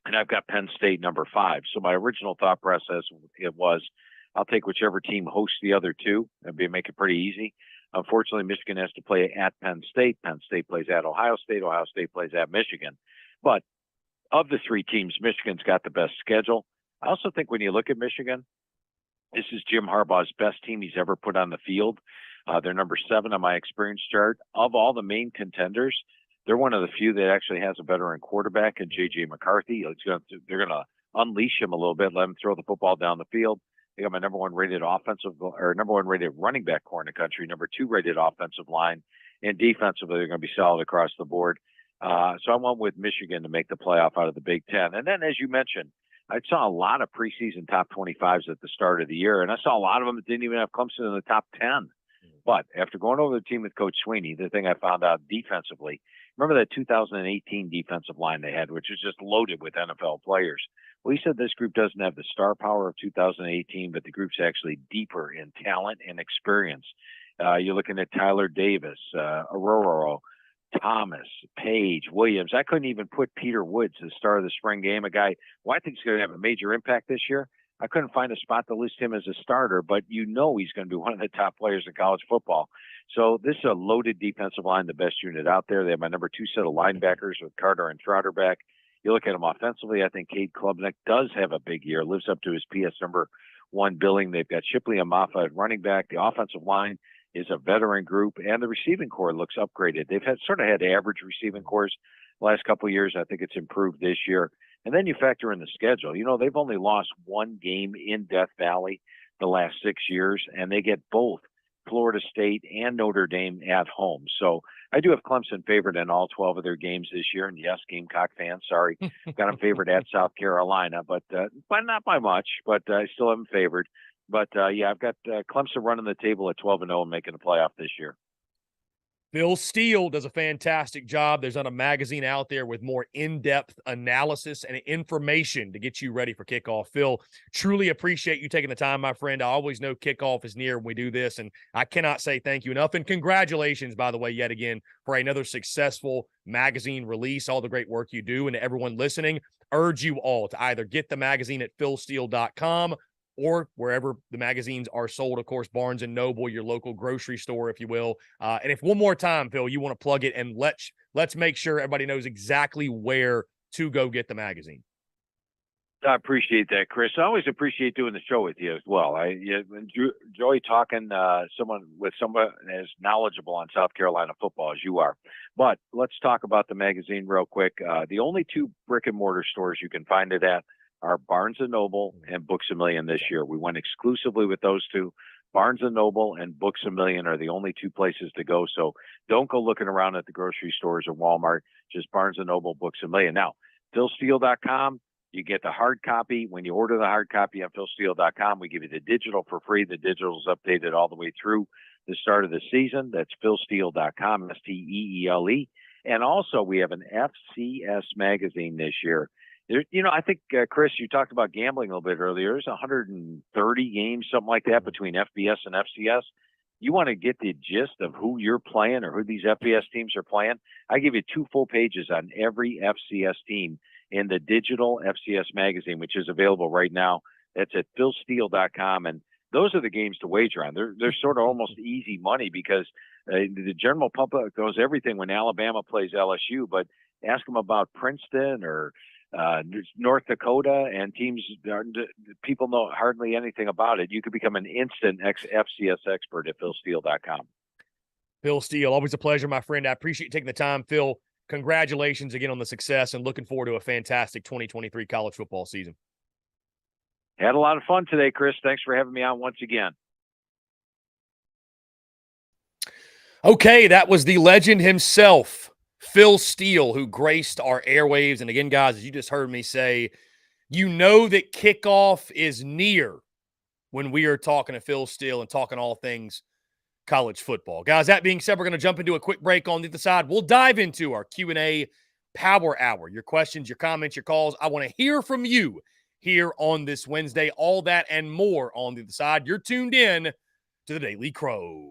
And I've got Penn State number 5. So my original thought process, it was, I'll take whichever team hosts the other two. That'd make it pretty easy. Unfortunately, Michigan has to play at Penn State. Penn State plays at Ohio State. Ohio State plays at Michigan. But of the three teams, Michigan's got the best schedule. I also think when you look at Michigan, this is Jim Harbaugh's best team he's ever put on the field. They're number 7 on my experience chart. Of all the main contenders, they're one of the few that actually has a veteran quarterback in J.J. McCarthy. They're going to unleash him a little bit, let him throw the football down the field. They got my number 1 rated number 1 rated running back core in the country, number 2 rated offensive line, and defensively they're going to be solid across the board. So I went with Michigan to make the playoff out of the Big Ten. And then, as you mentioned, I saw a lot of preseason top 25s at the start of the year, and I saw a lot of them that didn't even have Clemson in the top 10. But after going over the team with Coach Sweeney, the thing I found out defensively, remember that 2018 defensive line they had, which was just loaded with NFL players. Well, he said this group doesn't have the star power of 2018, but the group's actually deeper in talent and experience. You're looking at Tyler Davis, Aurora, Thomas, Page, Williams. I couldn't even put Peter Woods as star of the spring game, a guy who I think is going to have a major impact this year. I couldn't find a spot to list him as a starter, but he's going to be one of the top players in college football. So this is a loaded defensive line, the best unit out there. They have my number 2 set of linebackers with Carter and Trotter back. You look at them offensively, I think Cade Klubnik does have a big year, lives up to his PS number 1 billing. They've got Shipley and Maffa at running back. The offensive line is a veteran group, and the receiving core looks upgraded. They've had average receiving cores the last couple of years. I think it's improved this year. And then you factor in the schedule. They've only lost 1 game in Death Valley the last 6 years, and they get both Florida State and Notre Dame at home. So I do have Clemson favored in all 12 of their games this year. And yes, Gamecock fans, sorry, got them favored at South Carolina, but not by much, but I still have them favored. But yeah, I've got Clemson running the table at 12-0 and making the playoff this year. Phil Steele does a fantastic job. There's not a magazine out there with more in-depth analysis and information to get you ready for kickoff. Phil, truly appreciate you taking the time, my friend. I always know kickoff is near when we do this, and I cannot say thank you enough. And congratulations, by the way, yet again, for another successful magazine release, all the great work you do. And to everyone listening, urge you all to either get the magazine at philsteele.com or wherever the magazines are sold, of course, Barnes & Noble, your local grocery store, if you will. And if one more time, Phil, you want to plug it, and let's make sure everybody knows exactly where to go get the magazine. I appreciate that, Chris. I always appreciate doing the show with you as well. I enjoy talking someone as knowledgeable on South Carolina football as you are. But let's talk about the magazine real quick. The only 2 brick and mortar stores you can find it at are Barnes & Noble and Books A Million this year. We went exclusively with those 2. Barnes & Noble and Books A Million are the only 2 places to go. So don't go looking around at the grocery stores or Walmart, just Barnes & Noble, Books A Million. Now, philsteele.com, you get the hard copy. When you order the hard copy on philsteele.com, we give you the digital for free. The digital is updated all the way through the start of the season. That's philsteele.com, STEELE. And also, we have an FCS magazine this year. I think, Chris, you talked about gambling a little bit earlier. There's 130 games, something like that, between FBS and FCS. You want to get the gist of who you're playing or who these FBS teams are playing? I give you 2 full pages on every FCS team in the digital FCS magazine, which is available right now. That's at philsteele.com. And those are the games to wager on. They're sort of almost easy money because the general public knows everything when Alabama plays LSU, but ask them about Princeton or North Dakota and teams, people know hardly anything about it. You could become an instant FCS expert at philsteele.com. Phil Steele, always a pleasure, my friend. I appreciate you taking the time. Phil, congratulations again on the success and looking forward to a fantastic 2023 college football season. Had a lot of fun today, Chris. Thanks for having me on once again. Okay, that was the legend himself, Phil Steele, who graced our airwaves. And again, guys, as you just heard me say, you know that kickoff is near when we are talking to Phil Steele and talking all things college football. Guys, that being said, we're going to jump into a quick break. On the other side, we'll dive into our Q&A Power Hour. Your questions, your comments, your calls. I want to hear from you here on this Wednesday. All that and more on the other side. You're tuned in to the Daily Crow.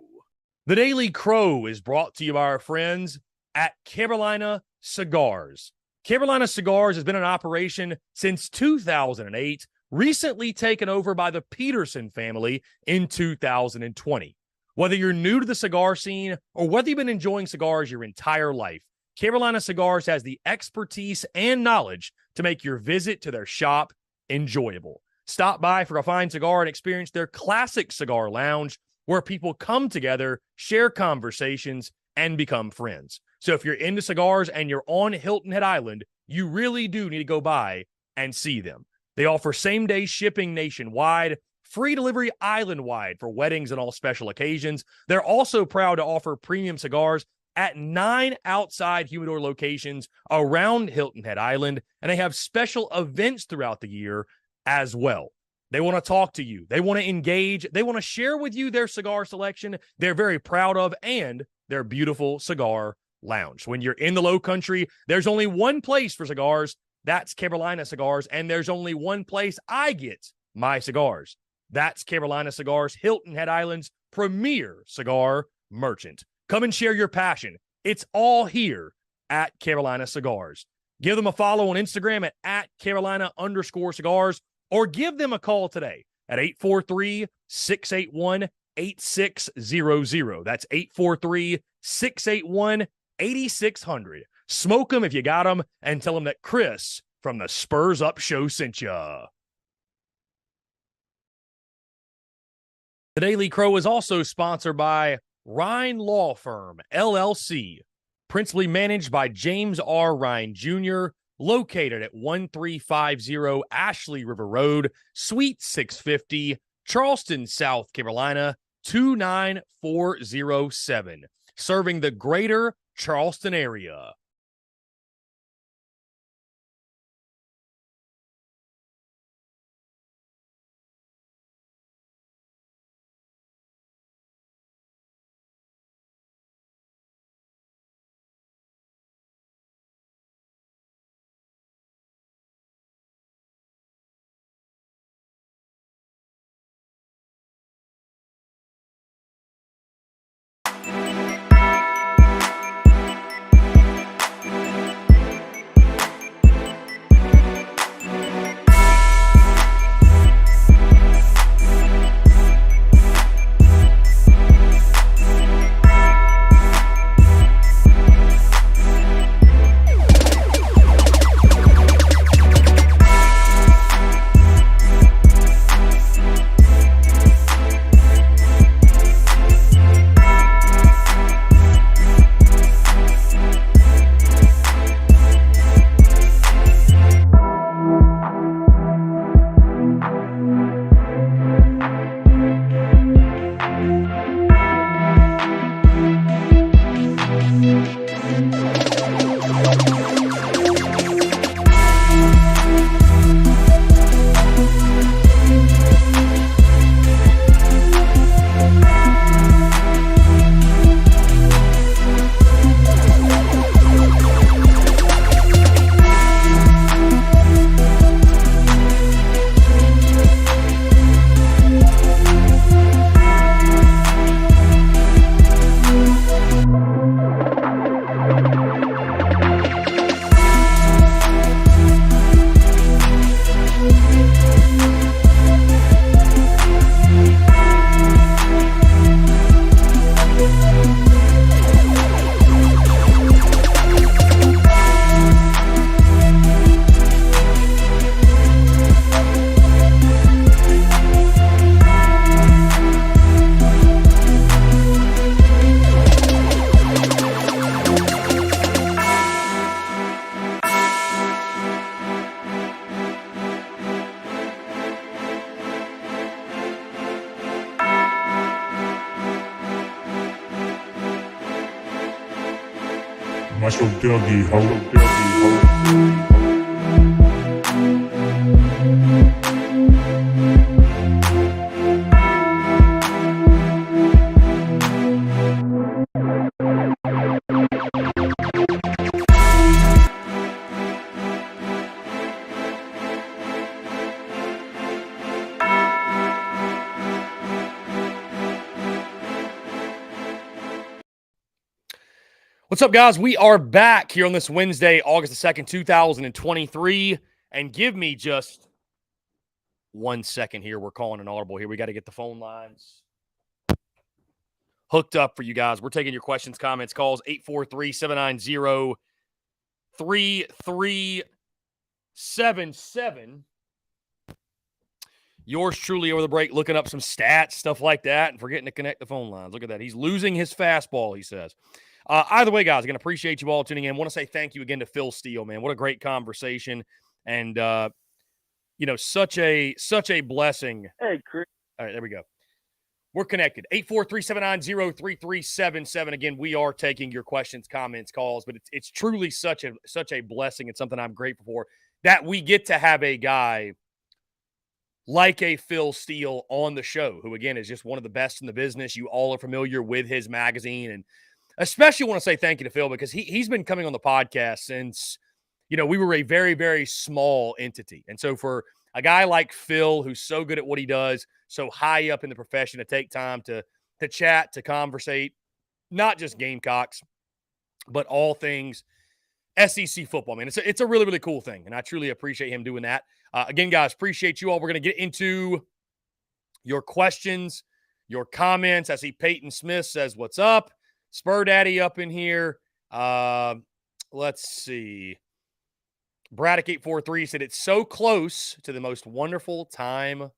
The Daily Crow is brought to you by our friends at Carolina Cigars. Carolina Cigars has been in operation since 2008, recently taken over by the Peterson family in 2020. Whether you're new to the cigar scene or whether you've been enjoying cigars your entire life, Carolina Cigars has the expertise and knowledge to make your visit to their shop enjoyable. Stop by for a fine cigar and experience their classic cigar lounge where people come together, share conversations, and become friends. So if you're into cigars and you're on Hilton Head Island, you really do need to go by and see them. They offer same-day shipping nationwide, free delivery island-wide for weddings and all special occasions. They're also proud to offer premium cigars at 9 outside humidor locations around Hilton Head Island, and they have special events throughout the year as well. They want to talk to you. They want to engage. They want to share with you their cigar selection they're very proud of and their beautiful cigar lounge. When you're in the Low Country, there's only one place for cigars. That's Carolina Cigars, and there's only one place I get my cigars. That's Carolina Cigars, Hilton Head Island's premier cigar merchant. Come and share your passion. It's all here at Carolina Cigars. Give them a follow on Instagram at Carolina_cigars, or give them a call today at 843-681-8600. That's 843-681-8600. Smoke them if you got them, and tell them that Chris from the Spurs Up Show sent ya. The Daily Crow is also sponsored by Rhine Law Firm, LLC, principally managed by James R. Rhine Jr., located at 1350 Ashley River Road, Suite 650, Charleston, South Carolina, 29407, serving the greater Charleston area. Muscle Dougie, ho. What's up, guys? We are back here on this Wednesday, August the 2nd, 2023. And give me just 1 second here. We're calling an audible here. We got to get the phone lines hooked up for you guys. We're taking your questions, comments, calls, 843-790-3377. Yours truly over the break, looking up some stats, stuff like that, and forgetting to connect the phone lines. Look at that. He's losing his fastball, he says. Either way, guys, again, appreciate you all tuning in. I want to say thank you again to Phil Steele, man. What a great conversation. And, such a blessing. Hey, Chris. All right, there we go. We're connected. 843-790-3377. Again, we are taking your questions, comments, calls, but it's truly such a blessing and something I'm grateful for that we get to have a guy like a Phil Steele on the show, who, again, is just one of the best in the business. You all are familiar with his magazine, and especially want to say thank you to Phil because he's been coming on the podcast since, we were a very, very small entity. And so for a guy like Phil, who's so good at what he does, so high up in the profession, to take time to chat, to conversate, not just Gamecocks, but all things SEC football, man. It's a really, really cool thing, and I truly appreciate him doing that. Again, guys, appreciate you all. We're going to get into your questions, your comments. I see Peyton Smith says, what's up? Spur Daddy up in here. Let's see. Braddock843 said, it's so close to the most wonderful time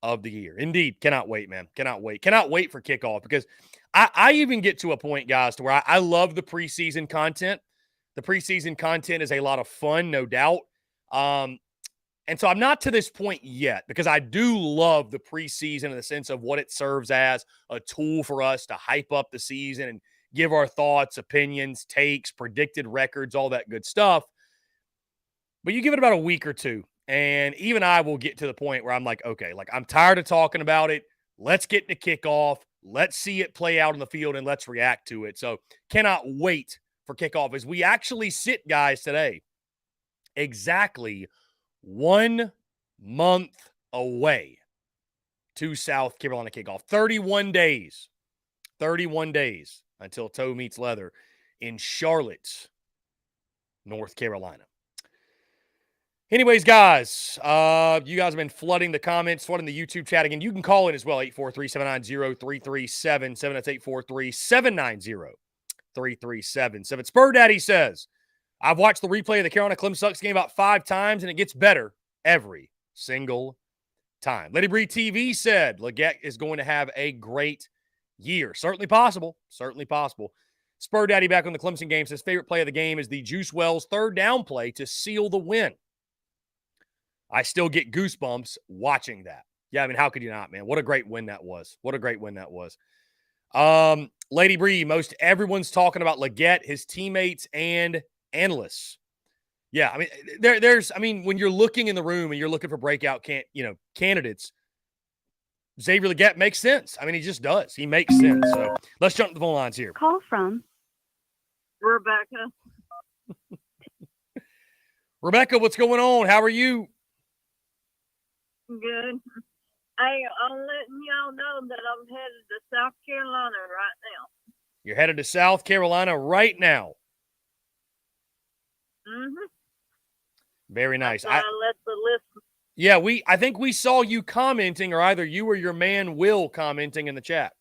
of the year. Indeed. Cannot wait, man. Cannot wait. Cannot wait for kickoff because I even get to a point, guys, to where I love the preseason content. The preseason content is a lot of fun, no doubt. And so I'm not to this point yet because I do love the preseason in the sense of what it serves as a tool for us to hype up the season and give our thoughts, opinions, takes, predicted records, all that good stuff. But you give it about a week or two, and even I will get to the point where I'm like, okay, I'm tired of talking about it. Let's get to kickoff. Let's see it play out in the field, and let's react to it. So cannot wait for kickoff as we actually sit, guys, today exactly 1 month away to South Carolina kickoff. 31 days until toe meets leather in Charlotte, North Carolina. Anyways, guys, you guys have been flooding the comments, flooding the YouTube chat again. You can call in as well, 843-790-3377. That's 843-790-3377. Spur Daddy says, I've watched the replay of the Carolina Clemson game about 5 times, and it gets better every single time. Lady Bree TV said Leggett is going to have a great year. Certainly possible. Certainly possible. Spur Daddy back on the Clemson game says favorite play of the game is the Juice Wells third down play to seal the win. I still get goosebumps watching that. Yeah, I mean, how could you not, man? What a great win that was. What a great win that was. Lady Bree, most everyone's talking about Leggett, his teammates, and analysts. Yeah, I mean, there's when you're looking in the room and you're looking for breakout candidates, Xavier Leggett makes sense. I mean, he just does. He makes sense. So let's jump to the phone lines here. Call from Rebecca. Rebecca, what's going on? How are you? Good. Hey, I'm letting y'all know that I'm headed to South Carolina right now. You're headed to South Carolina right now. Mm-hmm. Very nice. I let the listen. Yeah, I think we saw you commenting, or either you or your man Will commenting in the chat.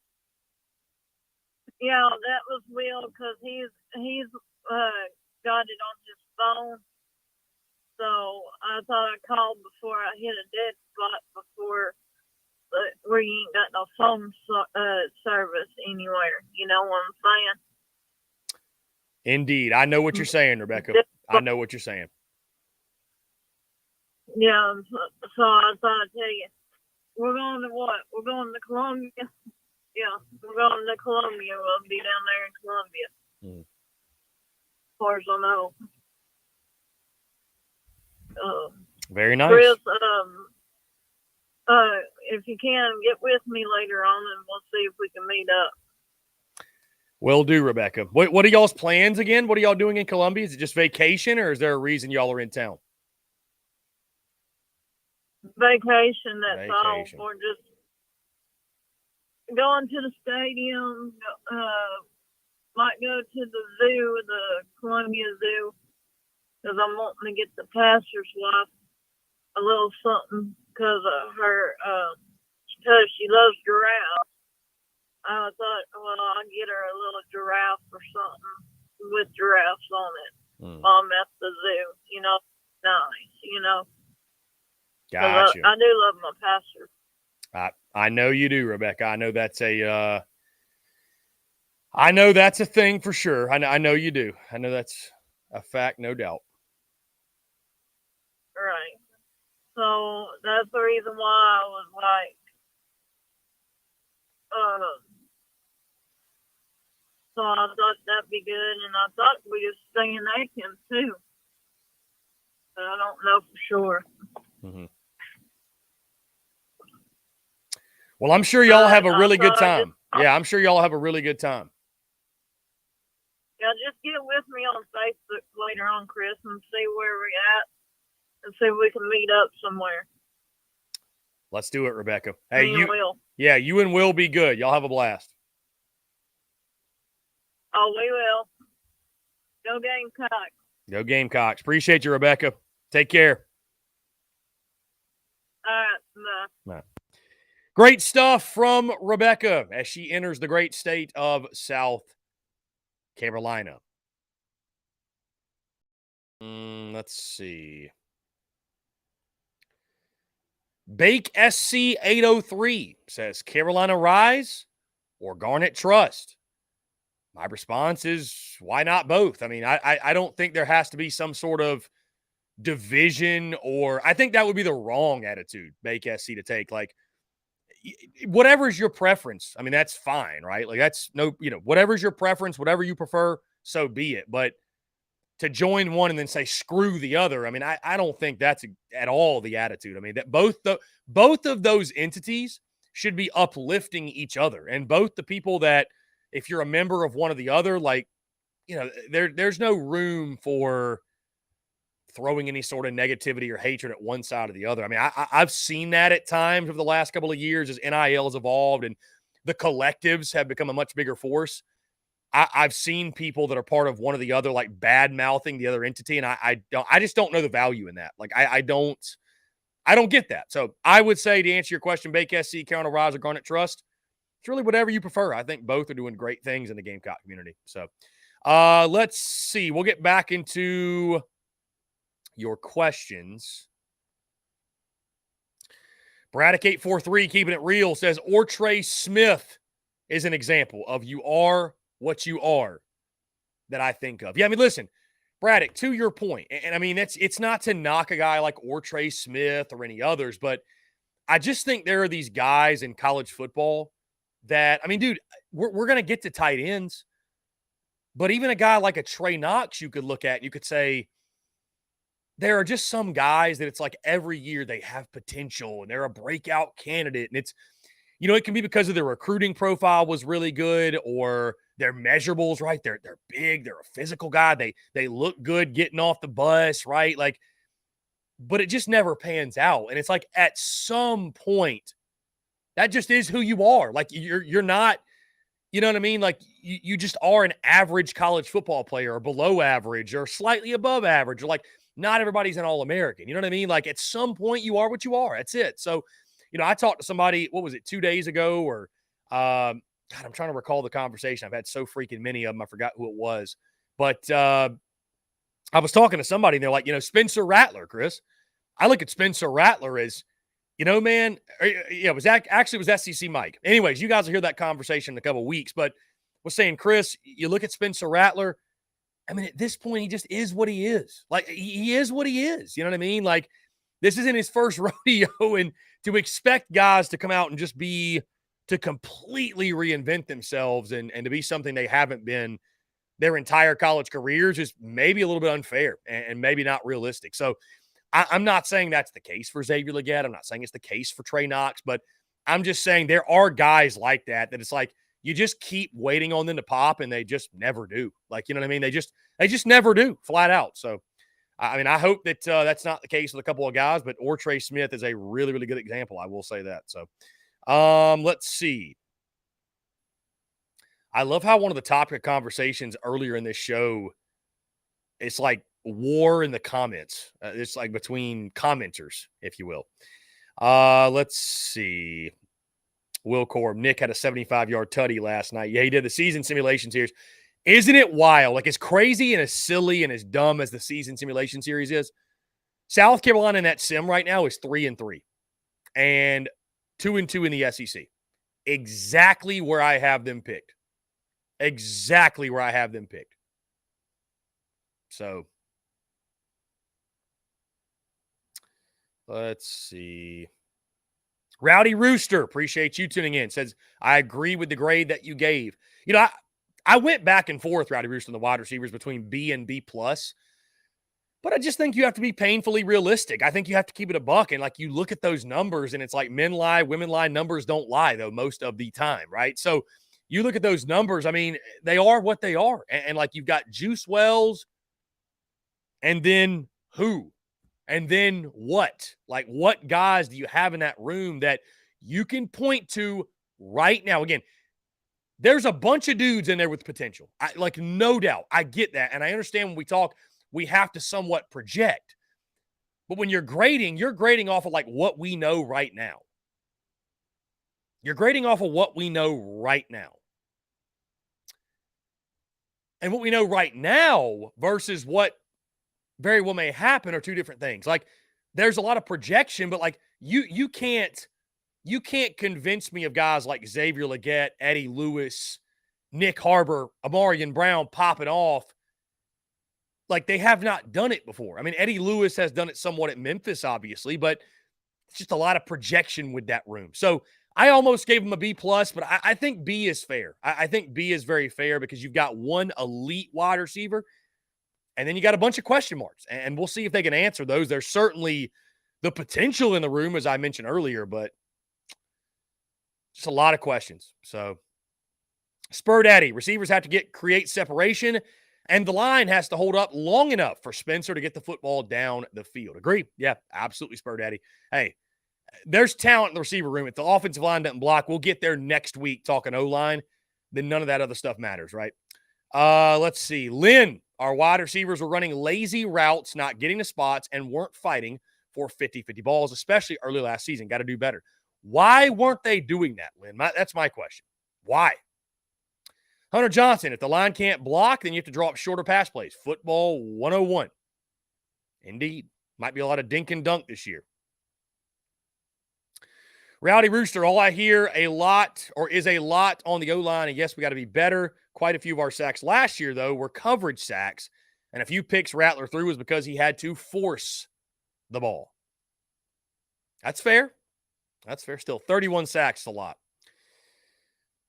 Yeah, that was Will because he's got it on his phone. So I thought I'd call before I hit a dead spot where you ain't got no phone service anywhere. You know what I'm saying? Indeed. I know what you're saying, Rebecca. I know what you're saying. Yeah, so I thought I'd tell you. We're going to what? We're going to Columbia. Yeah, we're going to Columbia. We'll be down there in Columbia. far as I know. Very nice. Chris, if you can, get with me later on and we'll see if we can meet up. Will do, Rebecca. What are y'all's plans again? What are y'all doing in Columbia? Is it just vacation, or is there a reason y'all are in town? Vacation, that's Vacation. all. We're just going to the stadium, might go to the zoo, the Columbia Zoo, because I'm wanting to get the pastor's wife a little something because she loves giraffes. I thought, well, I'll get her a little giraffe or something with giraffes on it while I'm at the zoo. Nice. Gotcha. I do love my pastor. I know you do, Rebecca. I know that's a thing for sure. I know you do. I know that's a fact, no doubt. Right. So that's the reason why I was like, so I thought that'd be good, and I thought we could stay in Aiken too, but I don't know for sure. Mm-hmm. Well, I'm sure y'all have a really good time. Yeah, I'm sure y'all have a really good time. Yeah, just get with me on Facebook later on, Chris, and see where we're at, and see if we can meet up somewhere. Let's do it, Rebecca. Hey, Me and Will. Yeah, you and Will be good. Y'all have a blast. Oh, we will. Go Gamecocks. Go Gamecocks. Appreciate you, Rebecca. Take care. All right, bye. Great stuff from Rebecca as she enters the great state of South Carolina. Let's see. Bake SC 803 says Carolina Rise or Garnet Trust. My response is, why not both? I mean, I don't think there has to be some sort of division, or I think that would be the wrong attitude, Bake SC, to take. Like, whatever is your preference. I mean, that's fine, right? Like, that's whatever's your preference, whatever you prefer, so be it. But to join one and then say screw the other, I mean, I don't think that's at all the attitude. I mean, that both of those entities should be uplifting each other, and both the people that, if you're a member of one or the other, like, there's no room for throwing any sort of negativity or hatred at one side or the other. I mean, I've seen that at times over the last couple of years as NIL has evolved and the collectives have become a much bigger force. I've seen people that are part of one or the other, like, bad mouthing the other entity. And I just don't know the value in that. Like, I don't get that. So I would say, to answer your question, Bake SC, Carolina Rise, or Garnet Trust, it's really whatever you prefer. I think both are doing great things in the Gamecock community. So let's see. We'll get back into your questions. Braddock843, keeping it real, says Ortre Smith is an example of you are what you are that I think of. Yeah, I mean, listen, Braddock, to your point, and I mean, it's not to knock a guy like Ortre Smith or any others, but I just think there are these guys in college football that, I mean, dude, we're going to get to tight ends, but even a guy like a Trey Knox, you could look at, you could say, there are just some guys that it's like every year they have potential and they're a breakout candidate. And it's, it can be because of their recruiting profile was really good, or their measurables, right? They're big, they're a physical guy. They look good getting off the bus, right? Like, but it just never pans out. And it's like, at some point, that just is who you are. Like, you're not, you know what I mean? Like, you just are an average college football player, or below average, or slightly above average, or like, not everybody's an All-American. You know what I mean? Like, at some point, you are what you are. That's it. So, I talked to somebody, what was it, 2 days ago, or God, I'm trying to recall the conversation. I've had so freaking many of them, I forgot who it was. But I was talking to somebody, and they're like, Spencer Rattler, Chris. I look at Spencer Rattler as, man, it was SEC Mike. Anyways, you guys will hear that conversation in a couple of weeks, but was saying, Chris, you look at Spencer Rattler, I mean, at this point, he just is what he is. Like, he is what he is. You know what I mean? Like, this isn't his first rodeo, and to expect guys to come out and just to completely reinvent themselves and to be something they haven't been their entire college careers is maybe a little bit unfair and maybe not realistic. So I'm not saying that's the case for Xavier Legette. I'm not saying it's the case for Trey Knox, but I'm just saying there are guys like that it's like you just keep waiting on them to pop and they just never do. Like, you know what I mean? They just never do, flat out. So, I mean, I hope that that's not the case with a couple of guys, but Trey Smith is a really, really good example. I will say that. So, let's see. I love how one of the topic of conversations earlier in this show, it's like war in the comments. It's like between commenters, if you will. Let's see. Will Corb, Nick had a 75-yard tutty last night. Yeah, he did the season simulation series. Isn't it wild? Like, as crazy and as silly and as dumb as the season simulation series is, South Carolina in that sim right now is 3-3 and 2-2 in the SEC. Exactly where I have them picked. Exactly where I have them picked. So, let's see. Rowdy Rooster, appreciate you tuning in. Says, I agree with the grade that you gave. You know, I went back and forth, Rowdy Rooster, on the wide receivers between B and B+. But I just think you have to be painfully realistic. I think you have to keep it a buck. And, like, you look at those numbers, and it's like men lie, women lie. Numbers don't lie, though, most of the time, right? So, you look at those numbers, I mean, they are what they are. And like, you've got Juice Wells, and then who? And then what? Like, what guys do you have in that room that you can point to right now? Again, there's a bunch of dudes in there with potential. Like, no doubt. I get that. And I understand when we talk, we have to somewhat project. But when you're grading off of like what we know right now. You're grading off of what we know right now. And what we know right now versus what very well may happen are two different things. Like, there's a lot of projection, but like you can't convince me of guys like Xavier Legette, Eddie Lewis, Nick Harbor, Amarian Brown popping off. Like, they have not done it before. I mean, Eddie Lewis has done it somewhat at Memphis, obviously, but it's just a lot of projection with that room. So I almost gave him a B+, but I think B is fair. I think B is very fair because you've got one elite wide receiver, and then you got a bunch of question marks, and we'll see if they can answer those. There's certainly the potential in the room, as I mentioned earlier, but just a lot of questions. So, Spur Daddy, receivers have to create separation, and the line has to hold up long enough for Spencer to get the football down the field. Agree? Yeah, absolutely, Spur Daddy. Hey, there's talent in the receiver room. If the offensive line doesn't block, we'll get there next week talking O-line. Then none of that other stuff matters, right? Let's see. Lynn, our wide receivers were running lazy routes, not getting the spots, and weren't fighting for 50-50 balls, especially early last season. Got to do better. Why weren't they doing that, Lynn? That's my question. Why? Hunter Johnson, if the line can't block, then you have to draw up shorter pass plays. Football 101. Indeed. Might be a lot of dink and dunk this year. Rowdy Rooster, all I hear is a lot on the O-line, and yes, we got to be better. Quite a few of our sacks last year, though, were coverage sacks, and a few picks Rattler threw was because he had to force the ball. That's fair. That's fair still. 31 sacks is a lot.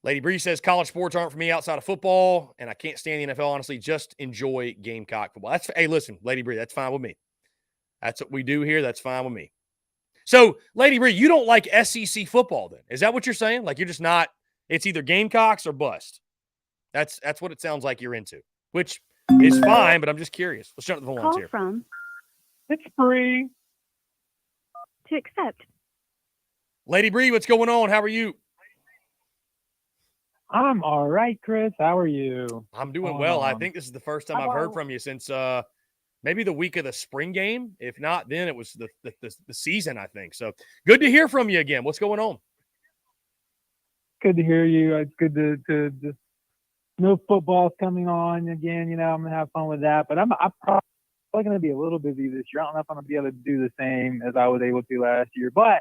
Lady Bree says, college sports aren't for me outside of football, and I can't stand the NFL, honestly. Just enjoy Gamecock football. Hey, listen, Lady Bree, that's fine with me. That's what we do here. That's fine with me. So, Lady Bree, you don't like SEC football then? Is that what you're saying? Like, you're just not – it's either Gamecocks or bust. That's what it sounds like you're into, which is fine, but I'm just curious. Let's jump to the phone lines here. From it's free. To accept. Lady Bree, what's going on? How are you? I'm all right, Chris. How are you? I'm doing well. I think this is the first time I've heard from you since maybe the week of the spring game. If not, then it was the season, I think. So good to hear from you again. What's going on? Good to hear you. It's good to just know football's coming on again. You know, I'm gonna have fun with that. But I'm probably gonna be a little busy this year. I don't know if I'm gonna be able to do the same as I was able to last year. But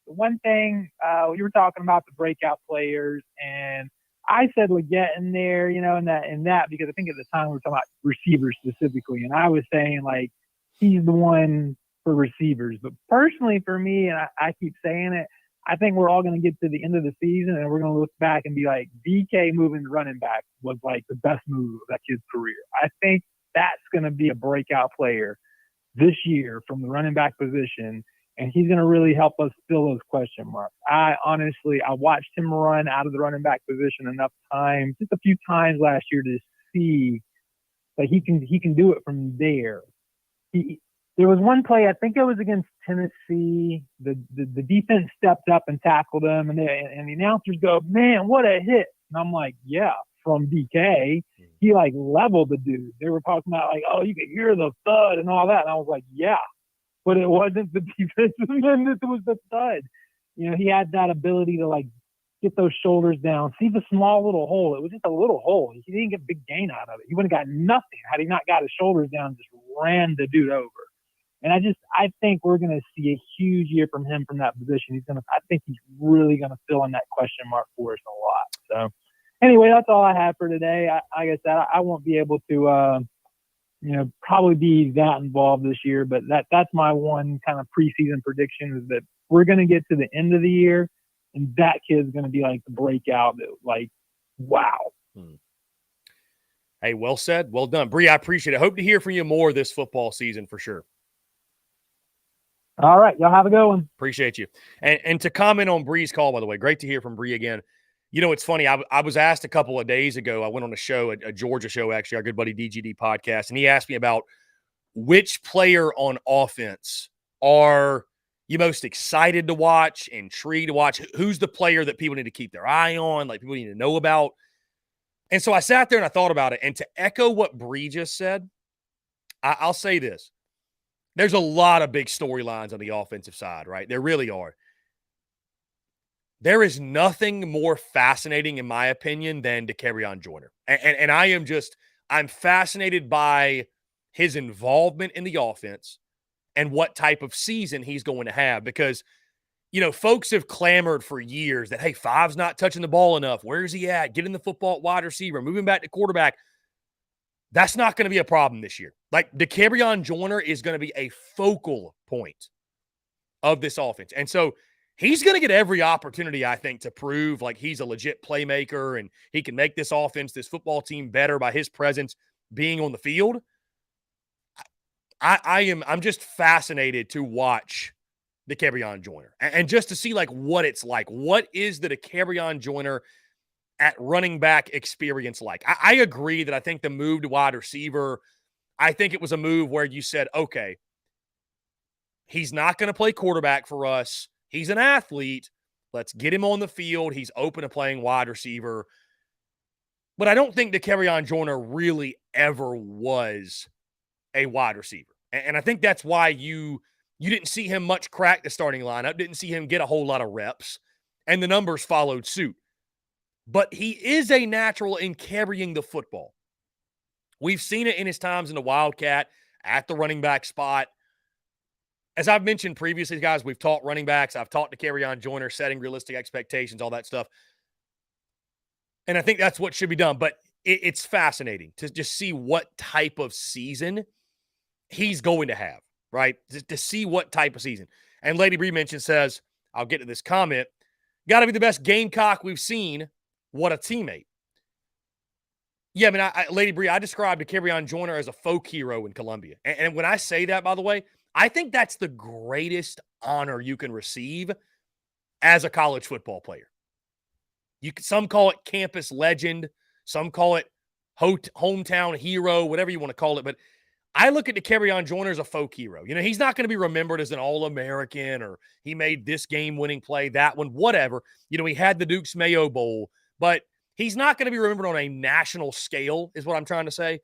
the one thing you were talking about the breakout players, and I said Legette in there, you know, in that because I think at the time we were talking about receivers specifically, and I was saying like he's the one for receivers. But personally, for me, and I keep saying it, I think we're all going to get to the end of the season and we're going to look back and be like, DK moving running back was like the best move of that kid's career. I think that's going to be a breakout player this year from the running back position, and he's going to really help us fill those question marks. I watched him run out of the running back position enough times, just a few times last year, to see that he can do it from there. There was one play, I think it was against Tennessee. The defense stepped up and tackled him, and the announcers go, "Man, what a hit!" And I'm like, "Yeah, from DK, he like leveled the dude." They were talking about like, "Oh, you could hear the thud and all that," and I was like, "Yeah," but it wasn't the defensive man; it was the thud. You know, he had that ability to like get those shoulders down, see the small little hole. It was just a little hole. He didn't get big gain out of it. He wouldn't have got nothing had he not got his shoulders down and just ran the dude over. And I think we're going to see a huge year from him from that position. I think he's really going to fill in that question mark for us a lot. So anyway, that's all I have for today. Like I said, I won't be able to, probably be that involved this year, but that's my one kind of preseason prediction is that we're going to get to the end of the year and that kid's going to be like the breakout, like, wow. Hey, well said. Well done. Bree, I appreciate it. I hope to hear from you more this football season for sure. All right. Y'all have a good one. Appreciate you. And to comment on Bree's call, by the way, great to hear from Bree again. You know, it's funny. I was asked a couple of days ago, I went on a show, a Georgia show, actually, our good buddy DGD podcast, and he asked me about which player on offense are you most excited to watch, intrigued to watch? Who's the player that people need to keep their eye on, like people need to know about? And so I sat there and I thought about it. And to echo what Bree just said, I'll say this. There's a lot of big storylines on the offensive side, right? There really are. There is nothing more fascinating, in my opinion, than Dakereon Joyner. And I'm fascinated by his involvement in the offense and what type of season he's going to have. Because, you know, folks have clamored for years that, hey, Five's not touching the ball enough. Where's he at? Getting the football at wide receiver, moving back to quarterback. That's not going to be a problem this year. Like, Dakereon Joyner is going to be a focal point of this offense. And so he's going to get every opportunity, I think, to prove like he's a legit playmaker and he can make this offense, this football team better by his presence being on the field. I'm just fascinated to watch Dakereon Joyner and just to see like what it's like. What is the Dakereon Joyner at running back experience like? I agree that I think the move to wide receiver, I think it was a move where you said, okay, he's not going to play quarterback for us. He's an athlete. Let's get him on the field. He's open to playing wide receiver. But I don't think Dakereon Joyner really ever was a wide receiver. And I think that's why you didn't see him much crack the starting lineup, didn't see him get a whole lot of reps, and the numbers followed suit. But he is a natural in carrying the football. We've seen it in his times in the Wildcat, at the running back spot. As I've mentioned previously, guys, we've taught running backs. I've taught Dakereon Joyner, setting realistic expectations, all that stuff. And I think that's what should be done. But it's fascinating to just see what type of season he's going to have, right? To see what type of season. And Lady Bree says, I'll get to this comment, got to be the best Gamecock we've seen. What a teammate. Yeah, I mean, Lady Bree, I described Dakereon Joyner as a folk hero in Columbia. And when I say that, by the way, I think that's the greatest honor you can receive as a college football player. Some call it campus legend. Some call it hometown hero, whatever you want to call it. But I look at Dakereon Joyner as a folk hero. You know, he's not going to be remembered as an All-American or he made this game-winning play, that one, whatever. You know, he had the Duke's Mayo Bowl. But he's not going to be remembered on a national scale, is what I'm trying to say.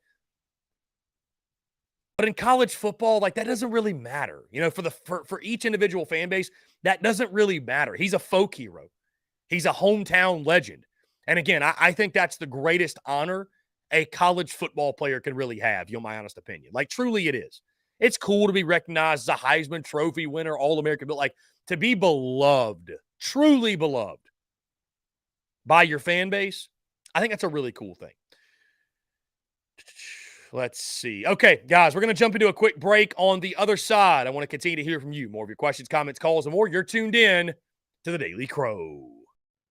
But in college football, like, that doesn't really matter. You know, for each individual fan base, that doesn't really matter. He's a folk hero. He's a hometown legend. And again, I think that's the greatest honor a college football player can really have, you know, my honest opinion. Like, truly it is. It's cool to be recognized as a Heisman Trophy winner, All-American, but like to be beloved, truly beloved by your fan base, I think that's a really cool thing. Let's see. Okay, guys, we're going to jump into a quick break. On the other side, I want to continue to hear from you. More of your questions, comments, calls, and more. You're tuned in to the Daily Crow.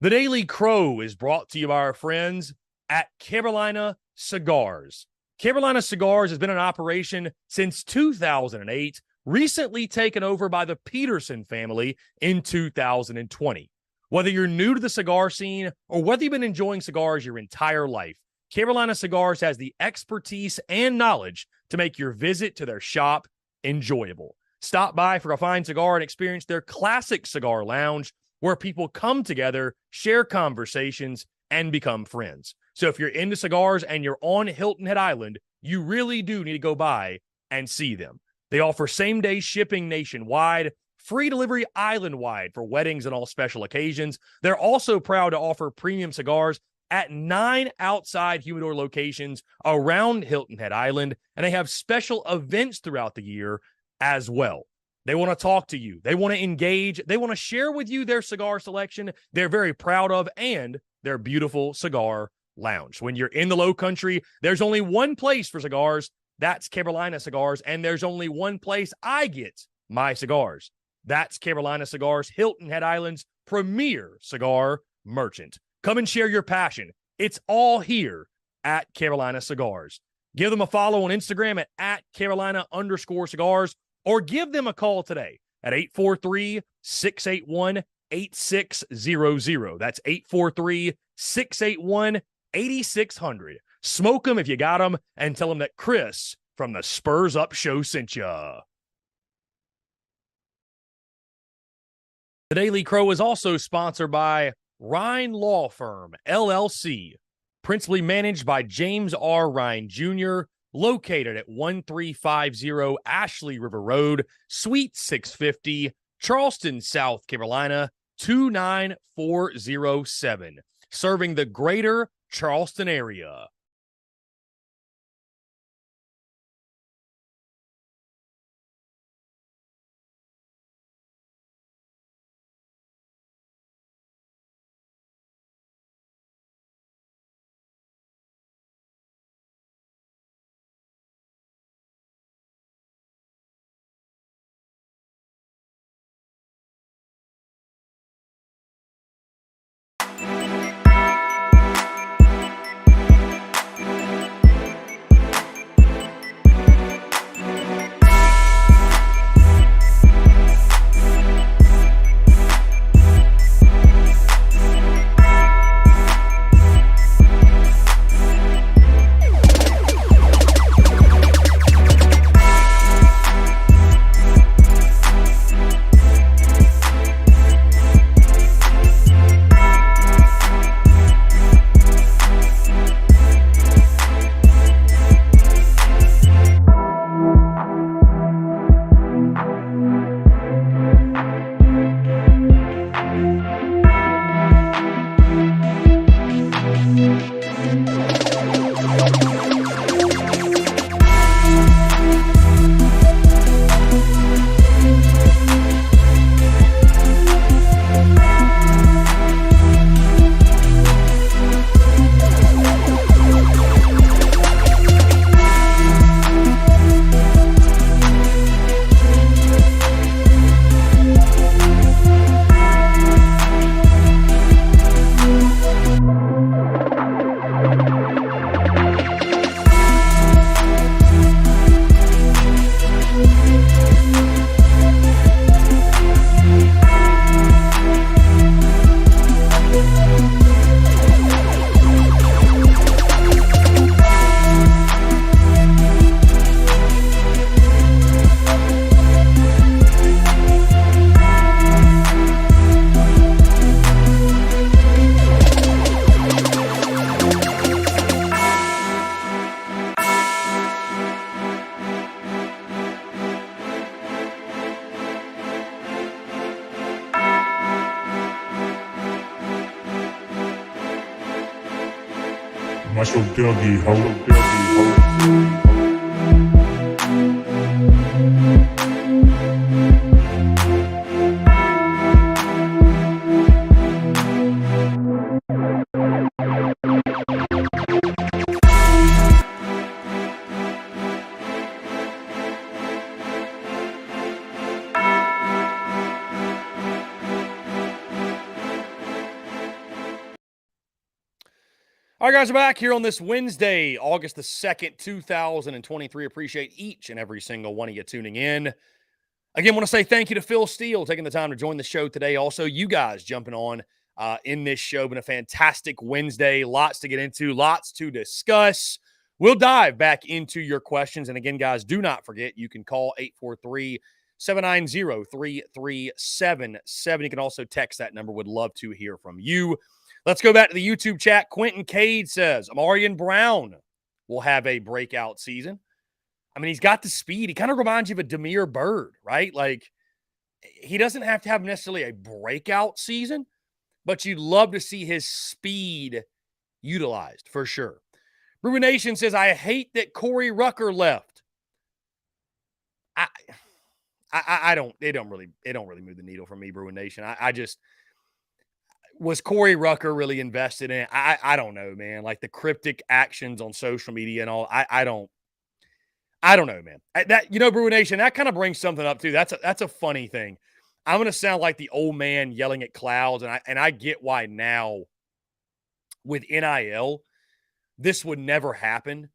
The Daily Crow is brought to you by our friends at Carolina Cigars. Carolina Cigars has been in operation since 2008, recently taken over by the Peterson family in 2020. Whether you're new to the cigar scene or whether you've been enjoying cigars your entire life, Carolina Cigars has the expertise and knowledge to make your visit to their shop enjoyable. Stop by for a fine cigar and experience their classic cigar lounge where people come together, share conversations, and become friends. So if you're into cigars and you're on Hilton Head Island, you really do need to go by and see them. They offer same-day shipping nationwide, free delivery island-wide for weddings and all special occasions. They're also proud to offer premium cigars at 9 outside humidor locations around Hilton Head Island, and they have special events throughout the year as well. They want to talk to you. They want to engage. They want to share with you their cigar selection they're very proud of and their beautiful cigar lounge. When you're in the Low Country, there's only one place for cigars. That's Carolina Cigars, and there's only one place I get my cigars. That's Carolina Cigars, Hilton Head Island's premier cigar merchant. Come and share your passion. It's all here at Carolina Cigars. Give them a follow on Instagram at Carolina_cigars, or give them a call today at 843-681-8600. That's 843-681-8600. Smoke them if you got them, and tell them that Chris from the Spurs Up Show sent you. The Daily Crow is also sponsored by Rhine Law Firm, LLC, principally managed by James R. Rhine Jr., located at 1350 Ashley River Road, Suite 650, Charleston, South Carolina, 29407, serving the greater Charleston area. Muscle Dougie, ho. All right, guys, we're back here on this Wednesday, August the 2nd, 2023. Appreciate each and every single one of you tuning in. Again, want to say thank you to Phil Steele taking the time to join the show today. Also, you guys jumping on in this show. Been a fantastic Wednesday. Lots to get into, lots to discuss. We'll dive back into your questions. And again, guys, do not forget, you can call 843-790-3377. You can also text that number. Would love to hear from you. Let's go back to the YouTube chat. Quentin Cade says, Amarian Brown will have a breakout season. I mean, he's got the speed. He kind of reminds you of a Demir Bird, right? Like, he doesn't have to have necessarily a breakout season, but you'd love to see his speed utilized for sure. Brewer Nation says, I hate that Corey Rucker left. I don't, it don't really move the needle for me, Brewer Nation. I just, was Corey Rucker really invested in it? I don't know, man. Like the cryptic actions on social media and all, I don't know, man. That, Brewer Nation, that kind of brings something up too. That's a funny thing. I'm going to sound like the old man yelling at clouds, and I get why now with NIL, this would never happen.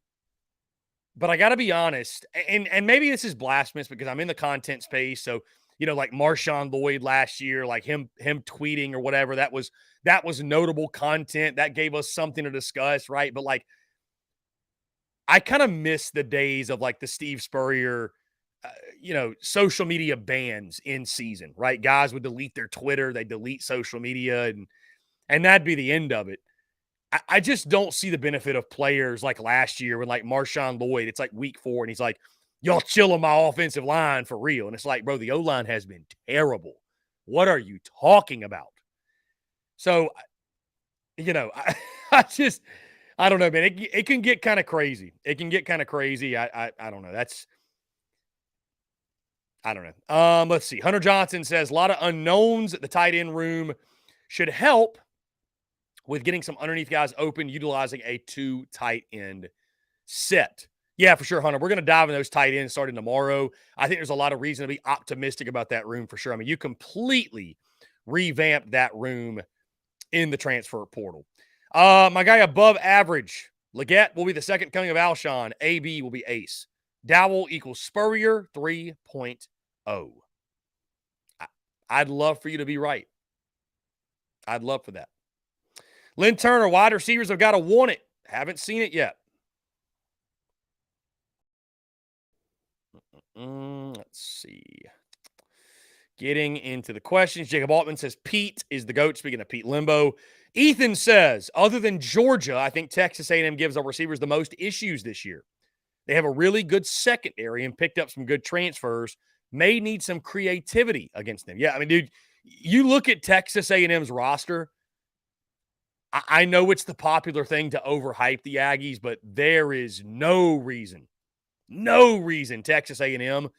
But I got to be honest, and maybe this is blasphemous because I'm in the content space. So, like Marshawn Lloyd last year, like him tweeting or whatever, that was notable content. That gave us something to discuss, right? But like, I kind of miss the days of like the Steve Spurrier, social media bans in season, right? Guys would delete their Twitter, they delete social media, and that'd be the end of it. I just don't see the benefit of players like last year when like Marshawn Lloyd, it's like week 4, and he's like, y'all chill on my offensive line for real. And it's like, bro, the O-line has been terrible. What are you talking about? So, I don't know, man. It can get kind of crazy. It can get kind of crazy. I don't know. I don't know. Let's see. Hunter Johnson says a lot of unknowns at the tight end room should help with getting some underneath guys open, utilizing a 2 tight end set. Yeah, for sure, Hunter. We're going to dive in those tight ends starting tomorrow. I think there's a lot of reason to be optimistic about that room for sure. I mean, you completely revamped that room in the transfer portal. My guy above average, Leggett will be the second coming of Alshon. AB will be ace. Dowell equals Spurrier 3.0. I'd love for you to be right. I'd love for that. Lynn Turner, wide receivers have got to want it. Haven't seen it yet. Let's see. Getting into the questions. Jacob Altman says Pete is the GOAT. Speaking of Pete Limbo. Ethan says, other than Georgia, I think Texas A&M gives our receivers the most issues this year. They have a really good secondary and picked up some good transfers. May need some creativity against them. Yeah, I mean, dude, you look at Texas A&M's roster. I know it's the popular thing to overhype the Aggies, but there is no reason Texas A&M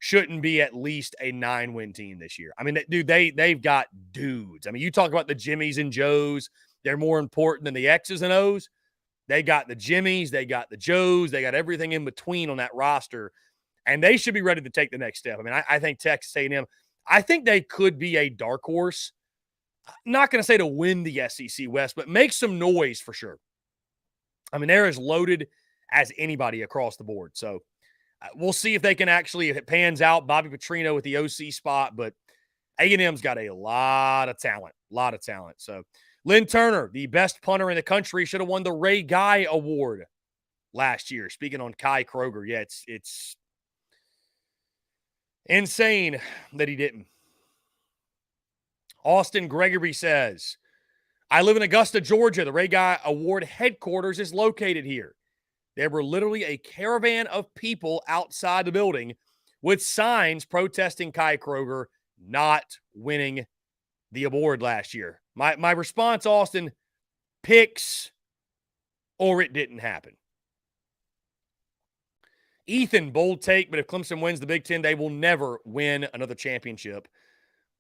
shouldn't be at least a 9-win team this year. I mean, dude, they've got dudes. I mean, you talk about the Jimmies and Joes. They're more important than the X's and O's. They got the Jimmies. They got the Joes. They got everything in between on that roster, and they should be ready to take the next step. I mean, I think Texas A&M, I think they could be a dark horse. Not going to say to win the SEC West, but make some noise for sure. I mean, they're as loaded as anybody across the board. So we'll see if they can actually, if it pans out, Bobby Petrino with the OC spot, but A&M's got a lot of talent. So Lynn Turner, the best punter in the country, should have won the Ray Guy Award last year. Speaking on Kai Kroger, yeah, it's insane that he didn't. Austin Gregory says, I live in Augusta, Georgia. The Ray Guy Award headquarters is located here. There were literally a caravan of people outside the building with signs protesting Kai Kroger not winning the award last year. My response, Austin, picks or it didn't happen. Ethan, bold take, but if Clemson wins the Big Ten, they will never win another championship.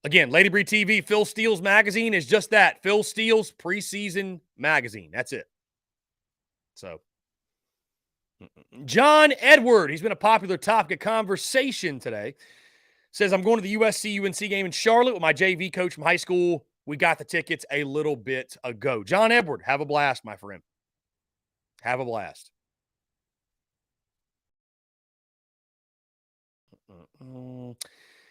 Again, Lady Breed TV, Phil Steele's magazine is just that. Phil Steele's preseason magazine. That's it. So, John Edward, he's been a popular topic of conversation today, says, I'm going to the USC-UNC game in Charlotte with my JV coach from high school. We got the tickets a little bit ago. John Edward, have a blast, my friend. Have a blast.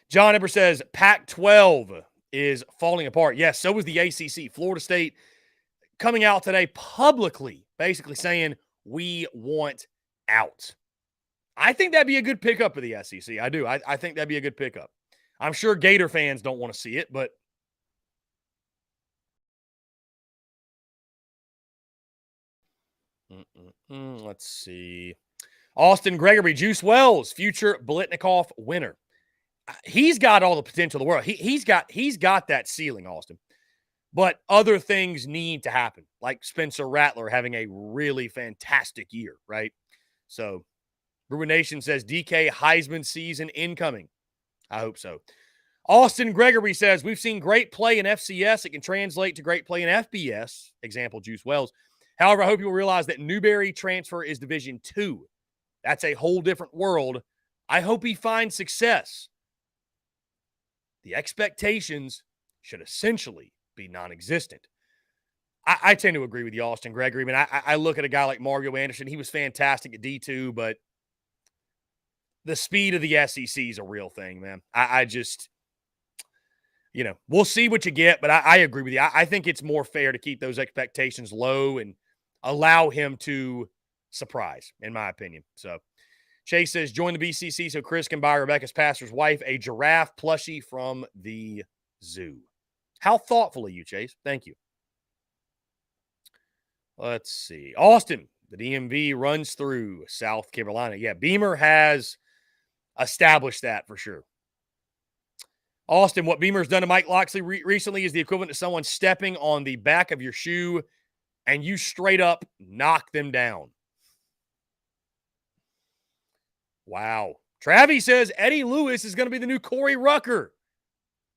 John Eber says Pac-12 is falling apart. Yes, so is the ACC. Florida State coming out today publicly, basically saying we want out. I think that'd be a good pickup for the SEC. I do. I think that'd be a good pickup. I'm sure Gator fans don't want to see it, but let's see. Austin Gregory, Juice Wells, future Blitnikoff winner. He's got all the potential in the world. He's got that ceiling, Austin. But other things need to happen, like Spencer Rattler having a really fantastic year, right? So, Brewer Nation says DK Heisman season incoming. I hope so. Austin Gregory says, we've seen great play in FCS. It can translate to great play in FBS. Example, Juice Wells. However, I hope people realize that Newberry transfer is Division II. That's a whole different world. I hope he finds success. The expectations should essentially be non-existent. I tend to agree with you, Austin Gregory. I mean, I look at a guy like Mario Anderson. He was fantastic at D2, but the speed of the SEC is a real thing, man. I just, we'll see what you get, but I agree with you. I think it's more fair to keep those expectations low and allow him to surprise, in my opinion. So Chase says, join the BCC so Chris can buy Rebecca's pastor's wife a giraffe plushie from the zoo. How thoughtful of you, Chase. Thank you. Let's see. Austin, the DMV runs through South Carolina. Yeah, Beamer has established that for sure. Austin, what Beamer's done to Mike Loxley recently is the equivalent to someone stepping on the back of your shoe and you straight up knock them down. Wow. Travi says Eddie Lewis is going to be the new Corey Rucker,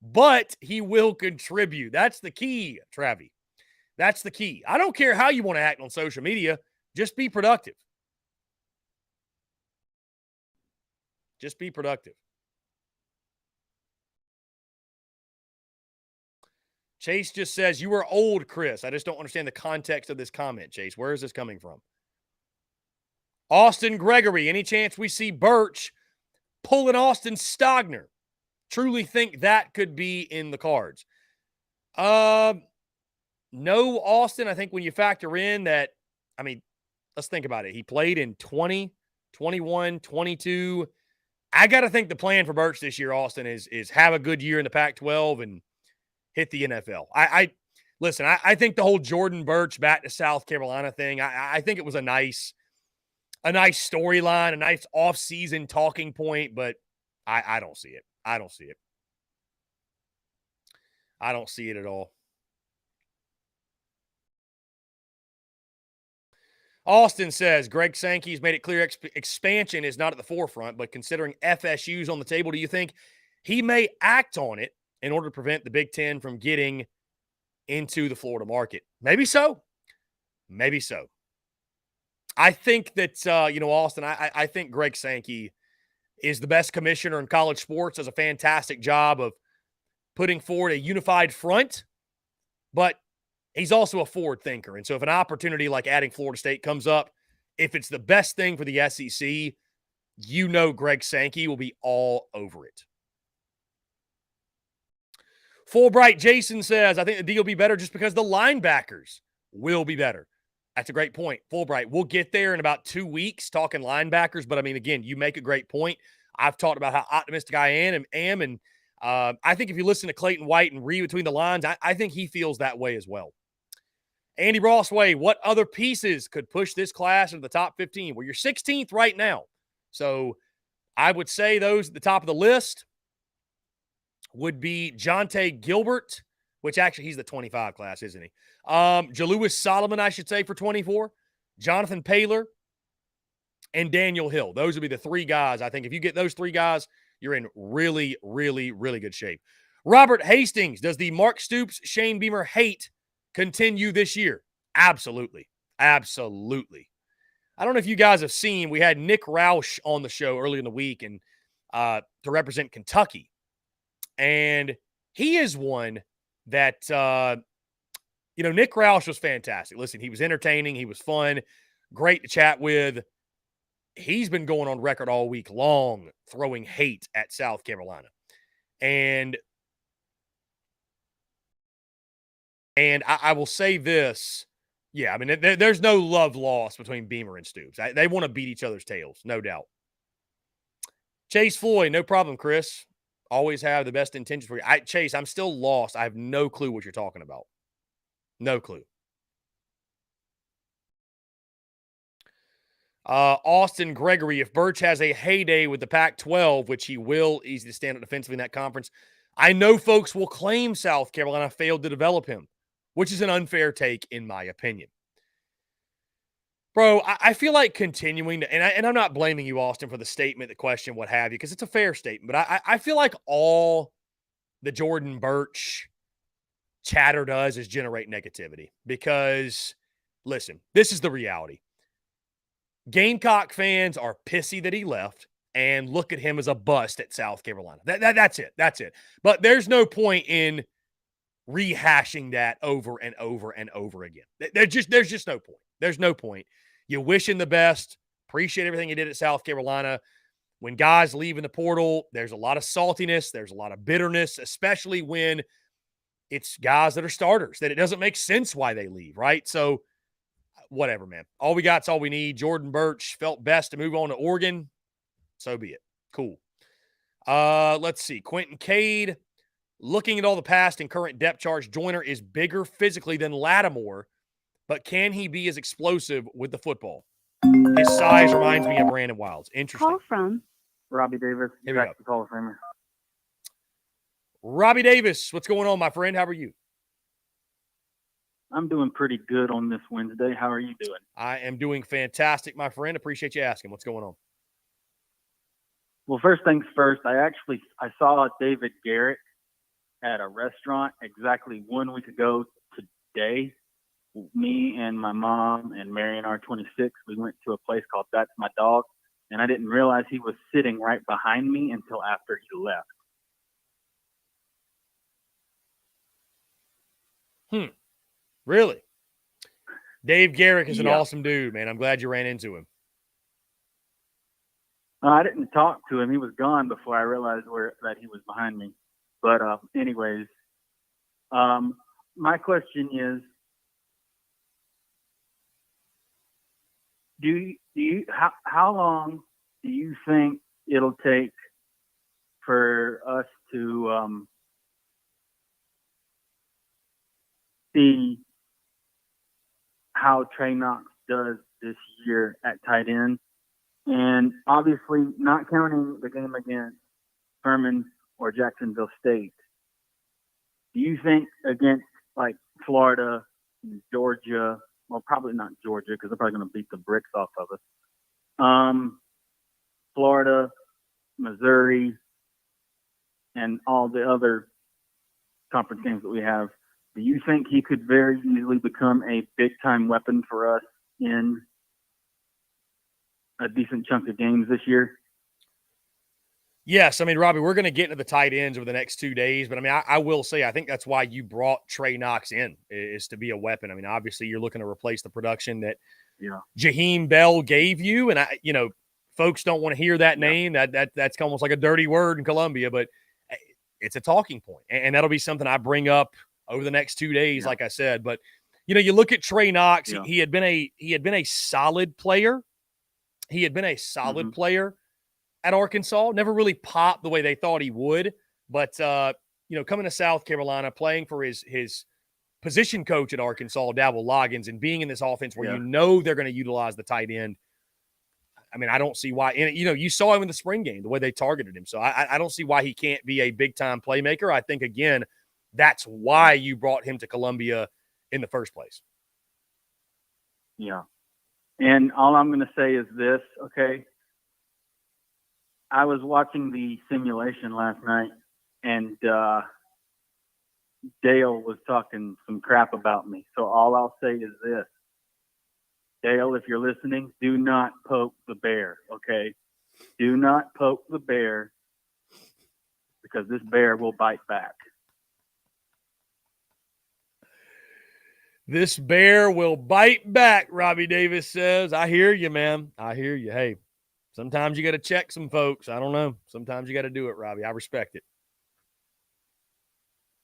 but he will contribute. That's the key, Travi. That's the key. I don't care how you want to act on social media. Just be productive. Just be productive. Chase just says, you are old, Chris. I just don't understand the context of this comment, Chase. Where is this coming from? Austin Gregory, any chance we see Birch pulling Austin Stogner? Truly think that could be in the cards. No, Austin. I think when you factor in that, let's think about it. He played in 20, 21, 22. I got to think the plan for Birch this year, Austin, is have a good year in the Pac-12 and hit the NFL. Listen, I think the whole Jordan Birch back to South Carolina thing, I think it was a nice storyline, a nice off-season talking point, but I don't see it. I don't see it. I don't see it at all. Austin says, Greg Sankey's made it clear expansion is not at the forefront, but considering FSU's on the table, do you think he may act on it in order to prevent the Big Ten from getting into the Florida market? Maybe so. Maybe so. I think that, Austin, I think Greg Sankey is the best commissioner in college sports, does a fantastic job of putting forward a unified front, but he's also a forward thinker. And so if an opportunity like adding Florida State comes up, if it's the best thing for the SEC, Greg Sankey will be all over it. Fulbright Jason says, I think the deal will be better just because the linebackers will be better. That's a great point. Fulbright, we'll get there in about 2 weeks talking linebackers. But, again, you make a great point. I've talked about how optimistic I am. And I think if you listen to Clayton White and read between the lines, I think he feels that way as well. Andy Rossway, what other pieces could push this class into the top 15? Well, you're 16th right now. So I would say those at the top of the list would be Jonte Gilbert, which actually he's the 25 class, isn't he? Jalewis Solomon, I should say, for 24. Jonathan Paylor and Daniel Hill. Those would be the three guys. I think if you get those three guys, you're in really, really, really good shape. Robert Hastings, does the Mark Stoops, Shane Beamer hate continue this year? Absolutely. Absolutely. I don't know if you guys have seen, we had Nick Roush on the show earlier in the week and to represent Kentucky. And he is one that, Nick Roush was fantastic. Listen, he was entertaining. He was fun. Great to chat with. He's been going on record all week long throwing hate at South Carolina. And I will say this. Yeah, I mean, there's no love lost between Beamer and Stoops. They want to beat each other's tails, no doubt. Chase Floyd, no problem, Chris. Always have the best intentions for you. Chase, I'm still lost. I have no clue what you're talking about. No clue. Austin Gregory, if Birch has a heyday with the Pac-12, which he will, easy to stand up defensively in that conference, I know folks will claim South Carolina failed to develop him, which is an unfair take in my opinion. Bro, I feel like continuing to, and I'm not blaming you, Austin, for the statement, the question, what have you, because it's a fair statement, but I feel like all the Jordan Birch chatter does is generate negativity because, listen, this is the reality. Gamecock fans are pissy that he left and look at him as a bust at South Carolina. That's it. That's it. But there's no point in rehashing that over and over and over again. There's just no point. There's no point. You wish him the best. Appreciate everything he did at South Carolina. When guys leave in the portal, there's a lot of saltiness. There's a lot of bitterness, especially when it's guys that are starters, that it doesn't make sense why they leave, right? So, whatever, man. All we got's all we need. Jordan Birch felt best to move on to Oregon. So be it. Cool. Let's see. Quentin Cade, looking at all the past and current depth charts, Joyner is bigger physically than Lattimore, but can he be as explosive with the football? His size reminds me of Brandon Wilds. Interesting. Call from Robbie Davis. Here we go. Hall of Famer. Robbie Davis, what's going on, my friend? How are you? I'm doing pretty good on this Wednesday. How are you doing? I am doing fantastic, my friend. Appreciate you asking. What's going on? Well, first things first, I saw David Garrett at a restaurant exactly 1 week ago today. Me and my mom and Marion R26, we went to a place called That's My Dog, and I didn't realize he was sitting right behind me until after he left. Really? Dave Garrick is an Yeah. awesome dude, man. I'm glad you ran into him. I didn't talk to him. He was gone before I realized that he was behind me. But anyways, my question is, how long do you think it'll take for us to see how Trey Knox does this year at tight end? And obviously not counting the game against Furman or Jacksonville State, do you think against like Florida, Georgia, well, probably not Georgia because they're probably going to beat the bricks off of us, Florida, Missouri, and all the other conference games that we have, do you think he could very easily become a big-time weapon for us in a decent chunk of games this year? Yes. I mean, Robbie, we're going to get into the tight ends over the next 2 days, but I mean, I will say, I think that's why you brought Trey Knox in, is to be a weapon. I mean, obviously you're looking to replace the production that Jaheim Bell gave you. And folks don't want to hear that name. That's almost like a dirty word in Columbia, but it's a talking point. And that'll be something I bring up over the next 2 days, like I said. But, you look at Trey Knox, he had been a solid player. He had been a solid player at Arkansas, never really popped the way they thought he would. But, coming to South Carolina, playing for his position coach at Arkansas, Dowell Loggins, and being in this offense where they're going to utilize the tight end. I mean, I don't see why. And, you saw him in the spring game, the way they targeted him. So I don't see why he can't be a big-time playmaker. I think, again, that's why you brought him to Columbia in the first place. Yeah. And all I'm going to say is this, okay? I was watching the simulation last night, and Dale was talking some crap about me. So all I'll say is this. Dale, if you're listening, do not poke the bear, okay? Do not poke the bear because this bear will bite back. This bear will bite back, Robbie Davis says. I hear you, man. I hear you. Hey, sometimes you got to check some folks. I don't know. Sometimes you got to do it, Robbie. I respect it.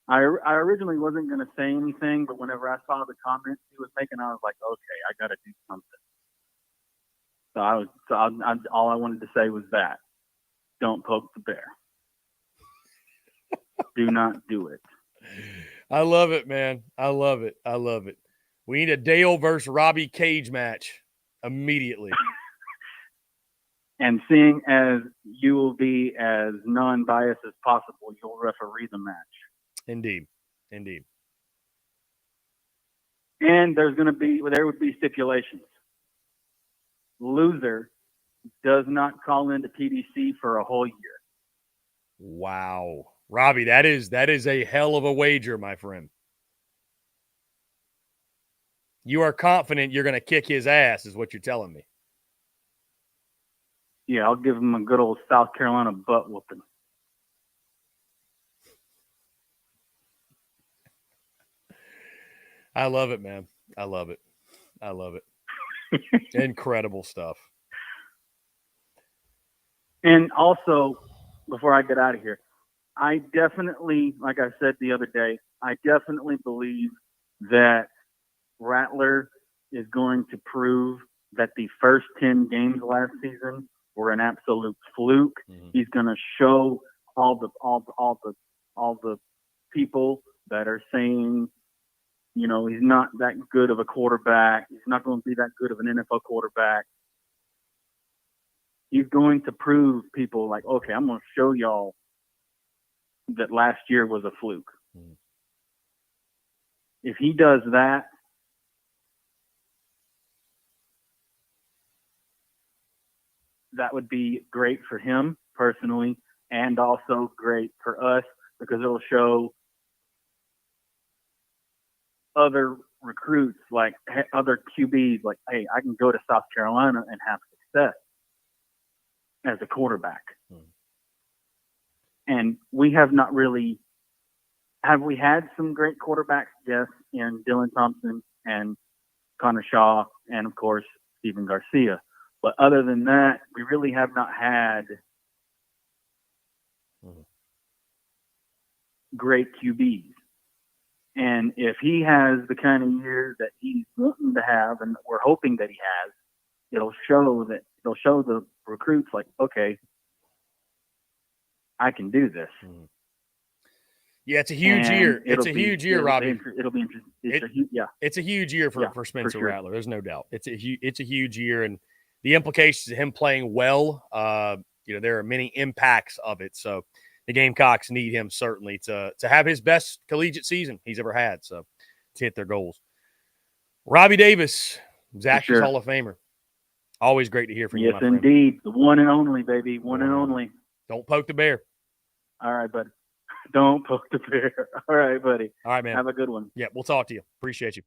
I originally wasn't going to say anything, but whenever I saw the comments he was making, I was like, okay, I got to do something. All I wanted to say was that. Don't poke the bear. Do not do it. I love it, man. I love it. I love it. We need a Dale versus Robbie cage match immediately. And seeing as you will be as non-biased as possible, you'll referee the match. Indeed. Indeed. And there would be stipulations. Loser does not call into PDC for a whole year. Wow. Robbie, that is a hell of a wager, my friend. You are confident you're going to kick his ass, is what you're telling me. Yeah, I'll give him a good old South Carolina butt whooping. I love it, man. I love it. I love it. Incredible stuff. And also, before I get out of here, I definitely, like I said the other day, I definitely believe that Rattler is going to prove that the first 10 games last season were an absolute fluke. Mm-hmm. He's going to show all the people that are saying, you know, he's not that good of a quarterback. He's not going to be that good of an NFL quarterback. He's going to prove people like, okay, I'm going to show y'all that last year was a fluke. Mm-hmm. If he does that, that would be great for him personally and also great for us because it'll show other recruits, like other QBs, like, hey, I can go to South Carolina and have success as a quarterback. And we have not really – have we had some great quarterbacks? Yes, in Dylan Thompson and Connor Shaw and, of course, Stephen Garcia. But other than that, we really have not had great QBs. And if he has the kind of year that he's wanting to have and we're hoping that he has, it'll show the recruits like, okay, I can do this. Yeah, it's a huge year. It's a huge year, Robbie. It'll be interesting. It's a huge year for Spencer Rattler. There's no doubt. It's a huge year, and the implications of him playing well, there are many impacts of it. So the Gamecocks need him certainly to have his best collegiate season he's ever had. So to hit their goals. Robbie Davis, Zaxby's Hall of Famer. Always great to hear from you, my friend. Yes, indeed. The one and only, baby. One and only. Don't poke the bear. All right, buddy. Don't poke the bear. All right, buddy. All right, man. Have a good one. Yeah, we'll talk to you. Appreciate you.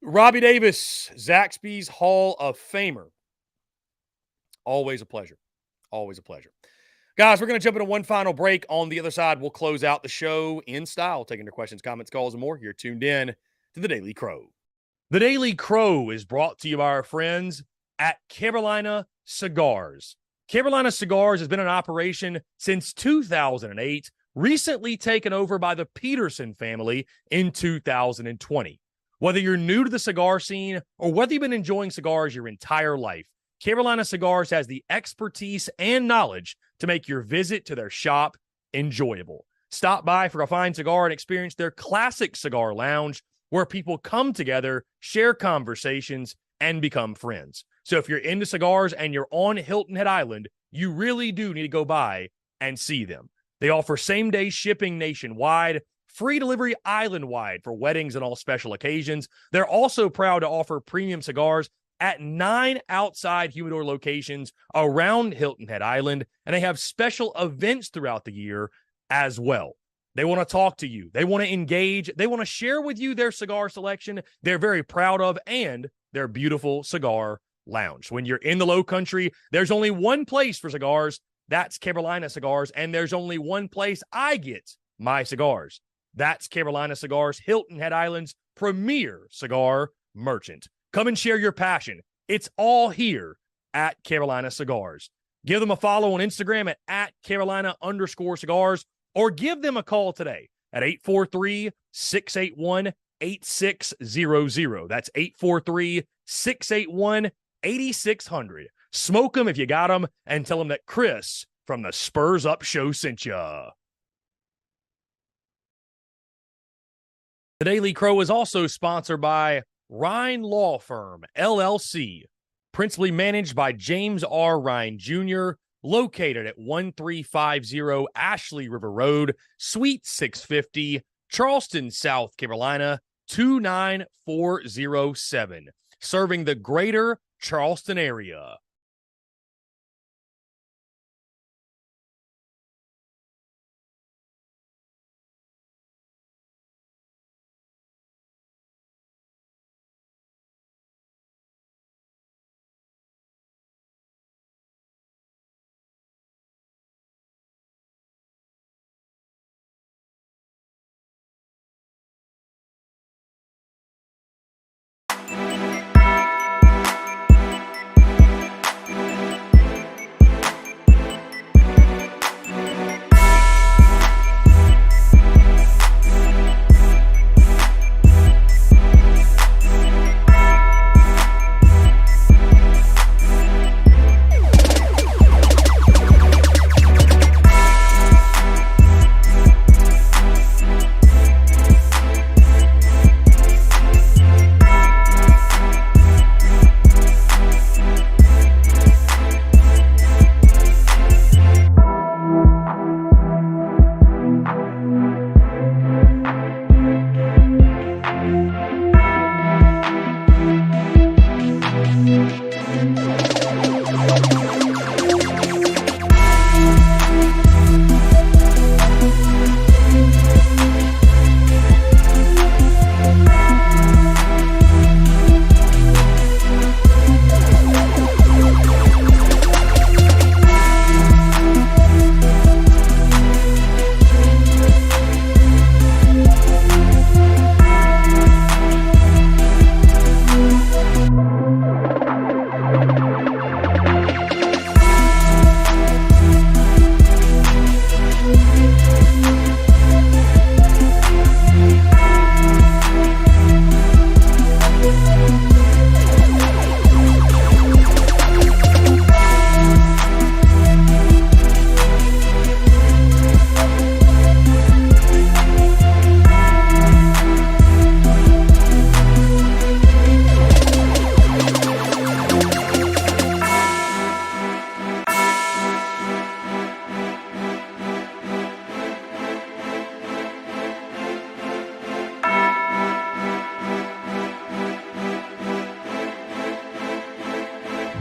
Robbie Davis, Zaxby's Hall of Famer. Always a pleasure. Always a pleasure. Guys, we're going to jump into one final break. On the other side, we'll close out the show in style, taking your questions, comments, calls, and more. You're tuned in to The Daily Crow. The Daily Crow is brought to you by our friends at Carolina Cigars. Carolina Cigars has been in operation since 2008, recently taken over by the Peterson family in 2020. Whether you're new to the cigar scene or whether you've been enjoying cigars your entire life, Carolina Cigars has the expertise and knowledge to make your visit to their shop enjoyable. Stop by for a fine cigar and experience their classic cigar lounge where people come together, share conversations, and become friends. So if you're into cigars and you're on Hilton Head Island, you really do need to go by and see them. They offer same-day shipping nationwide, free delivery island-wide for weddings and all special occasions. They're also proud to offer premium cigars at 9 outside humidor locations around Hilton Head Island, and they have special events throughout the year as well. They want to talk to you. They want to engage. They want to share with you their cigar selection they're very proud of and their beautiful cigar lounge. When you're in the Low Country, there's only one place for cigars. That's Carolina Cigars, and there's only one place I get my cigars. That's Carolina Cigars, Hilton Head Island's premier cigar merchant. Come and share your passion. It's all here at Carolina Cigars. Give them a follow on Instagram at Carolina_cigars, or give them a call today at 843-681-8600. That's 843-681-8600. Smoke them if you got them, and tell them that Chris from the Spurs Up Show sent ya. The Daily Crow is also sponsored by Rhine Law Firm, LLC, principally managed by James R. Rhine Jr., located at 1350 Ashley River Road, Suite 650, Charleston, South Carolina, 29407, serving the greater Charleston area.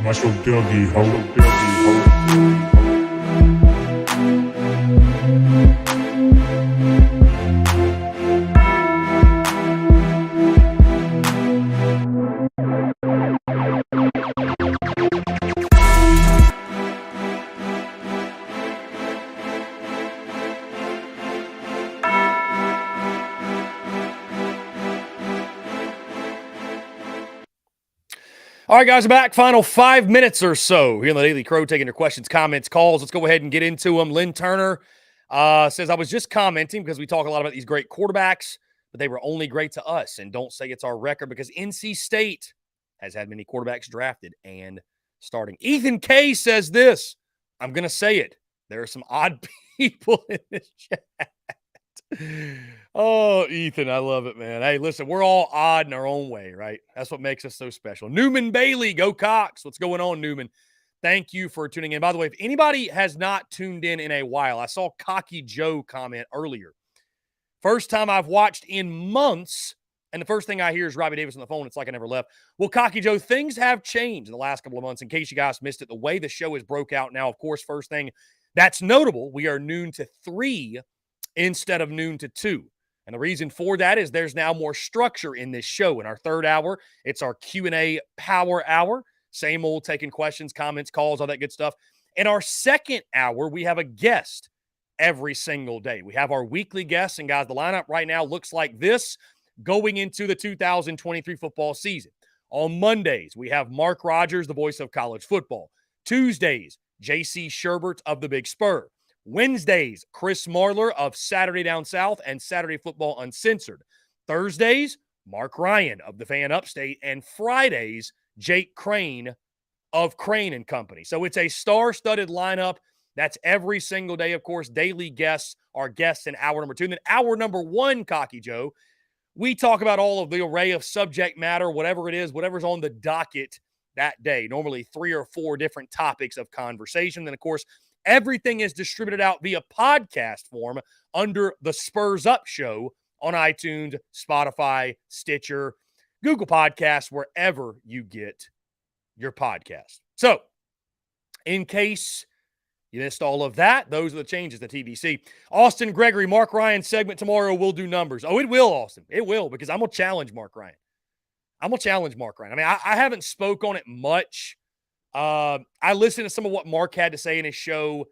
Marshall Dougie, ho. All right, guys, we're back. Final 5 minutes or so here on the Daily Crow, taking your questions, comments, calls. Let's go ahead and get into them. Lynn Turner says, I was just commenting because we talk a lot about these great quarterbacks, but they were only great to us. And don't say it's our record because NC State has had many quarterbacks drafted and starting. Ethan K says this. I'm going to say it. There are some odd people in this chat. Oh, Ethan, I love it, man. Hey, listen, we're all odd in our own way, right? That's what makes us so special. Newman Bailey, go Cox. What's going on, Newman? Thank you for tuning in. By the way, if anybody has not tuned in a while, I saw Cocky Joe comment earlier. First time I've watched in months, and the first thing I hear is Robbie Davis on the phone. It's like I never left. Well, Cocky Joe, things have changed in the last couple of months. In case you guys missed it, the way the show is broke out now, of course, first thing that's notable, we are noon to 3 instead of noon to 2. And the reason for that is there's now more structure in this show. In our third hour, it's our Q&A power hour. Same old, taking questions, comments, calls, all that good stuff. In our second hour, we have a guest. every single day. We have our weekly guests, and guys, the lineup right now looks like this going into the 2023 football season. On Mondays, we have Mark Rogers, the voice of college football. Tuesdays, J.C. Sherbert of the Big Spur. Wednesdays, Chris Marler of Saturday Down South and Saturday Football Uncensored. Thursdays, Mark Ryan of the Fan Upstate. And Fridays, Jake Crane of Crane and Company. So it's a star-studded lineup. That's every single day. Of course, daily guests are guests in hour number 2. And then hour number 1, Cocky Joe, we talk about all of the array of subject matter, whatever it is, whatever's on the docket that day. Normally 3 or 4 different topics of conversation. Then, of course, everything is distributed out via podcast form under the Spurs Up Show on iTunes, Spotify, Stitcher, Google Podcasts, wherever you get your podcast. So, in case you missed all of that, those are the changes to TVC. Austin Gregory, Mark Ryan segment tomorrow will do numbers. Oh, it will, Austin. It will, because I'm going to challenge Mark Ryan. I mean, I haven't spoke on it much. I listened to some of what Mark had to say in his show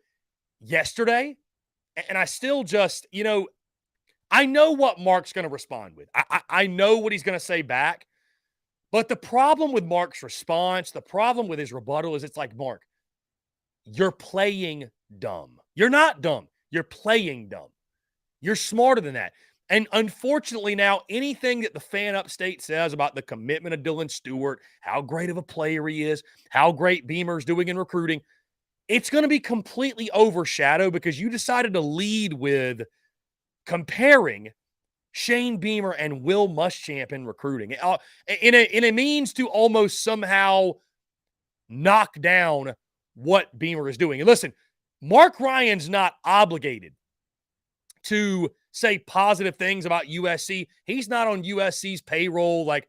yesterday, and I still just, I know what Mark's going to respond with. I know what he's going to say back. But the problem with Mark's response, the problem with his rebuttal is it's like, Mark, you're playing dumb. You're not dumb. You're playing dumb. You're smarter than that. And unfortunately now, anything that the Fan Upstate says about the commitment of Dylan Stewart, how great of a player he is, how great Beamer's doing in recruiting, it's going to be completely overshadowed because you decided to lead with comparing Shane Beamer and Will Muschamp in recruiting in a means to almost somehow knock down what Beamer is doing. And listen, Mark Ryan's not obligated to say positive things about USC. He's not on USC's payroll. Like,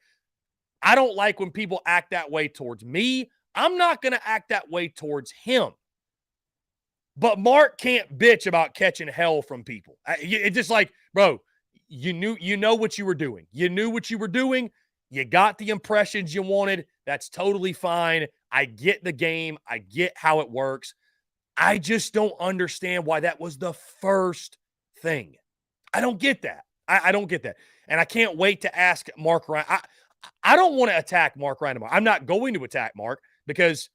I don't like when people act that way towards me. I'm not going to act that way towards him. But Mark can't bitch about catching hell from people. It's just like, bro, you know what you were doing. You knew what you were doing. You got the impressions you wanted. That's totally fine. I get the game. I get how it works. I just don't understand why that was the first thing. I don't get that. I don't get that. And I can't wait to ask Mark Ryan. I don't want to attack Mark Ryan tomorrow. I'm not going to attack Mark because,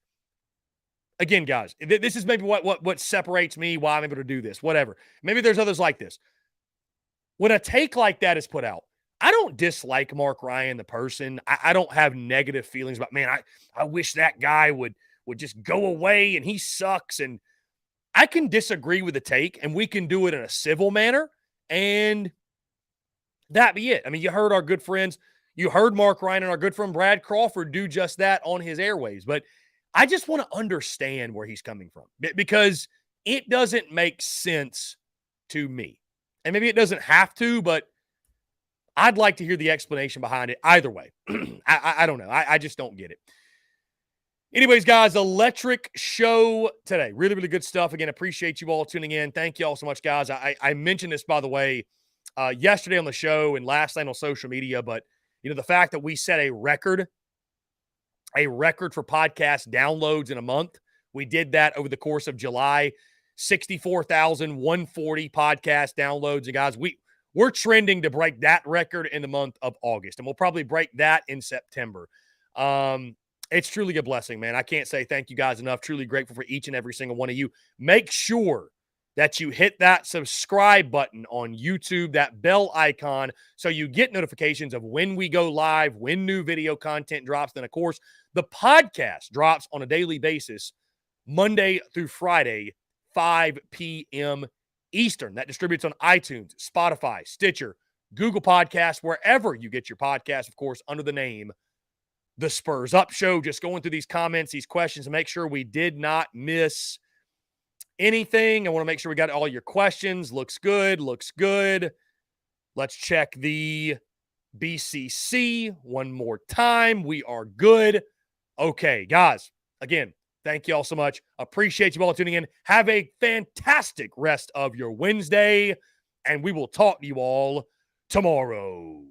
again, guys, this is maybe what separates me, why I'm able to do this, whatever. Maybe there's others like this. When a take like that is put out, I don't dislike Mark Ryan, the person. I don't have negative feelings about, man, I wish that guy would just go away and he sucks. And I can disagree with the take and we can do it in a civil manner and that be it. I mean, you heard our good friends, you heard Mark Ryan and our good friend Brad Crawford do just that on his airways. But I just want to understand where he's coming from because it doesn't make sense to me. And maybe it doesn't have to, but I'd like to hear the explanation behind it either way. I don't know. I just don't get it. Anyways, guys, electric show today. Really, really good stuff. Again, appreciate you all tuning in. Thank you all so much, guys. I mentioned this, by the way, yesterday on the show and last night on social media, but, the fact that we set a record for podcast downloads in a month. We did that over the course of July. 64,140 podcast downloads. And guys, we're trending to break that record in the month of August. And we'll probably break that in September. It's truly a blessing, man. I can't say thank you guys enough. Truly grateful for each and every single one of you. Make sure that you hit that subscribe button on YouTube, that bell icon, so you get notifications of when we go live, when new video content drops. Then, of course, the podcast drops on a daily basis, Monday through Friday, 5 p.m. Eastern. That distributes on iTunes, Spotify, Stitcher, Google Podcasts, wherever you get your podcasts, of course, under the name The Spurs Up Show. Just going through these comments, these questions, to make sure we did not miss anything. I want to make sure we got all your questions. Looks good. Let's check the BCC one more time. We are good. Okay, guys, again, thank you all so much. Appreciate you all tuning in. Have a fantastic rest of your Wednesday, and we will talk to you all tomorrow.